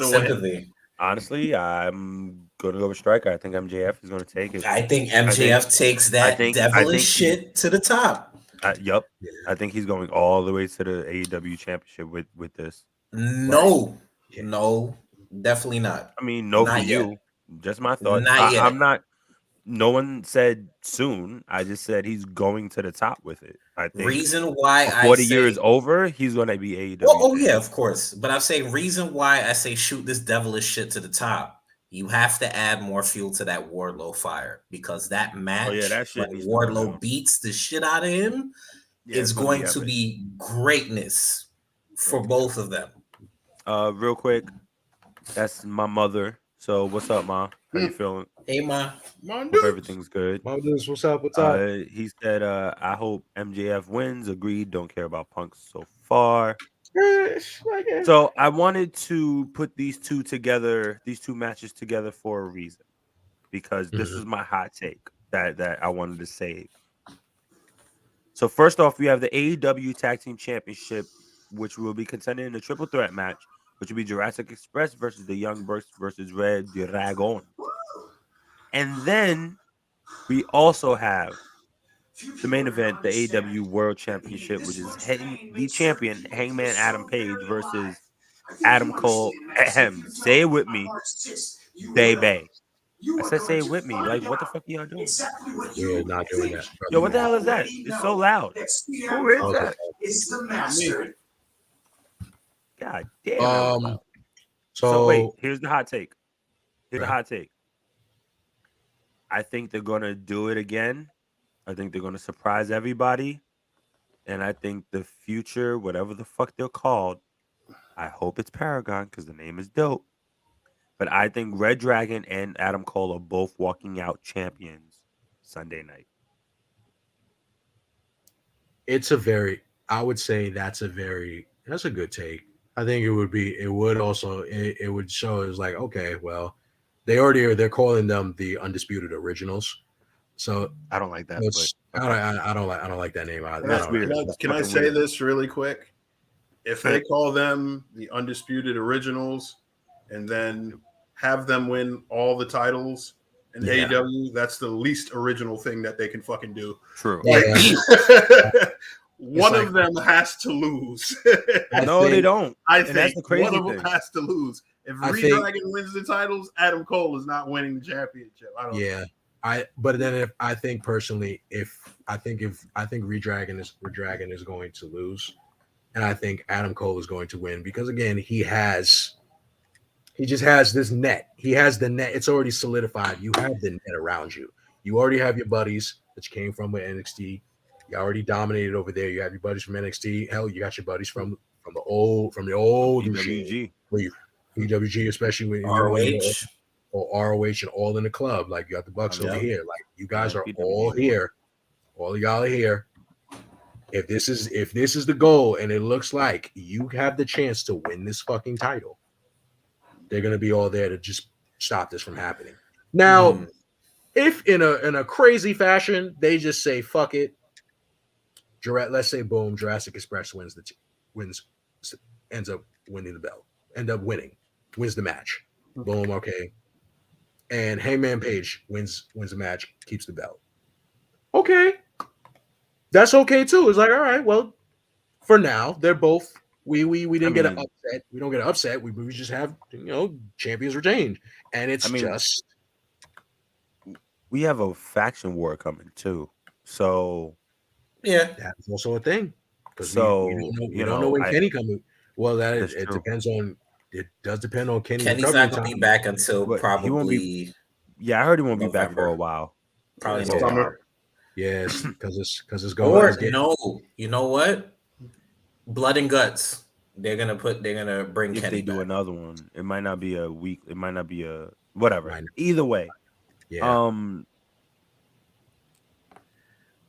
Sympathy. Honestly, I'm going to go with Stryker. I think MJF is going to take it. I think MJF takes that devilish shit to the top. Yup. I think he's going all the way to the AEW championship with this. No, definitely not. I mean, not for yet. You. Just my thought. Not yet. I'm not. no one said soon. I just said he's going to the top with it. I think reason why before I the say, year is over, he's going to be AEW. oh yeah, of course. But I'm saying reason why I say shoot this devilish shit to the top. You have to add more fuel to that Wardlow fire because that match, that shit when needs to go down. Wardlow beats the shit out of him, it's going to be greatness for both of them. Real quick, that's my mother. So what's up, Ma? How you feeling? Hey, Ma. Hope everything's good. What's up? What's up? He said, I hope MJF wins. Agreed. Don't care about Punk so far. So I wanted to put these two matches together for a reason. Because this is my hot take that I wanted to save. So first off, we have the AEW Tag Team Championship, which will be contending in a triple threat match, which will be Jurassic Express versus the Young Bucks versus Red Dragon. And then we also have the main event, the AEW World Championship, which is the champion, Hangman Adam Page versus Adam Cole. Say it with me, baby. I said say it with me. Like, what the fuck are y'all doing? We're not doing that. Yo, what the hell is that? It's so loud. Who is that? It's the master. God damn. So wait, here's the hot take. I think they're gonna do it again. I think they're gonna surprise everybody. And I think the future, whatever the fuck they're called, I hope it's Paragon because the name is dope. But I think Red Dragon and Adam Cole are both walking out champions Sunday night. I would say that's a good take. I think it would show as like, okay, well, they're calling them the Undisputed Originals. So I don't like that. I don't like that name either. That's weird. Can I say this really quick? If they call them the Undisputed Originals and then have them win all the titles in AEW, that's the least original thing that they can fucking do. True. Like, one of them has to lose. No, they don't. I think that's the crazy one of them thing. has to lose. If Redragon wins the titles, Adam Cole is not winning the championship. I don't know. I think personally, I think Redragon is going to lose, and I think Adam Cole is going to win because again, he just has this net. He has the net. It's already solidified. You have the net around you. You already have your buddies that you came from with NXT. You already dominated over there. You have your buddies from NXT. Hell, you got your buddies from the old machine. PWG, especially when ROH or ROH and all in the club. Like you got the Bucks over here. Like you guys are all here. All of y'all are here. If this is the goal, and it looks like you have the chance to win this fucking title, they're gonna be all there to just stop this from happening. Now, if in a crazy fashion they just say fuck it, let's say boom, Jurassic Express ends up winning the belt, wins the match. Boom, okay. And Hangman Page wins the match, keeps the belt. Okay. That's okay too. It's like, all right, well, for now, they're both we didn't get upset. We don't get upset. We just have champions retained. And it's just we have a faction war coming too. So that's also a thing. Because we don't know when Kenny comes. Well, it depends on. It does depend on Kenny. Kenny's not going to be back until probably. He won't be, I heard he won't be back for a while. Probably November. Yes, because it's going. Or no, you know what? Blood and Guts. They're gonna bring if Kenny. They do back. another one. It might not be a week. It might not be a whatever. Either way. Yeah.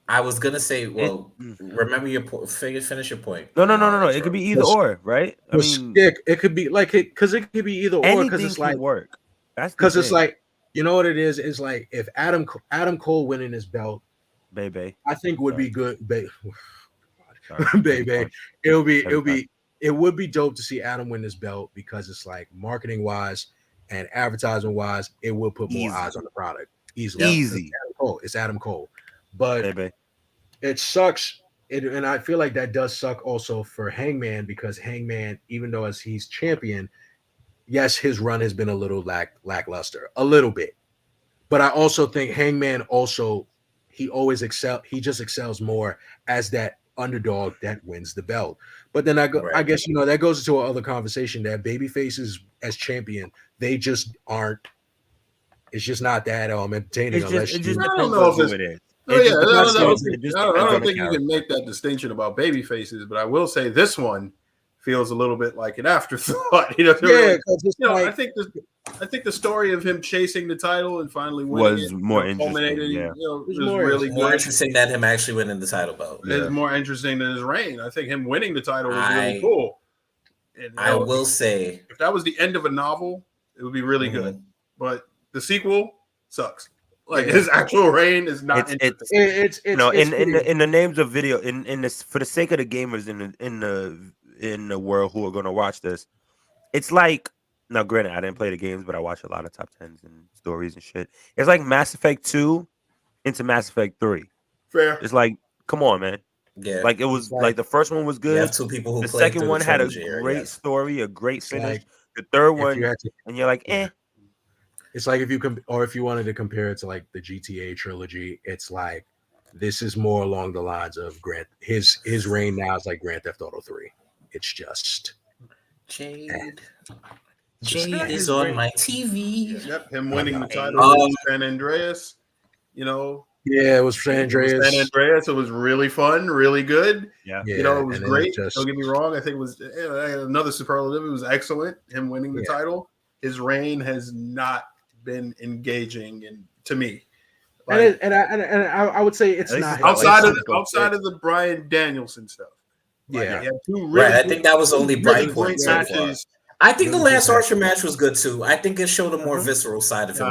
I was gonna say, remember your point. Finish your point. No. It could be either or, right? I mean, it could be like because it could be either or because it's like work. That's because it's like you know what it is. It's like if Adam Cole winning his belt, baby, I think would be good, baby. It would be dope to see Adam win this belt because it's like marketing wise and advertising wise, it will put more eyes on the product easily. It's Adam Cole. But it sucks, and I feel like that does suck also for Hangman because Hangman, even though as he's champion, yes, his run has been a little lackluster, a little bit. But I also think Hangman he just excels more as that underdog that wins the belt. But then I guess that goes into our other conversation that baby faces as champion, they just aren't. It's just not that entertaining unless it just I depends don't know on if who it is. Oh yeah, I I don't think you can make that distinction about baby faces, but I will say this one feels a little bit like an afterthought. I think the story of him chasing the title and finally winning was more interesting. Yeah, it was really more interesting than him actually winning the title belt. It's more interesting than his reign. I think him winning the title was really cool. And, I will say, if that was the end of a novel, it would be really good. But the sequel sucks. Like his actual reign is not. It's in the names of video in this for the sake of the gamers in the world who are going to watch this. It's like, now granted I didn't play the games, but I watch a lot of top 10s and stories and shit. It's like Mass Effect 2 into Mass Effect 3. Fair. It's like, come on, man. Yeah, like it was like the first one was good. You have two people who the second one had a great story, a great finish. The third one, and you're like, eh. It's like if you wanted to compare it to like the GTA trilogy, it's like this is more along the lines of his reign now is like Grand Theft Auto 3. It's just Jade is on my TV. Yep, him winning the title in San Andreas. Yeah, it was San Andreas. San Andreas. It was really fun, really good. Yeah, it was great. Don't get me wrong. I think it was another superlative. It was excellent. Him winning the title. His reign has not been engaging, and to me, like, I would say it's not outside of the Bryan Danielson stuff. Like, yeah, he had two really I think that was only bright points. matches. I think the Lance Archer match was good too. I think it showed a more visceral side of him.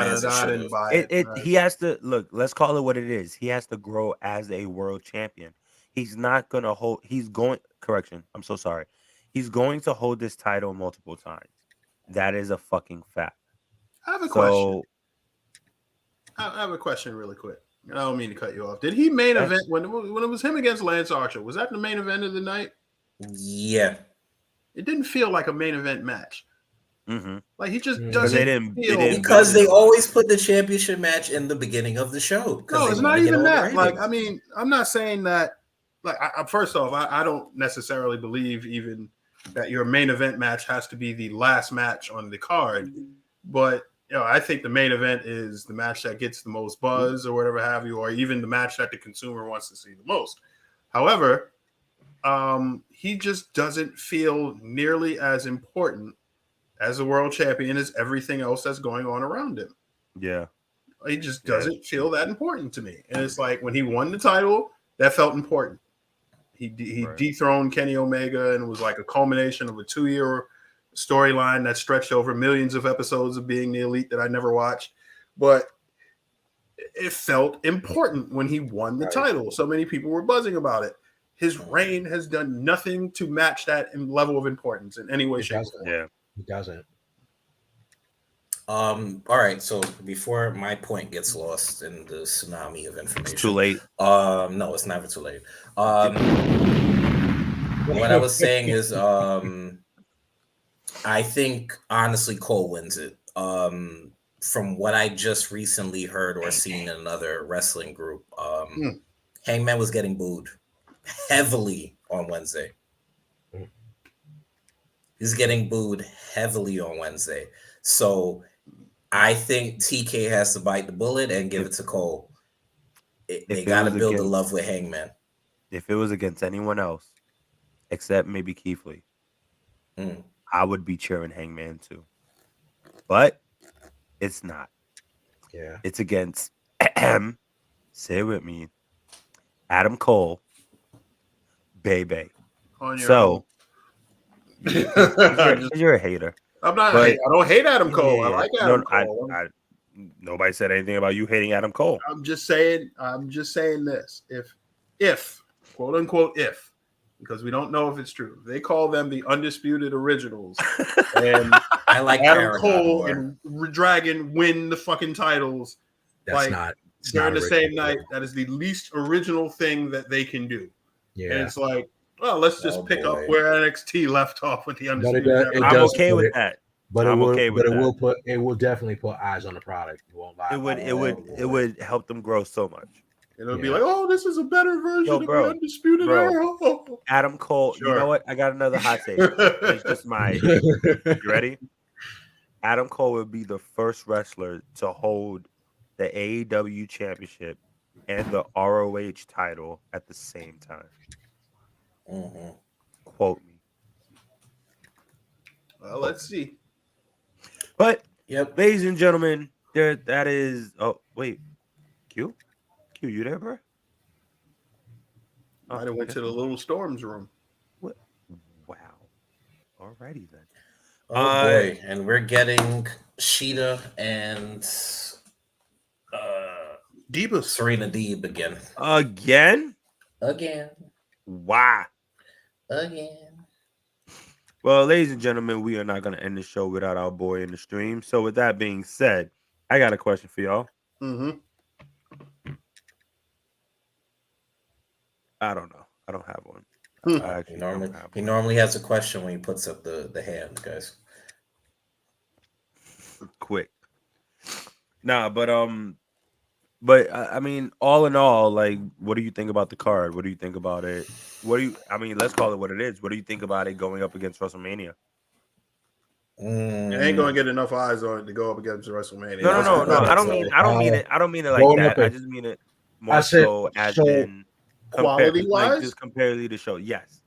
He has to look. Let's call it what it is. He has to grow as a world champion. He's not gonna hold. He's going. Correction. I'm so sorry. He's going to hold this title multiple times. That is a fucking fact. I have a question. I have a question really quick. I don't mean to cut you off. Did he main event when it was him against Lance Archer? Was that the main event of the night? Yeah. It didn't feel like a main event match. Mm-hmm. Like he just doesn't because they always put the championship match in the beginning of the show. No, it's not even that. Like, I mean, I'm not saying that. Like, first off, I don't necessarily believe even that your main event match has to be the last match on the card. But I think the main event is the match that gets the most buzz or whatever have you, or even the match that the consumer wants to see the most. However, he just doesn't feel nearly as important as a world champion as everything else that's going on around him. Yeah. He just doesn't feel that important to me. And it's like when he won the title, that felt important. He dethroned Kenny Omega, and it was like a culmination of a 2-year storyline that stretched over millions of episodes of Being the Elite that I never watched. But it felt important when he won the title. So many people were buzzing about it. His reign has done nothing to match that in level of importance in any way, shape, or form. Yeah, it doesn't. All right. So before my point gets lost in the tsunami of information, it's too late. No, it's never too late. What I was saying is, I think honestly Cole wins it. From what I just recently heard or seen in another wrestling group, Hangman was getting booed heavily on Wednesday. He's getting booed heavily on Wednesday. So I think TK has to bite the bullet and give it to Cole. They got to build the love with Hangman. If it was against anyone else, except maybe Keith Lee, I would be cheering Hangman too. But it's not. Yeah. It's against, say it with me, Adam Cole, Bebe. So, you're a hater. I'm not. I don't hate Adam Cole. Yeah, I like Adam Cole. Nobody said anything about you hating Adam Cole. I'm just saying this. If quote unquote if, because we don't know if it's true. They call them the Undisputed Originals, and I like Adam Cole and Dragon win the fucking titles. That's during the same night. That is the least original thing that they can do. Yeah, and it's like, well, let's just pick up where NXT left off with the Undisputed. I'm okay with that. But I'm okay with that. It will definitely put eyes on the product. You won't lie. It would help them grow so much. It'll be like, oh, this is a better version of bro, the Undisputed Era. Adam Cole. Sure. You know what? I got another hot take. It's just you ready? Adam Cole would be the first wrestler to hold the AEW championship and the ROH title at the same time. Mm-hmm. Quote me. Well, let's see. But Yep, ladies and gentlemen, that is. Oh wait, Q, you there, bro? Might have went to the Little Storms room. What? Wow. Alrighty then. oh boy, and we're getting Sheeta and Divas. Serena Deeb again. Again? Wow. Well, ladies and gentlemen, we are not going to end the show without our boy in the stream. So, with that being said, I got a question for y'all. Mm-hmm. I don't know. I don't have one. He normally has a question when he puts up the hand, guys. Quick. Nah, but I mean, all in all, like, what do you think about the card? What do you think about it? Let's call it what it is. What do you think about it going up against WrestleMania? It ain't gonna get enough eyes on it to go up against WrestleMania. No. I don't mean it. I don't mean it like that. I just mean it more so as in quality wise, like just comparatively to show. Yes,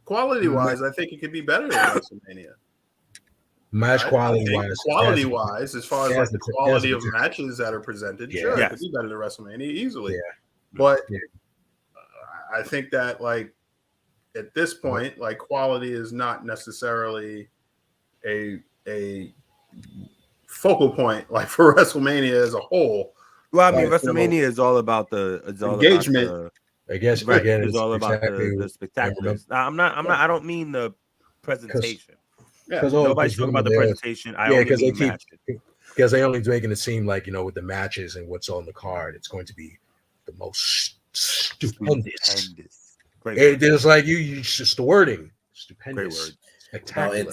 quality wise, I think it could be better than WrestleMania. Match quality wise, as far as like the quality of matches that are presented, sure, it could be better than WrestleMania easily. Yeah. But I think that like at this point, like quality is not necessarily a focal point like for WrestleMania as a whole. Well, I mean, WrestleMania is all about the engagement. I guess again, it's all about the spectacular. I don't mean the presentation. Because nobody's talking about the presentation. Because they only making it seem like, with the matches and what's on the card, it's going to be the most stupendous. It is like it's just the wording, stupendous, spectacular. No,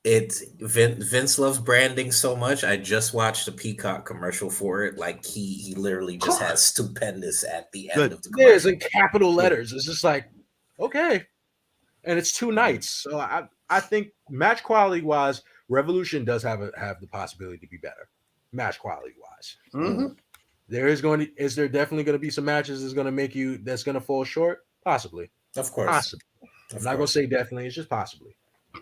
it's Vince loves branding so much. I just watched the Peacock commercial for it. Like he literally just has stupendous at the end of the commercial. There's in capital letters. It's just like, okay, and it's 2 nights, so I think match quality wise, Revolution does have the possibility to be better. Match quality wise, is there definitely going to be some matches that's going to fall short? Possibly, of course. Possibly. I'm not going to say definitely. It's just possibly.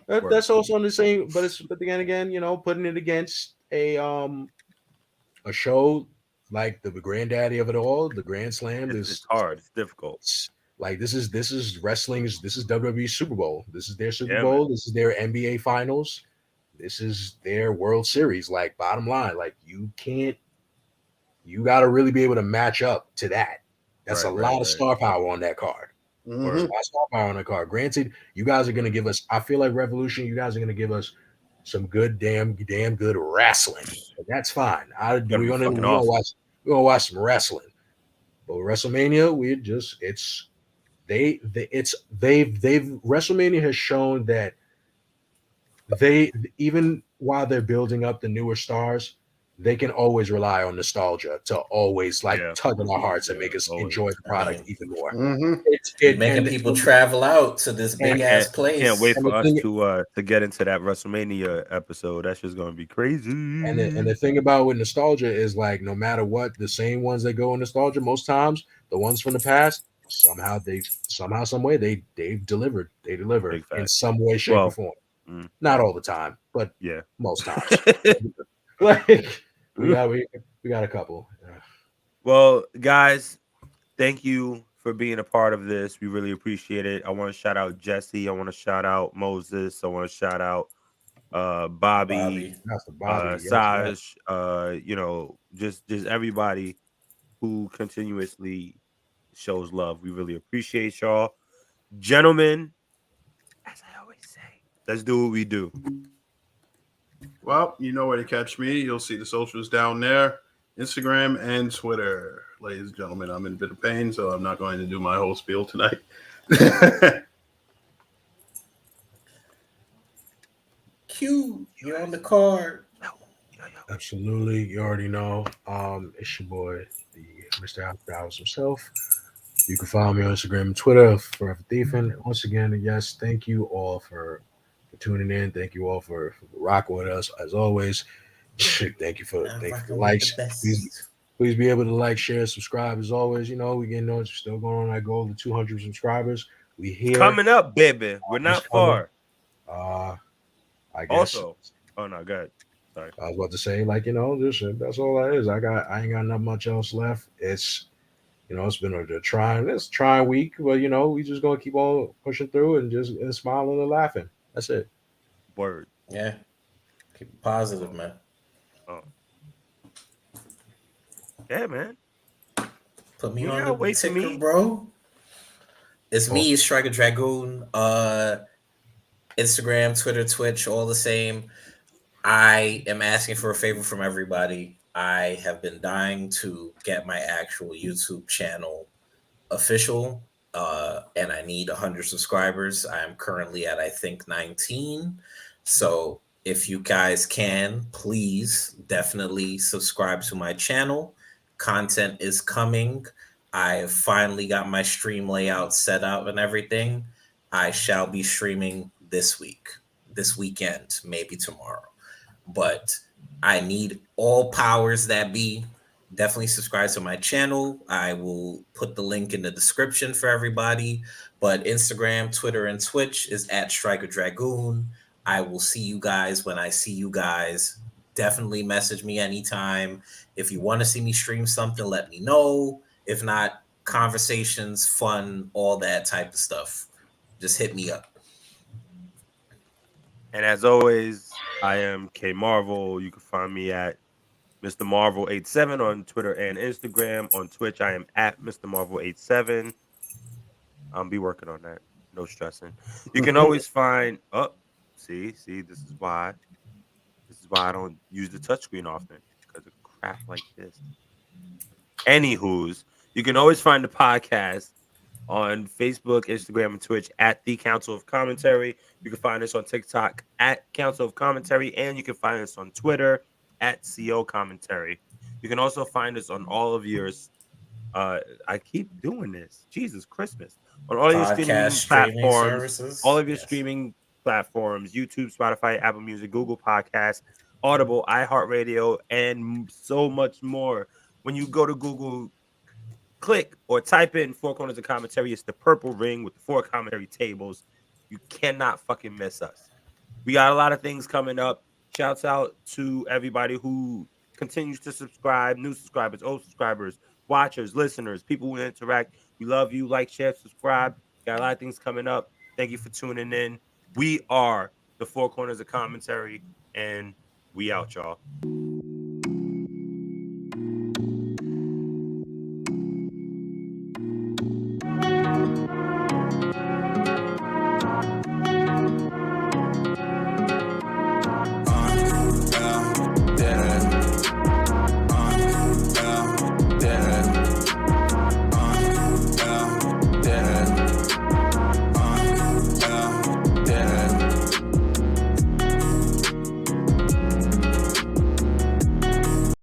That's also on the same, but again, putting it against a show like the granddaddy of it all, the Grand Slam. It's hard. It's difficult. Like this is wrestling's. This is WWE Super Bowl. This is their Super Bowl. Man. This is their NBA Finals. This is their World Series. Like bottom line, like you got to really be able to match up to that. That's a lot of star power on that card. Mm-hmm. A lot of star power on that card. Granted, you guys are going to give us. I feel like Revolution. You guys are going to give us some good, damn good wrestling. But that's fine. We're gonna watch some wrestling. But with WrestleMania, WrestleMania has shown that they, even while they're building up the newer stars, they can always rely on nostalgia to always tug on our hearts and make us enjoy the product even more. Mm-hmm. Making people travel out to this big ass place. Can't wait for us to get into that WrestleMania episode. That's just gonna be crazy. And the thing about with nostalgia is like no matter what, the same ones that go in nostalgia, most times the ones from the past, some way they've delivered. They deliver in some way, shape, or form. Not all the time, but most times. Like we got a couple. Well, guys, thank you for being a part of this. We really appreciate it. I want to shout out Jesse. I want to shout out Moses. I want to shout out Bobby. Saj. Just everybody who continuously shows love. We really appreciate y'all, gentlemen. As I always say, let's do what we do. Well, you know where to catch me. You'll see the socials down there, Instagram and Twitter. Ladies and gentlemen, I'm in a bit of pain, so I'm not going to do my whole spiel tonight. Cute. You're on the card. Absolutely. You already know. It's your boy, the Mr. After Hours himself. You can follow me on Instagram and Twitter, Forever Thiefing. Once again, yes, thank you all for tuning in. Thank you all for rocking with us as always. Thank you for the likes. Please be able to like, share, subscribe as always. You know, we getting on, still going on that goal to 200 subscribers. We here coming up, baby. We're not far. I guess. Also, oh no, go ahead. Sorry. I was about to say, like, you know, that's all that is. I ain't got not much else left. It's, you know, it's been a trying week, but you know, we just gonna keep on pushing through and smiling and laughing. That's it. Word. Yeah. Keep it positive, man. Oh. Yeah, man. Put me on the ticker, bro. It's me, Striker Dragoon. Instagram, Twitter, Twitch, all the same. I am asking for a favor from everybody. I have been dying to get my actual YouTube channel official, and I need 100 subscribers. I am currently at, I think, 19. So if you guys can, please definitely subscribe to my channel. Content is coming. I have finally got my stream layout set up and everything. I shall be streaming this weekend, maybe tomorrow. But I need all powers that be. Definitely subscribe to my channel. I will put the link in the description for everybody. But Instagram, Twitter, and Twitch is at Striker Dragoon. I will see you guys when I see you guys. Definitely message me anytime. If you want to see me stream something, let me know. If not, conversations, fun, all that type of stuff. Just hit me up. And as always, I am K Marvel. You can find me at Mr. Marvel 87 on Twitter and Instagram. On Twitch, I am at Mr. Marvel 87. I'll be working on that. No stressing. You can always find see, this is why I don't use the touchscreen often, because of crap like this. Anywho's, you can always find the podcast on Facebook, Instagram, and Twitch at The Council of Commentary. You can find us on TikTok at Council of Commentary, and you can find us on Twitter at CO Commentary. You can also find us on all of your I keep doing this. Jesus Christmas. On all your streaming platforms, services. all of your streaming platforms, YouTube, Spotify, Apple Music, Google Podcasts, Audible, iHeartRadio, and so much more. When you go to Google, click or type in Four Corners of Commentary. It's the purple ring with the 4 commentary tables. You cannot fucking miss us. We got a lot of things coming up. Shouts out to everybody who continues to subscribe, new subscribers, old subscribers, watchers, listeners, people who interact. We love you. Like, share, subscribe. Got a lot of things coming up. Thank you for tuning in. We are the Four Corners of Commentary, and we out, y'all.